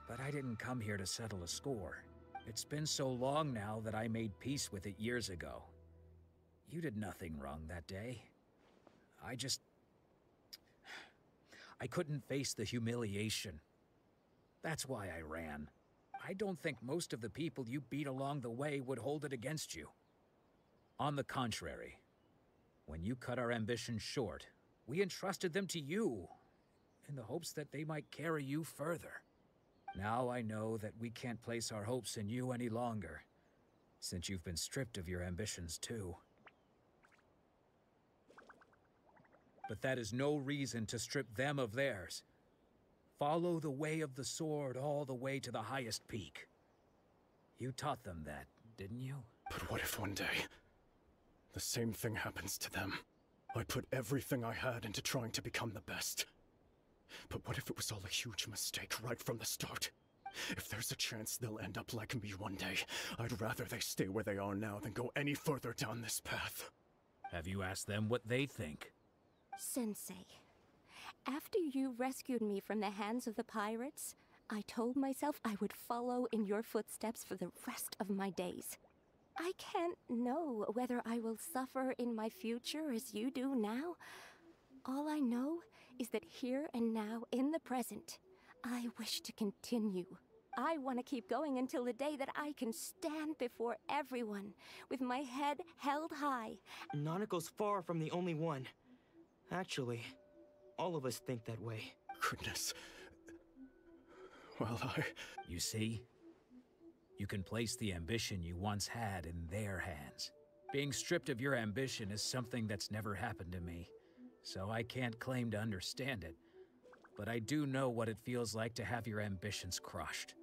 But I didn't come here to settle a score. It's been so long now that I made peace with it years ago. You did nothing wrong that day. I couldn't face the humiliation. That's why I ran. I don't think most of the people you beat along the way would hold it against you. On the contrary, when you cut our ambitions short, we entrusted them to you, in the hopes that they might carry you further. Now I know that we can't place our hopes in you any longer, since you've been stripped of your ambitions too. But that is no reason to strip them of theirs. Follow the way of the sword all the way to the highest peak. You taught them that, didn't you? But what if one day, the same thing happens to them? I put everything I had into trying to become the best. But what if it was all a huge mistake right from the start? If there's a chance they'll end up like me one day, I'd rather they stay where they are now than go any further down this path. Have you asked them what they think? Sensei, after you rescued me from the hands of the pirates, I told myself I would follow in your footsteps for the rest of my days. I can't know whether I will suffer in my future as you do now. All I know is that here and now, in the present, I wish to continue. I want to keep going until the day that I can stand before everyone with my head held high. Nanako's far from the only one. Actually, all of us think that way. Goodness. Well, You see? You can place the ambition you once had in their hands. Being stripped of your ambition is something that's never happened to me, so I can't claim to understand it. But I do know what it feels like to have your ambitions crushed.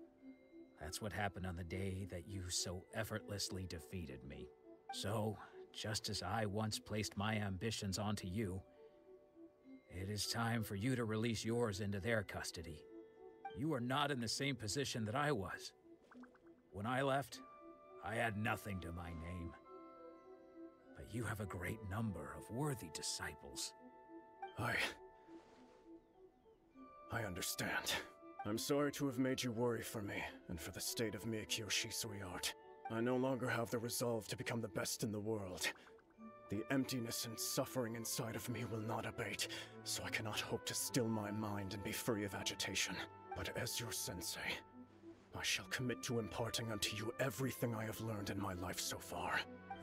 That's what happened on the day that you so effortlessly defeated me. So, just as I once placed my ambitions onto you, it is time for you to release yours into their custody. You are not in the same position that I was. When I left, I had nothing to my name. But you have a great number of worthy disciples. I understand. I'm sorry to have made you worry for me, and for the state of Meikyo Shisui art. I no longer have the resolve to become the best in the world. The emptiness and suffering inside of me will not abate, so I cannot hope to still my mind and be free of agitation. But as your sensei, I shall commit to imparting unto you everything I have learned in my life so far.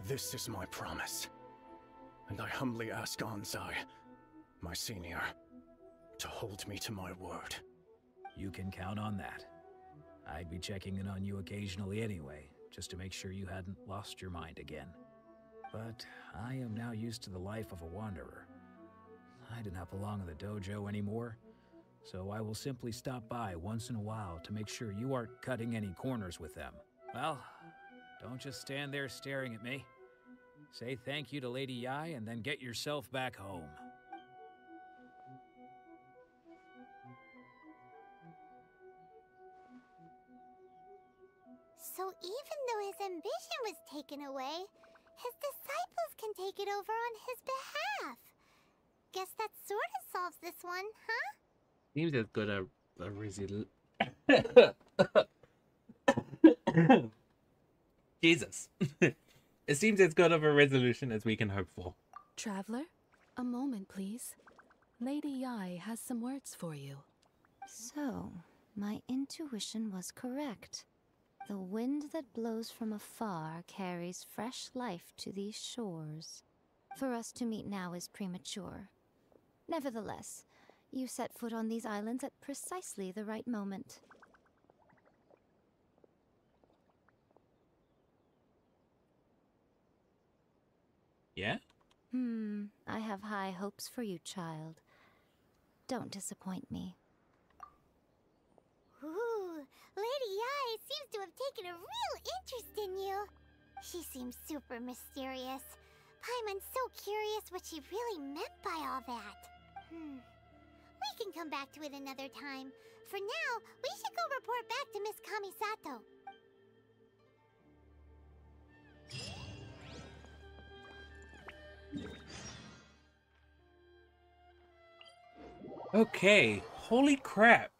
This is my promise. And I humbly ask Anzai, my senior, to hold me to my word. You can count on that. I'd be checking in on you occasionally anyway, just to make sure you hadn't lost your mind again. But I am now used to the life of a wanderer. I do not belong in the dojo anymore, so I will simply stop by once in a while to make sure you aren't cutting any corners with them. Well, don't just stand there staring at me. Say thank you to Lady Yai and then get yourself back home. So even though his ambition was taken away, his disciples can take it over on his behalf. Guess that sort of solves this one, huh? Seems as good a Jesus. It seems as good of a resolution as we can hope for. Traveler, a moment, please. Lady Yai has some words for you. So, my intuition was correct. The wind that blows from afar carries fresh life to these shores. For us to meet now is premature. Nevertheless, you set foot on these islands at precisely the right moment. Yeah? I have high hopes for you, child. Don't disappoint me. Ooh, Lady Yai seems to have taken a real interest in you. She seems super mysterious. Paimon's so curious what she really meant by all that. We can come back to it another time. For now, we should go report back to Miss Kamisato. Okay, holy crap.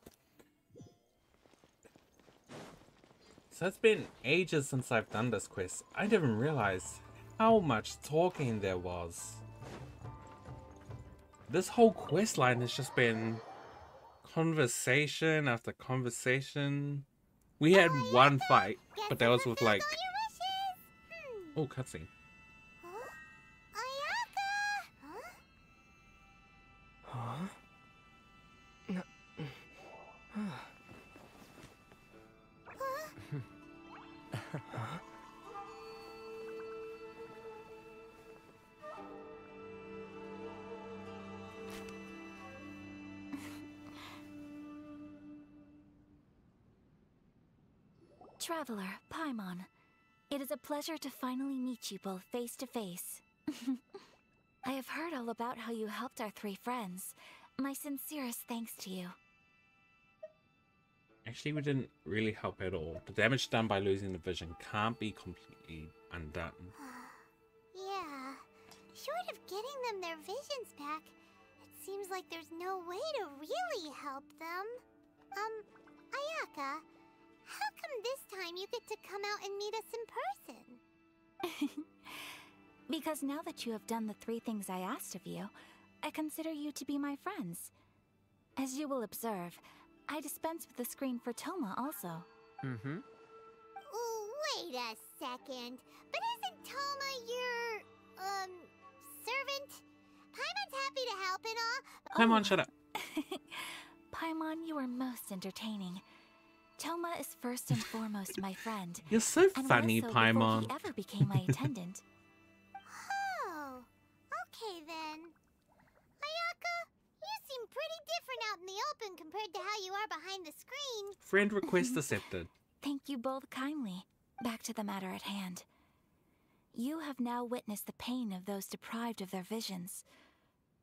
So it's been ages since I've done this quest. I didn't realize how much talking there was. This whole quest line has just been conversation after conversation. We had one fight, but that was with like... Oh, cutscene. Huh? Traveler, Paimon, it is a pleasure to finally meet you both face to face. I have heard all about how you helped our three friends. My sincerest thanks to you. Actually, we didn't really help at all. The damage done by losing the vision can't be completely undone. Yeah. Short of getting them their visions back, it seems like there's no way to really help them. Ayaka, how come this time you get to come out and meet us in person? Because now that you have done the three things I asked of you, I consider you to be my friends. As you will observe, I dispense with the screen for Toma also. Mm-hmm. Wait a second. But isn't Toma your, servant? Paimon's happy to help and all. Paimon, shut up. Paimon, you are most entertaining. Toma is first and foremost my friend. You're so and funny, was so Paimon. before he ever became my attendant. Oh, okay then. Ayaka, you seem pretty different out in the open compared to how you are behind the screen. Friend request accepted. Thank you both kindly. Back to the matter at hand. You have now witnessed the pain of those deprived of their visions.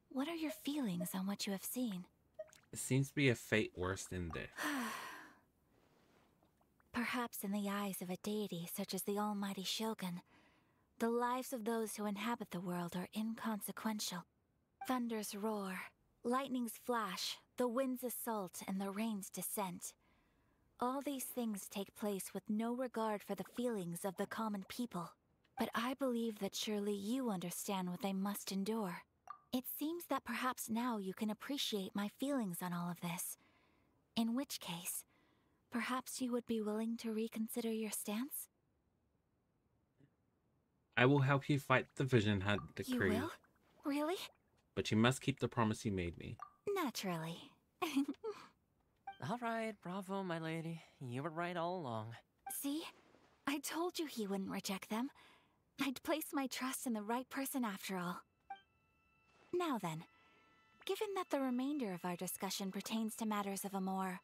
What are your feelings on what you have seen? It seems to be a fate worse than death. Perhaps in the eyes of a deity such as the almighty Shogun, the lives of those who inhabit the world are inconsequential. Thunders roar, lightnings flash, the winds assault, and the rains descent. All these things take place with no regard for the feelings of the common people. But I believe that surely you understand what they must endure. It seems that perhaps now you can appreciate my feelings on all of this. In which case, perhaps you would be willing to reconsider your stance? I will help you fight the vision hunt decree. You will? Really? But you must keep the promise you made me. Naturally. All right, bravo, my lady. You were right all along. See? I told you he wouldn't reject them. I'd placed my trust in the right person after all. Now then, given that the remainder of our discussion pertains to matters of a more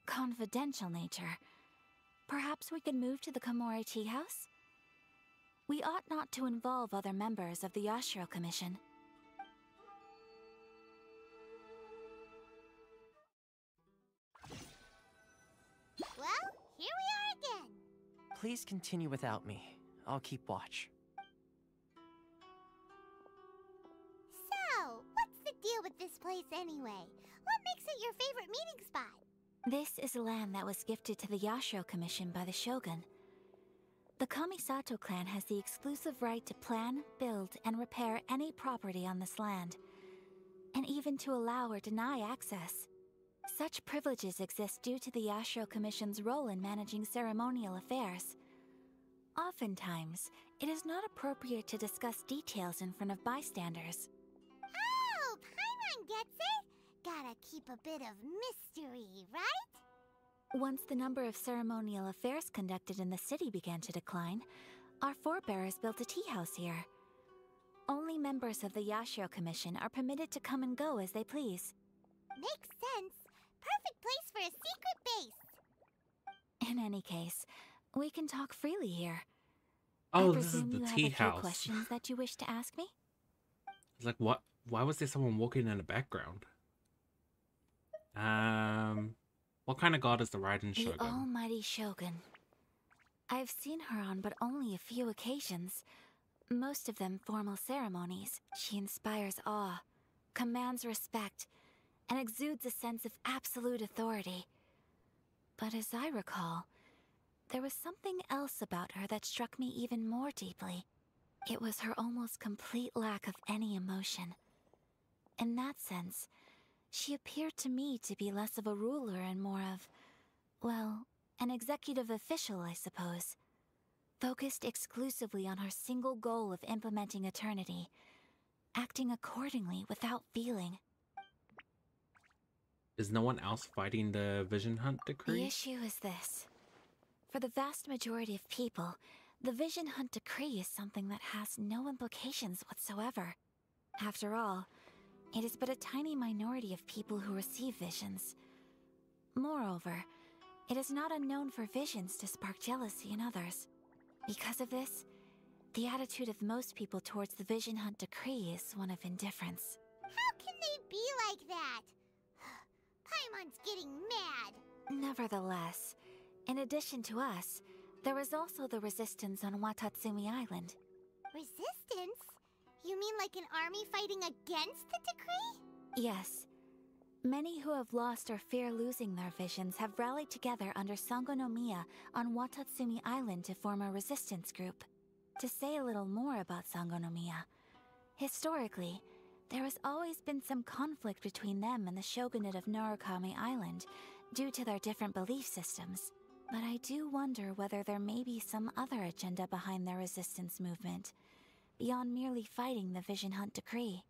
confidential nature, perhaps we could move to the Komori Tea House? We ought not to involve other members of the Yashiro Commission. Well, here we are again. Please continue without me. I'll keep watch. So, what's the deal with this place anyway? What makes it your favorite meeting spot? This is land that was gifted to the Yashiro Commission by the Shogun. The Kamisato clan has the exclusive right to plan, build, and repair any property on this land, and even to allow or deny access. Such privileges exist due to the Yashiro Commission's role in managing ceremonial affairs. Oftentimes, it is not appropriate to discuss details in front of bystanders. Oh, Paimon gets it! Gotta keep a bit of mystery, right? Once the number of ceremonial affairs conducted in the city began to decline, our forebears built a tea house here. Only members of the Yashiro Commission are permitted to come and go as they please. Makes sense. Perfect place for a secret base. In any case, we can talk freely here. Oh, I this is presume the you tea have a few house. questions that you wish to ask me? It's like, what? Why was there someone walking in the background? What kind of god is the Raiden The Shogun? almighty Shogun. I've seen her on but only a few occasions. Most of them formal ceremonies. She inspires awe, commands respect, and exudes a sense of absolute authority. But as I recall, there was something else about her that struck me even more deeply. It was her almost complete lack of any emotion. In that sense, she appeared to me to be less of a ruler and more of, well, an executive official, I suppose. Focused exclusively on her single goal of implementing eternity, acting accordingly without feeling. Is no one else fighting the Vision Hunt decree? The issue is this. For the vast majority of people, the Vision Hunt decree is something that has no implications whatsoever. After all, it is but a tiny minority of people who receive visions. Moreover, it is not unknown for visions to spark jealousy in others. Because of this, the attitude of most people towards the Vision Hunt decree is one of indifference. How can they be like that? Paimon's getting mad. Nevertheless, in addition to us, there is also the resistance on Watatsumi Island. Resistance? You mean like an army fighting against the decree? Yes. Many who have lost or fear losing their visions have rallied together under Sangonomiya on Watatsumi Island to form a resistance group. To say a little more about Sangonomiya, historically, there has always been some conflict between them and the shogunate of Narukami Island due to their different belief systems. But I do wonder whether there may be some other agenda behind their resistance movement, beyond merely fighting the Vision Hunt decree.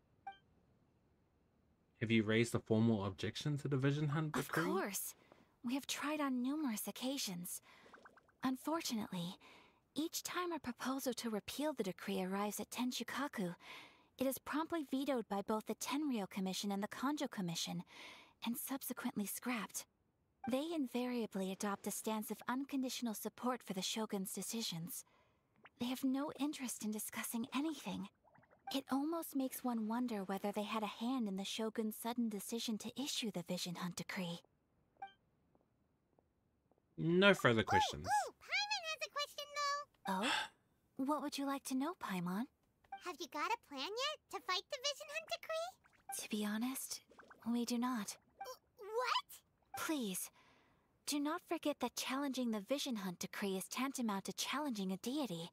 Have you raised a formal objection to the Vision Hunt decree? Of course. We have tried on numerous occasions. Unfortunately, each time a proposal to repeal the decree arrives at Tenshukaku, it is promptly vetoed by both the Tenryou Commission and the Kanjo Commission, and subsequently scrapped. They invariably adopt a stance of unconditional support for the Shogun's decisions. They have no interest in discussing anything. It almost makes one wonder whether they had a hand in the Shogun's sudden decision to issue the Vision Hunt decree. No further questions. Paimon has a question though. Oh? What would you like to know, Paimon? Have you got a plan yet to fight the Vision Hunt decree? To be honest, we do not. What? Please, do not forget that challenging the Vision Hunt decree is tantamount to challenging a deity.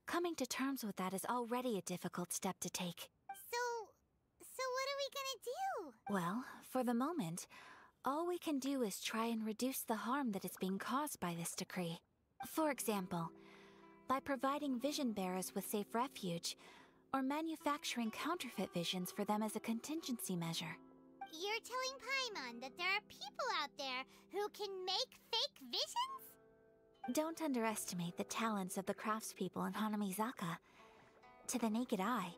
Coming to terms with that is already a difficult step to take. So what are we gonna do? Well, for the moment, all we can do is try and reduce the harm that is being caused by this decree. For example, by providing vision bearers with safe refuge, or manufacturing counterfeit visions for them as a contingency measure. You're telling Paimon that there are people out there who can make fake visions? Don't underestimate the talents of the craftspeople in Hanamizaka. To the naked eye,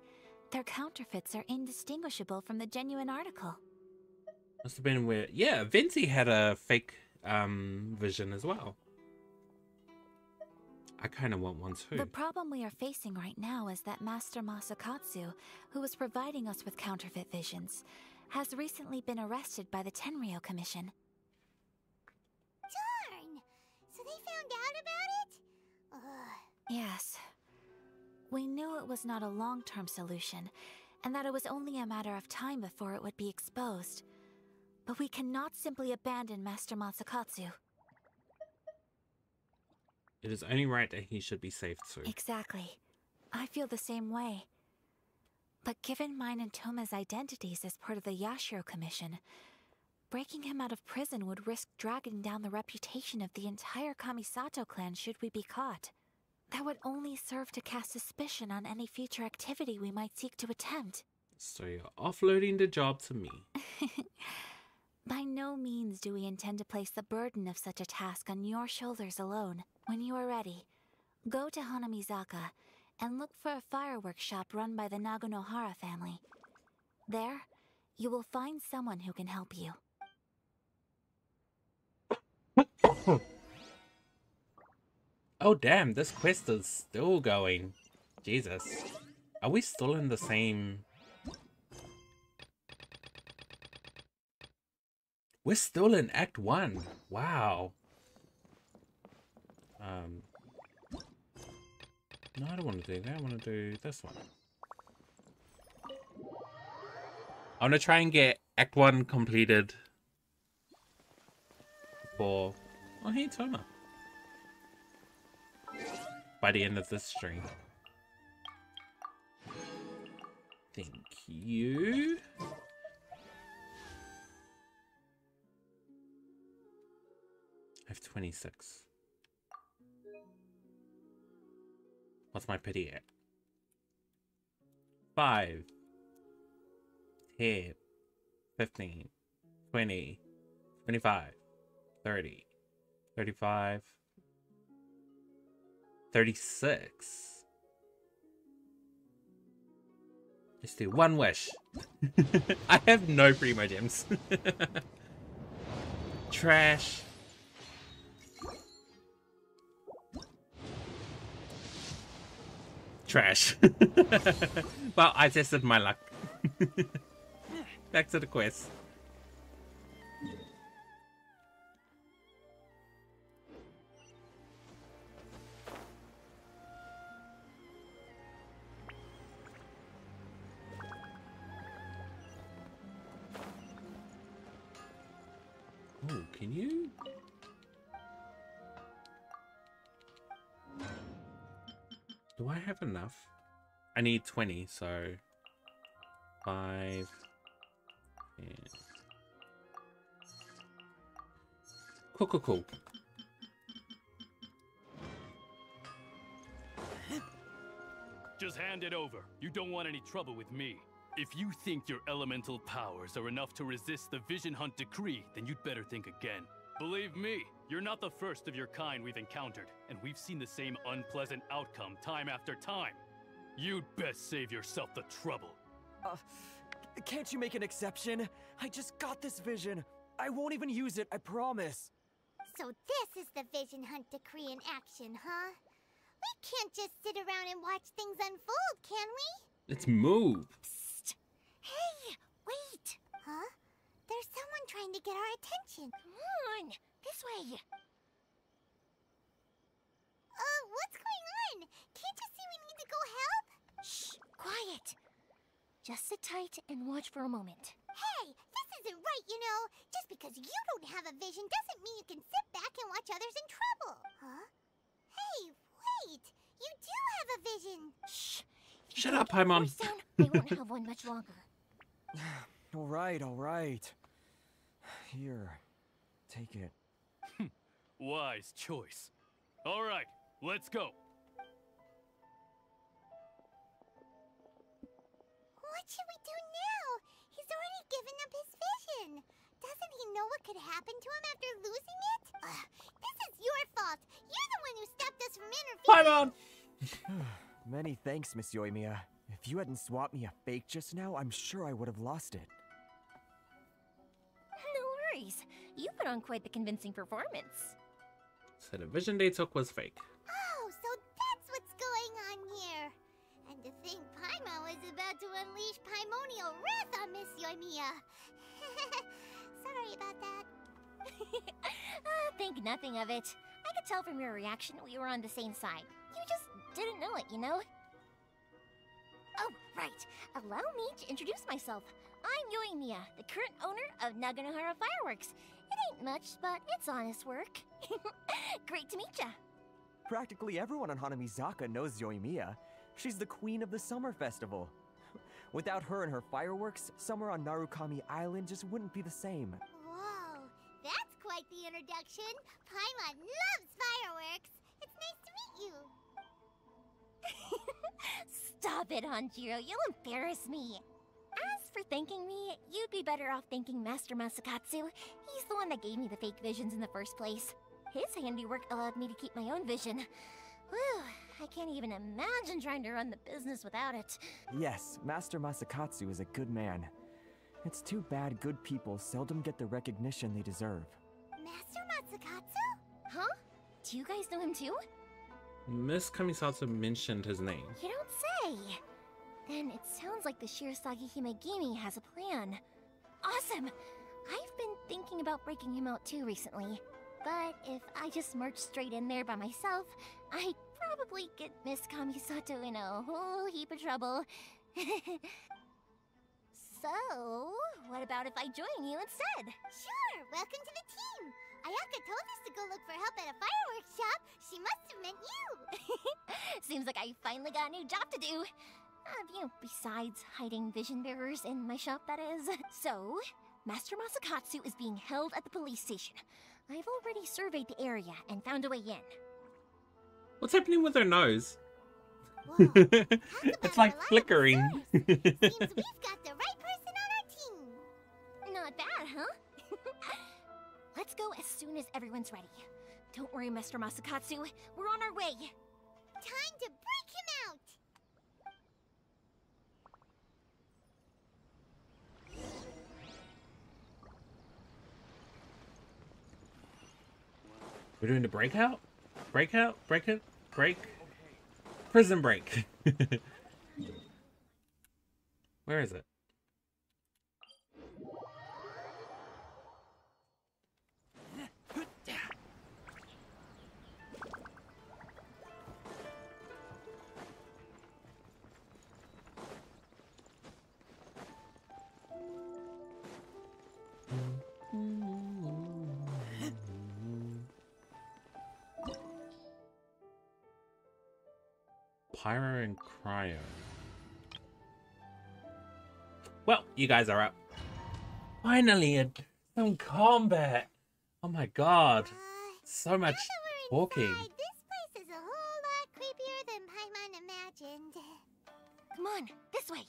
their counterfeits are indistinguishable from the genuine article. Must have been weird. Yeah, Vinci had a fake vision as well. I kind of want one too. The problem we are facing right now is that Master Masakatsu, who was providing us with counterfeit visions, has recently been arrested by the Tenryou Commission. Darn! So they found out about it? Ugh. Yes. We knew it was not a long-term solution, and that it was only a matter of time before it would be exposed. But we cannot simply abandon Master Masakatsu. It is only right that he should be safe too. Exactly. I feel the same way. But given mine and Toma's identities as part of the Yashiro Commission, breaking him out of prison would risk dragging down the reputation of the entire Kamisato clan should we be caught. That would only serve to cast suspicion on any future activity we might seek to attempt. So you're offloading the job to me. By no means do we intend to place the burden of such a task on your shoulders alone. When you are ready, go to Hanamizaka and look for a fireworks shop run by the Nagonohara family. There, you will find someone who can help you. Oh damn, this quest is still going. Jesus. Are we still in the same... We're still in Act 1. Wow. No, I don't want to do that. I want to do this one. I want to try and get Act 1 completed for... Oh, hey, Toma. By the end of this stream. Thank you. I have 26. What's my pity at? 5, 10, 15, 20, 25, 30, 35, 36. Let's do one wish. I have no primo gems. Trash. Trash. Well, I tested my luck. Back to the quest. Oh, can you? Do I have enough? I need 20, so 5, 10. Cool. Just hand it over. You don't want any trouble with me. If you think your elemental powers are enough to resist the Vision Hunt decree, then you'd better think again. Believe me, you're not the first of your kind we've encountered, and we've seen the same unpleasant outcome time after time. You'd best save yourself the trouble. Can't you make an exception? I just got this vision. I won't even use it, I promise. So this is the Vision Hunt decree in action, huh? We can't just sit around and watch things unfold, can we? Let's move. Psst. Hey, wait. Huh? There's someone trying to get our attention. Come on, this way. What's going on? Can't you see we need to go help? Shh, quiet. Just sit tight and watch for a moment. Hey, this isn't right, you know. Just because you don't have a vision doesn't mean you can sit back and watch others in trouble. Huh? Hey, wait. You do have a vision. Shh. Shut up, Paimon. I won't have one much longer. All right. Here, take it. Wise choice. All right, let's go. What should we do now? He's already given up his vision. Doesn't he know what could happen to him after losing it? This is your fault. You're the one who stopped us from interfering. Paimon! Many thanks, Miss Yoimiya. If you hadn't swapped me a fake just now, I'm sure I would have lost it. No worries. You put on quite the convincing performance. So the vision they took was fake. Oh, so that's what's going on here. And to think Paimon was about to unleash Paimonial wrath on Miss Yoimiya. Sorry about that. Think nothing of it. I could tell from your reaction we were on the same side. You just didn't know it, you know? Oh, right. Allow me to introduce myself. I'm Yoimiya, the current owner of Naganohara Fireworks. It ain't much, but it's honest work. Great to meet ya. Practically everyone on Hanamizaka knows Yoimiya. She's the queen of the summer festival. Without her and her fireworks, summer on Narukami Island just wouldn't be the same. Whoa, that's quite the introduction. Paimon loves fireworks. It's nice to meet you. Stop it, Hanjiro. You'll embarrass me. As for thanking me, you'd be better off thanking Master Masakatsu. He's the one that gave me the fake visions in the first place. His handiwork allowed me to keep my own vision. Whew, I can't even imagine trying to run the business without it. Yes, Master Masakatsu is a good man. It's too bad good people seldom get the recognition they deserve. Master Masakatsu? Huh? Do you guys know him too? Miss Kamisatsu mentioned his name. You don't say! Then it sounds like the Shirasagi Himegimi has a plan. Awesome! I've been thinking about breaking him out too recently. But if I just marched straight in there by myself, I'd probably get Miss Kamisato in a whole heap of trouble. So, what about if I join you instead? Sure, welcome to the team. Ayaka told us to go look for help at a fireworks shop. She must have meant you. Seems like I finally got a new job to do. Besides hiding vision bearers in my shop, that is. So, Master Masakatsu is being held at the police station. I've already surveyed the area and found a way in. What's happening with her nose? It's like flickering. Seems we've got the right person on our team. Not bad, huh? Let's go as soon as everyone's ready. Don't worry, Mr. Masakatsu. We're on our way. Time to break him out! We're doing the breakout? Breakout? Break it? Break? Prison break. Where is it? Pyro and Cryo. Well, you guys are up. Finally, some combat. Oh my god. So much talking. This place is a whole lot creepier than Paimon imagined. Come on, this way.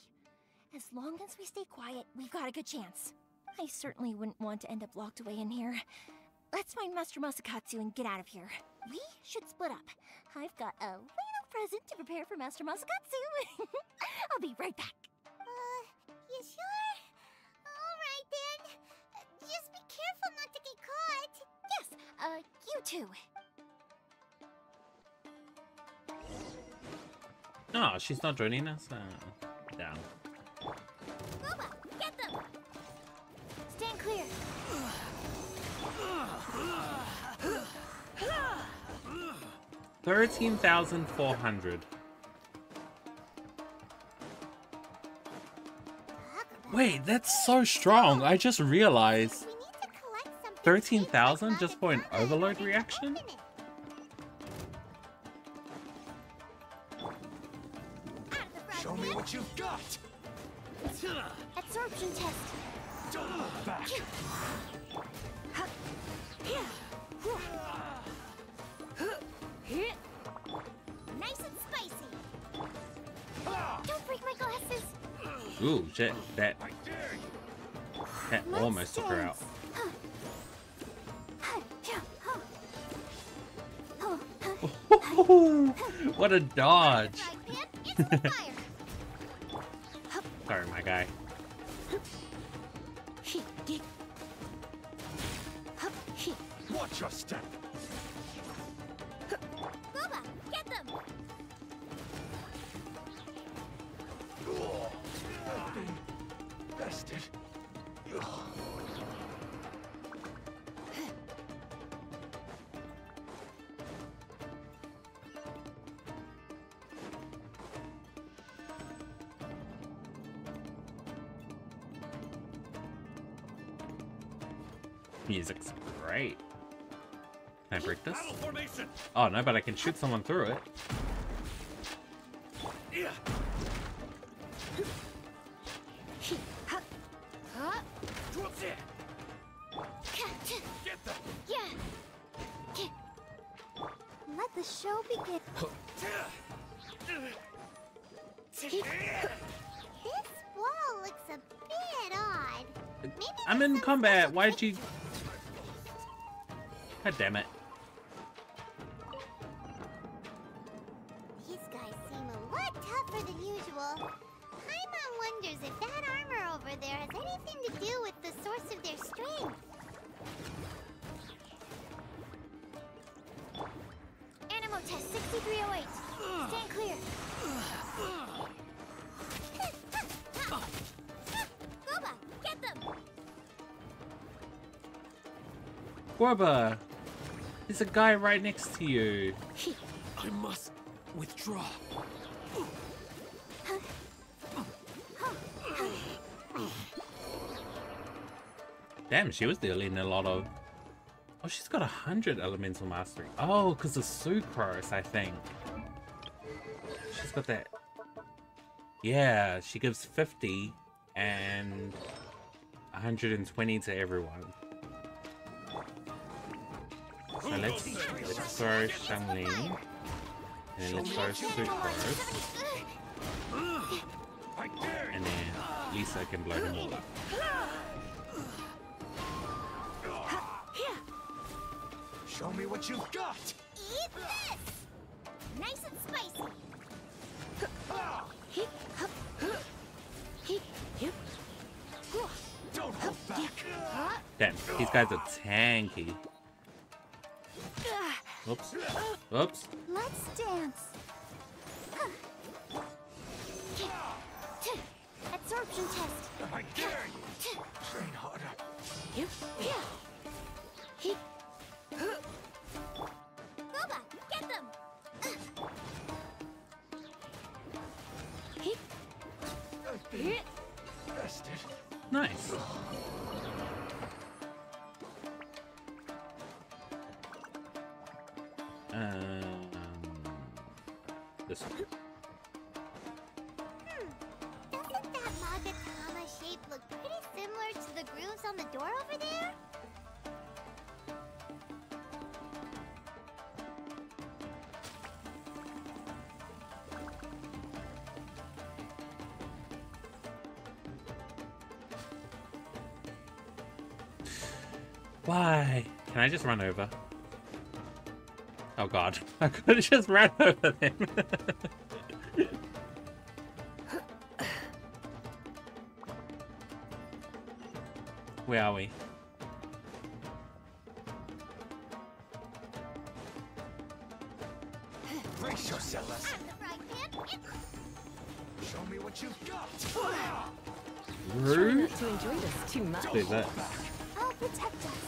As long as we stay quiet, we've got a good chance. I certainly wouldn't want to end up locked away in here. Let's find Master Masakatsu and get out of here. We should split up. I've got a little present to prepare for Master Masakatsu. I'll be right back. You sure? Alright then. Just be careful not to get caught. Yes, you too. Oh, she's not joining us? Down. Boba, get them! Stand clear. 13,400. Wait, that's so strong. I just realized. 13,000 just for an overload reaction? Show me what you've got. Absorption test. Don't look back. Nice and spicy. Don't break my glasses. Ooh, shit. That almost took her out. What a dodge. Sorry, my guy. Watch your step. Boba, get them. Bested. Music's great. Can I break this? Oh no, but I can shoot someone through it. Yeah. Get them. Yeah. Let the show begin. This wall looks a bit odd. Maybe I'm in combat. Why'd you? God damn it. These guys seem a lot tougher than usual. Paimon wonders if that armor over there has anything to do with the source of their strength. Animal test 6308. Stand clear. Boba, get them. Gorba, there's a guy right next to you. I must withdraw. Damn, she was dealing a lot of... Oh, she's got 100 elemental mastery. Oh, because of sucrose, I think. She's got that... Yeah, she gives 50 and 120 to everyone. So let's throw Shangling. And then let's throw sucrose. And then Lisa can blow them all up. Show me what you've got! Eat this! Nice and spicy! Don't hold back! Damn, these guys are tanky. Oops. Oops. Let's dance! Absorption test! I dare you! Train harder. Boba, get them! Bested. Nice. This one. Doesn't that Magatama shape look pretty similar to the grooves on the door over there? Why? Can I just run over? Oh god, I could have just ran over them. Where are we? Brace yourselves. Show me what you've got. Rude. To enjoy this too much. Do that. I'll protect us.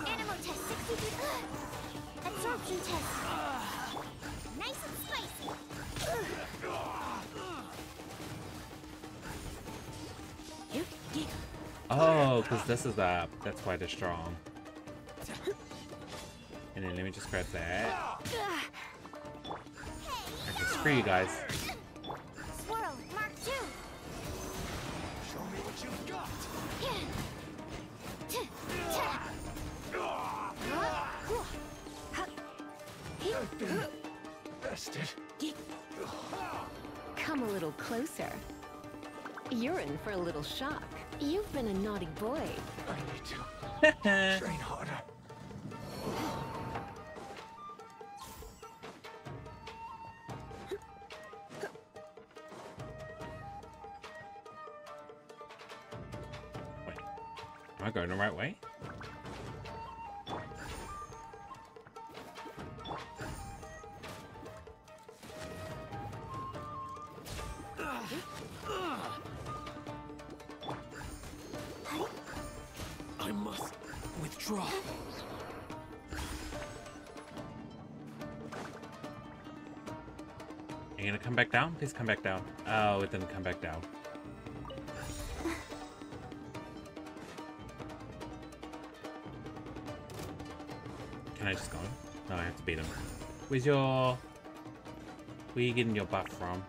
Animal test 60 feet. Absorption test. Nice and spicy. Oh, because this is up. That's why they're strong. And then let me just grab that. Okay, screw you guys. Swirl, Mark 2. Show me what you've got. I've been bested. Come a little closer. You're in for a little shock. You've been a naughty boy. I need to train harder. Wait, am I going the right way? I must withdraw. Are you gonna come back down? Please come back down. Oh, it didn't come back down. Can I just go in? No, I have to beat him. Where's your... Where are you getting your buff from?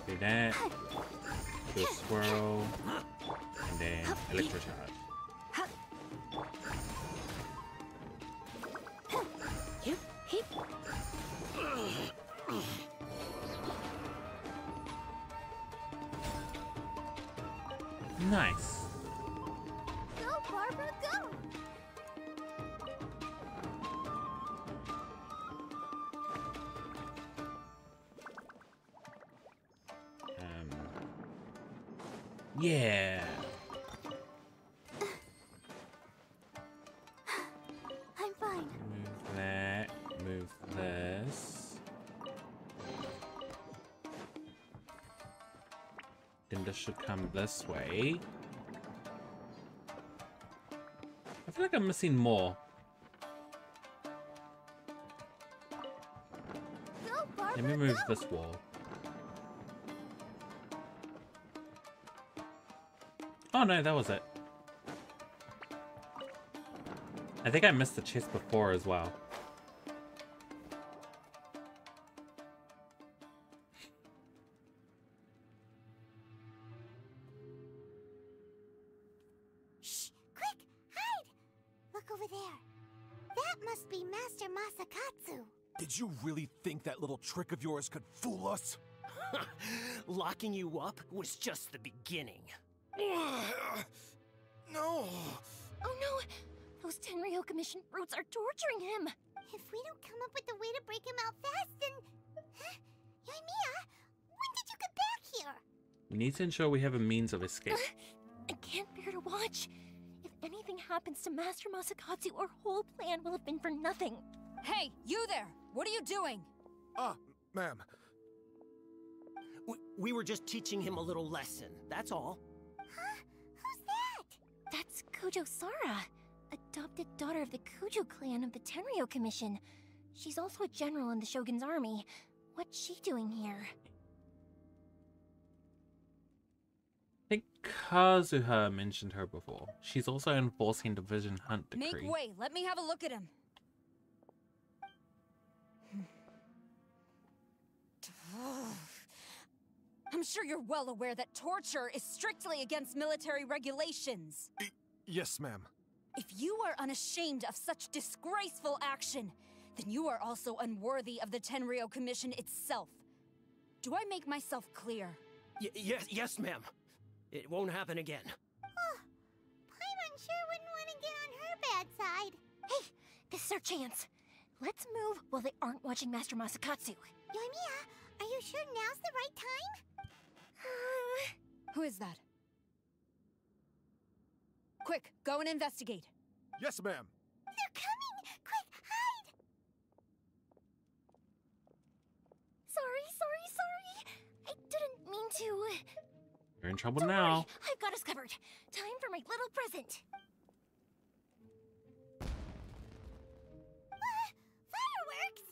Do that. Do a swirl. And then electro charge. Nice. Go, Barbara, go! Yeah. I'm fine. Move that. Move this. Then this should come this way. I feel like I'm missing more. Let me move this wall. Oh no, that was it. I think I missed the chest before as well. Shh! Quick! Hide! Look over there. That must be Master Masakatsu. Did you really think that little trick of yours could fool us? Locking you up was just the beginning. No! Oh no! Those Tenryo Commission brutes are torturing him! If we don't come up with a way to break him out fast, then... Huh? Yoimiya, when did you get back here? We need to ensure we have a means of escape. I can't bear to watch. If anything happens to Master Masakatsu, our whole plan will have been for nothing. Hey, you there! What are you doing? Ma'am. We were just teaching him a little lesson, that's all. Huh? Who's that? That's Kojo Sara, adopted daughter of the Kujo clan of the Tenryo Commission. She's also a general in the Shogun's army. What's she doing here? I think Kazuha mentioned her before. She's also enforcing the Vision Hunt decree. Make way, let me have a look at him. I'm sure you're well aware that torture is strictly against military regulations. Yes, ma'am. If you are unashamed of such disgraceful action, then you are also unworthy of the Tenryo Commission itself. Do I make myself clear? Yes, ma'am. It won't happen again. Oh, Paimon sure wouldn't want to get on her bad side. Hey, this is our chance. Let's move while they aren't watching Master Masakatsu. Yoimiya, are you sure now's the right time? Who is that? Quick, go and investigate. Yes, ma'am. They're coming! Quick, hide! Sorry. I didn't mean to. You're in trouble Don't now. worry, I've got us covered. Time for my little present. Fireworks!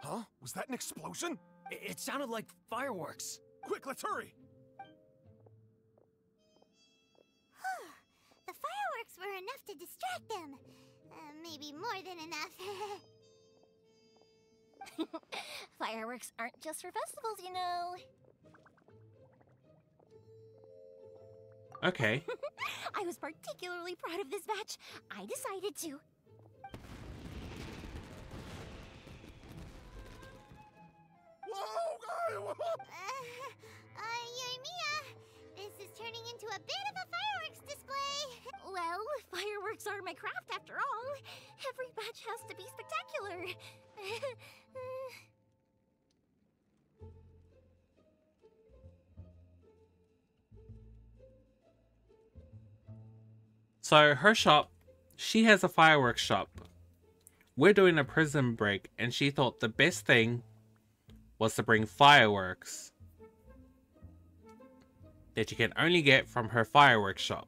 Huh? Was that an explosion? It sounded like fireworks. Quick, let's hurry! The fireworks were enough to distract them. Maybe more than enough. Fireworks aren't just for festivals, you know. Okay. I was particularly proud of this batch. I decided to. Yoimiya, this is turning into a bit of a fireworks display. Well, fireworks are my craft after all. Every batch has to be spectacular. So her shop, she has a fireworks shop. We're doing a prison break and she thought the best thing was to bring fireworks that you can only get from her fireworks shop.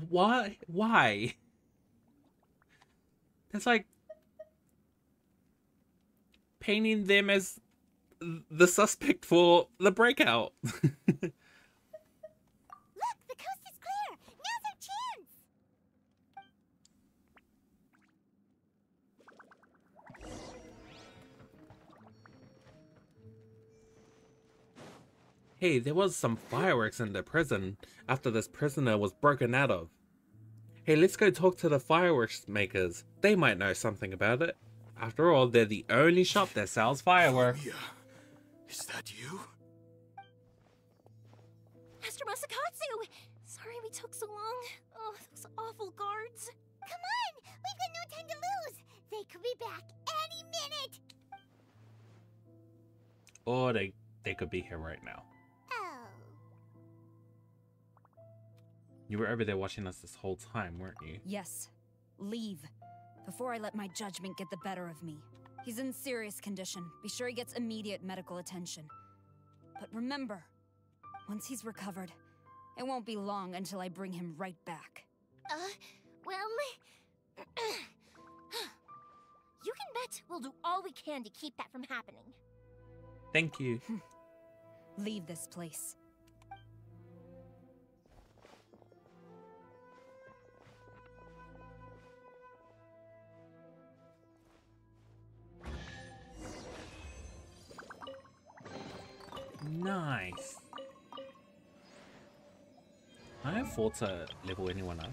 Why? Why? That's like painting them as the suspect for the breakout. Look, the coast is clear. Now's our chance. Hey, there was some fireworks in the prison after this prisoner was broken out of. Hey, let's go talk to the fireworks makers. They might know something about it. After all, they're the only shop that sells fireworks. Yeah. Is that you? Master Masakatsu! Sorry we took so long. Oh, those awful guards. Come on! We've got no time to lose. They could be back any minute. Or they could be here right now. Oh. You were over there watching us this whole time, weren't you? Yes. Leave. Before I let my judgment get the better of me. He's in serious condition. Be sure he gets immediate medical attention. But remember, once he's recovered, it won't be long until I bring him right back. Well... You can bet we'll do all we can to keep that from happening. Thank you. Leave this place. Nice. I have thought to level anyone up.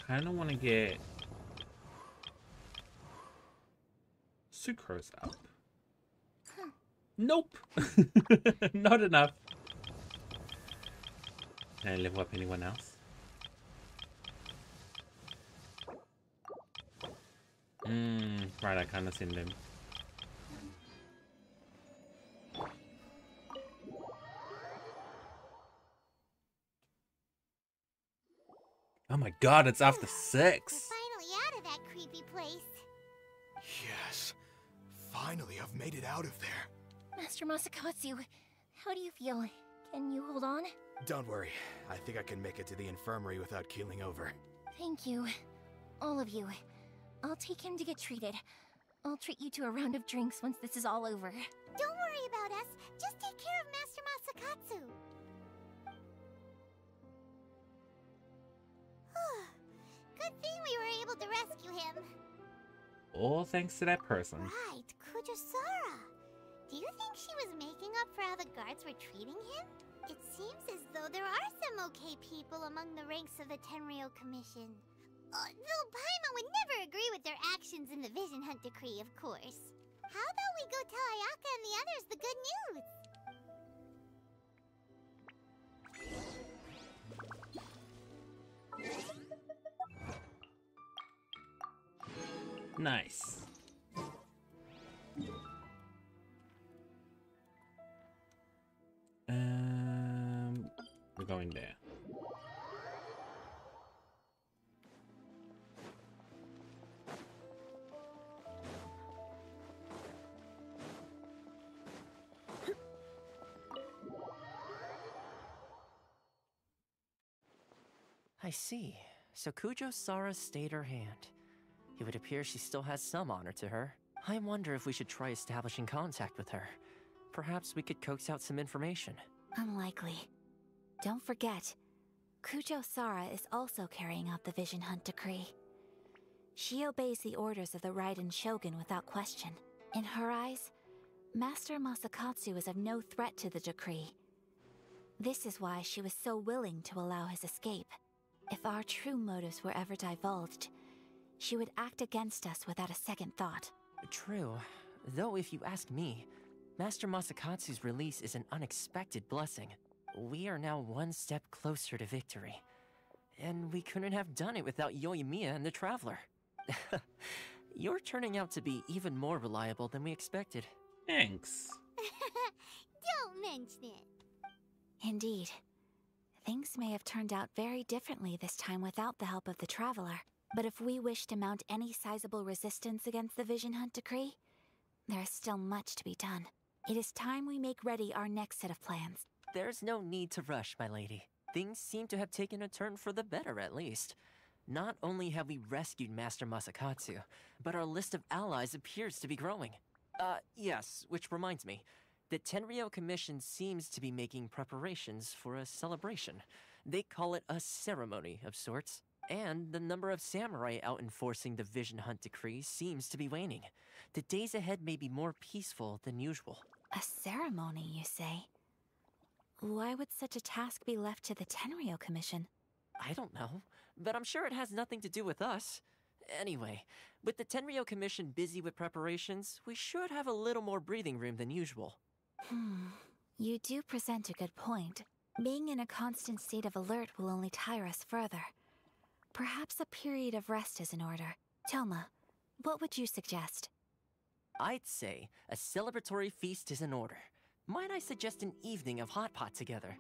I don't want to get Sucrose up. Nope. Not enough. Can I level up anyone else? Right, I can't send him. Oh my god, it's after 6. Finally out of that creepy place. Yes. Finally, I've made it out of there. Master Masakatsu, how do you feel? Can you hold on? Don't worry. I think I can make it to the infirmary without keeling over. Thank you. All of you. I'll take him to get treated. I'll treat you to a round of drinks once this is all over. Don't worry about us. Just take care of Master Masakatsu. Good thing we were able to rescue him. All thanks to that person. Right, Kujosara. Do you think she was making up for how the guards were treating him? It seems as though there are some okay people among the ranks of the Tenryou Commission. Though Paimon would never agree with their actions in the Vision Hunt Decree, of course. How about we go tell Ayaka and the others the good news? Nice. We're going there. I see. So Kujosara stayed her hand. It would appear she still has some honor to her. I wonder if we should try establishing contact with her. Perhaps we could coax out some information. Unlikely. Don't forget, Kujosara is also carrying out the Vision Hunt Decree. She obeys the orders of the Raiden Shogun without question. In her eyes, Master Masakatsu is of no threat to the decree. This is why she was so willing to allow his escape. If our true motives were ever divulged, she would act against us without a second thought. True. Though if you ask me, Master Masakatsu's release is an unexpected blessing. We are now one step closer to victory. And we couldn't have done it without Yoimiya and the Traveler. You're turning out to be even more reliable than we expected. Thanks. Don't mention it. Indeed. Things may have turned out very differently this time without the help of the Traveler. But if we wish to mount any sizable resistance against the Vision Hunt Decree, there is still much to be done. It is time we make ready our next set of plans. There's no need to rush, my lady. Things seem to have taken a turn for the better, at least. Not only have we rescued Master Masakatsu, but our list of allies appears to be growing. Yes, which reminds me. The Tenryou Commission seems to be making preparations for a celebration. They call it a ceremony of sorts. And the number of samurai out enforcing the Vision Hunt Decree seems to be waning. The days ahead may be more peaceful than usual. A ceremony, you say? Why would such a task be left to the Tenryou Commission? I don't know, but I'm sure it has nothing to do with us. Anyway, with the Tenryou Commission busy with preparations, we should have a little more breathing room than usual. You do present a good point. Being in a constant state of alert will only tire us further. Perhaps a period of rest is in order. Toma, what would you suggest? I'd say a celebratory feast is in order. Might I suggest an evening of hot pot together?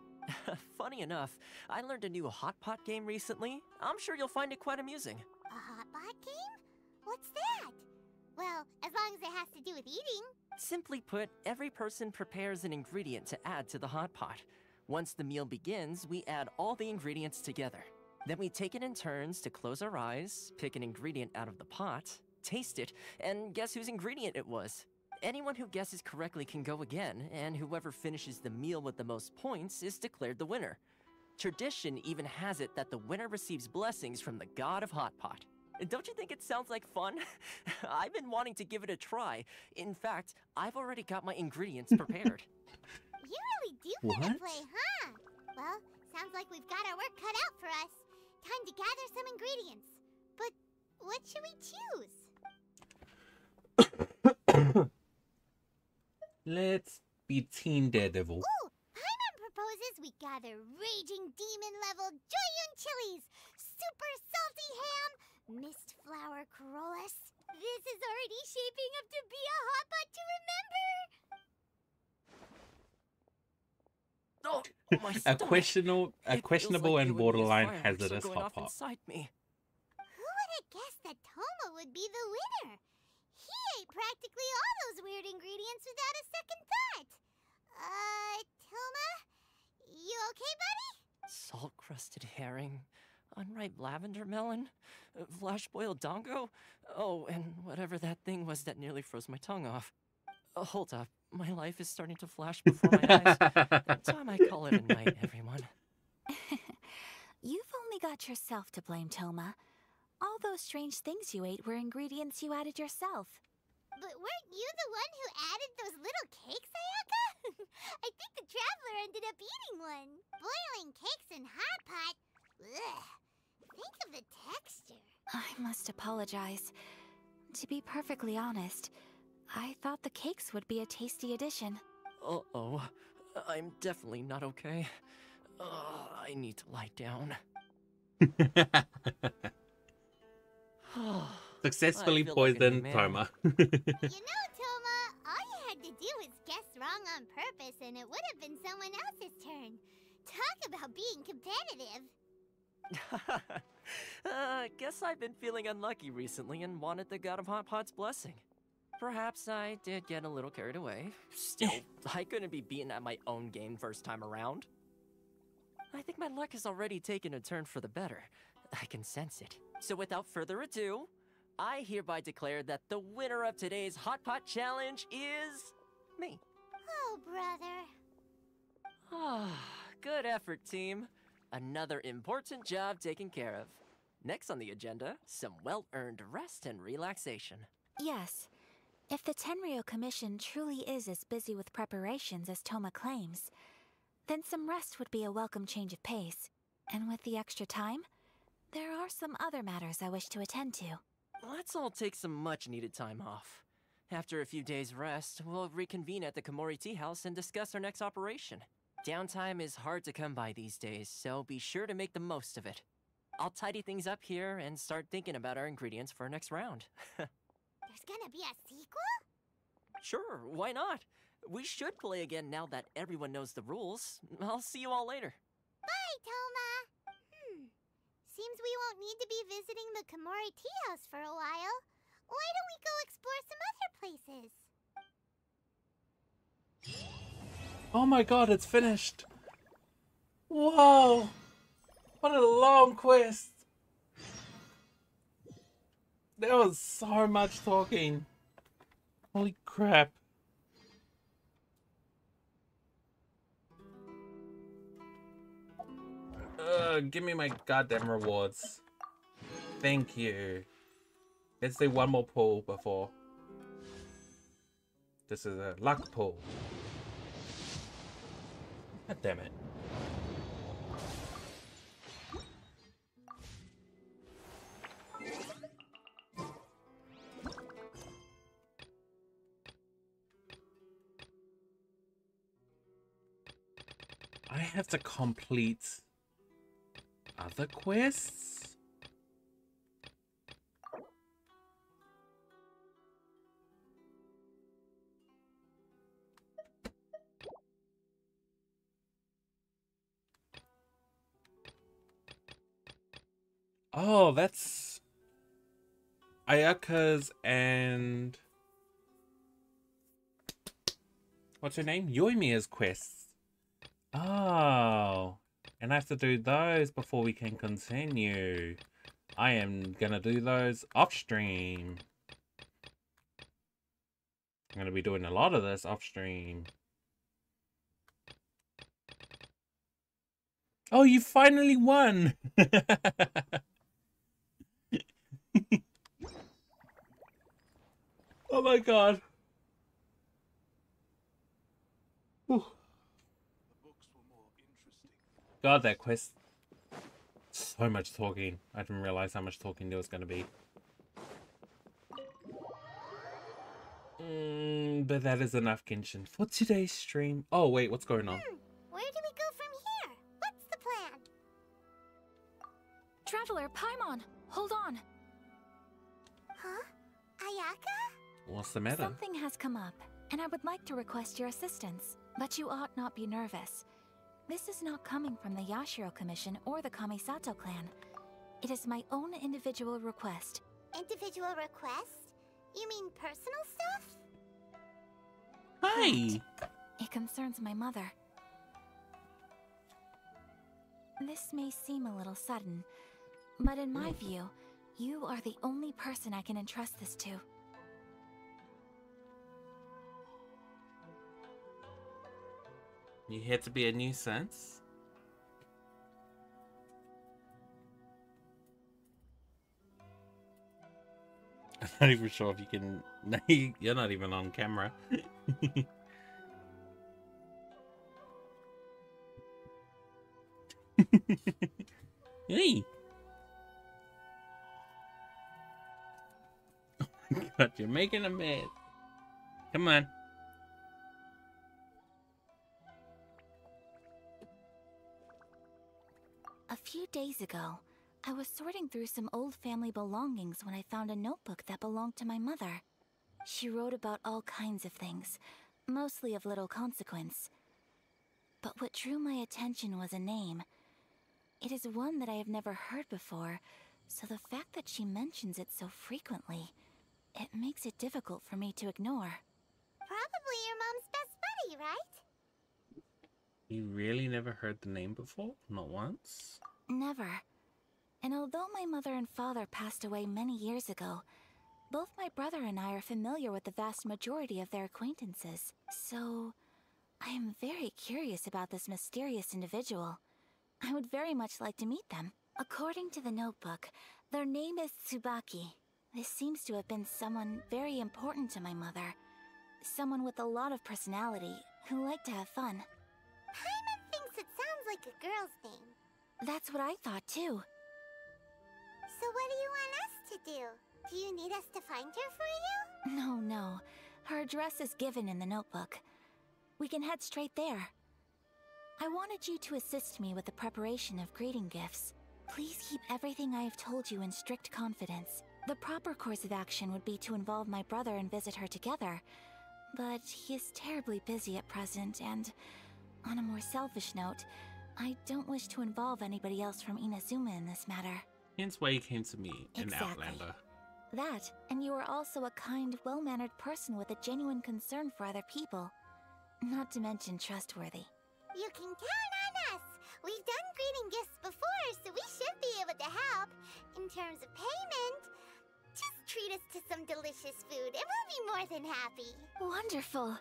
Funny enough, I learned a new hot pot game recently. I'm sure you'll find it quite amusing. A hot pot? What's that? Well, as long as it has to do with eating. Simply put, every person prepares an ingredient to add to the hot pot. Once the meal begins, we add all the ingredients together. Then we take it in turns to close our eyes, pick an ingredient out of the pot, taste it, and guess whose ingredient it was. Anyone who guesses correctly can go again, and whoever finishes the meal with the most points is declared the winner. Tradition even has it that the winner receives blessings from the god of Hot Pot. Don't you think it sounds like fun? I've been wanting to give it a try. In fact, I've already got my ingredients prepared. You really do want to play, huh? Well, sounds like we've got our work cut out for us. Time to gather some ingredients. But what should we choose? Let's be Teen Daredevil. Ooh! Paimon proposes we gather raging demon-level Joyun chilies, super salty ham, mist flower corollas. This is already shaping up to be a hot pot to remember! Oh, my stomach. A questionable like and borderline fire hazardous going hot off pot. inside me. Who would have guessed that Toma would be the winner? He ate practically all those weird ingredients without a second thought. Toma? You okay, buddy? Salt-crusted herring, unripe lavender melon, flash-boiled dongo. Oh, and whatever that thing was that nearly froze my tongue off. Hold up. My life is starting to flash before my eyes. Time I call it a night, everyone. You've only got yourself to blame, Toma. All those strange things you ate were ingredients you added yourself. But weren't you the one who added those little cakes, Ayaka? I think the traveler ended up eating one. Boiling cakes in hot pot? Ugh. Think of the texture. I must apologize. To be perfectly honest, I thought the cakes would be a tasty addition. Uh-oh. I'm definitely not okay. I need to lie down. Successfully poisoned Toma. You know, Toma, all you had to do was guess wrong on purpose and it would have been someone else's turn. Talk about being competitive. Guess I've been feeling unlucky recently and wanted the god of Hot Pot's blessing. Perhaps I did get a little carried away. Still, I couldn't be beaten at my own game first time around. I think my luck has already taken a turn for the better. I can sense it. So without further ado, I hereby declare that the winner of today's Hot Pot Challenge is me. Oh, brother. Ah, good effort, team. Another important job taken care of. Next on the agenda, some well-earned rest and relaxation. Yes. If the Tenryou Commission truly is as busy with preparations as Toma claims, then some rest would be a welcome change of pace. And with the extra time, there are some other matters I wish to attend to. Let's all take some much-needed time off. After a few days' rest, we'll reconvene at the Komori Tea House and discuss our next operation. Downtime is hard to come by these days, so be sure to make the most of it. I'll tidy things up here and start thinking about our ingredients for our next round. There's gonna be a sequel? Sure, why not? We should play again now that everyone knows the rules. I'll see you all later. Bye, Toma! Seems we won't need to be visiting the Komori Tea House for a while. Why don't we go explore some other places? Oh my god, it's finished. Whoa. What a long quest. There was so much talking. Holy crap. Give me my goddamn rewards. Thank you. Let's do one more pull before. This is a luck pull. God damn it. I have to complete other quests? Oh, that's... Ayaka's and... what's her name? Yoimiya's quests. Oh. And I have to do those before we can continue. I am gonna do those off stream. I'm gonna be doing a lot of this off stream. Oh, you finally won! Oh my god. Whew. God, that quest. So much talking. I didn't realize how much talking there was going to be. But that is enough Genshin for today's stream. Oh, wait, what's going on? Where do we go from here? What's the plan? Traveler, Paimon, hold on. Huh? Ayaka? What's the matter? Something has come up, and I would like to request your assistance. But you ought not be nervous. This is not coming from the Yashiro Commission or the Kamisato clan. It is my own individual request. Individual request? You mean personal stuff? Hi! It concerns my mother. This may seem a little sudden, but in my view, you are the only person I can entrust this to. You here to be a nuisance? I'm not even sure if you can... No, you're not even on camera. Hey! Oh my god, you're making a mess. Come on. A few days ago, I was sorting through some old family belongings when I found a notebook that belonged to my mother. She wrote about all kinds of things, mostly of little consequence. But what drew my attention was a name. It is one that I have never heard before, so the fact that she mentions it so frequently, it makes it difficult for me to ignore. Probably your mom's best buddy, right? You really never heard the name before? Not once? Never. And although my mother and father passed away many years ago, both my brother and I are familiar with the vast majority of their acquaintances. So, I am very curious about this mysterious individual. I would very much like to meet them. According to the notebook, their name is Tsubaki. This seems to have been someone very important to my mother. Someone with a lot of personality, who liked to have fun. Paimon thinks it sounds like a girl's name. That's what I thought too. So what do you want us to do? Do you need us to find her for you? No. Her address is given in the notebook. We can head straight there. I wanted you to assist me with the preparation of greeting gifts. Please keep everything I have told you in strict confidence. The proper course of action would be to involve my brother and visit her together. But he is terribly busy at present, and on a more selfish note, I don't wish to involve anybody else from Inazuma in this matter. Hence why you came to me in Exactly. Outlander. That, and you are also a kind, well-mannered person with a genuine concern for other people. Not to mention trustworthy. You can count on us! We've done greeting gifts before, so we should be able to help. In terms of payment, just treat us to some delicious food and we'll be more than happy. Wonderful!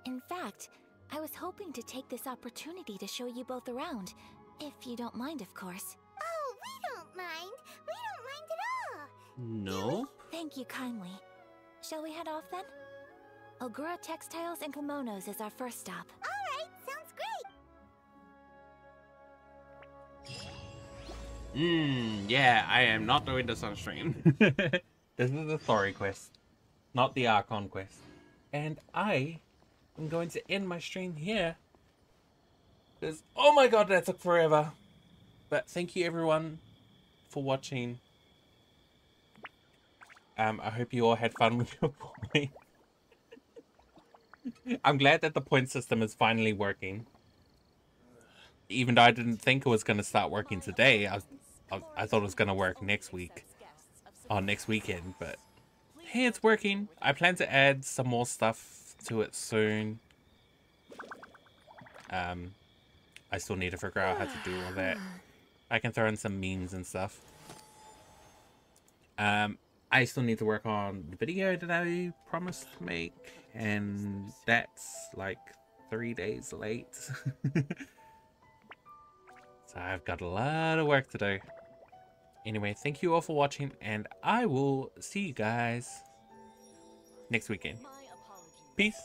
In fact, I was hoping to take this opportunity to show you both around. If you don't mind, of course. Oh, we don't mind. We don't mind at all. No? Thank you kindly. Shall we head off then? Ogura Textiles and Kimonos is our first stop. Alright, sounds great. Yeah, I am not doing this on stream. This is the story quest, not the Archon quest. And I am going to end my stream here. Because, oh my god, that took forever. But thank you everyone for watching. I hope you all had fun with your point. I'm glad that the point system is finally working. Even though I didn't think it was going to start working today, I thought it was going to work next week. on next weekend, but hey, it's working. I plan to add some more stuff to it soon. I still need to figure out how to do all that. I can throw in some memes and stuff. I still need to work on the video that I promised to make, and that's like 3 days late. So I've got a lot of work to do. Anyway, thank you all for watching, and I will see you guys next weekend. Peace.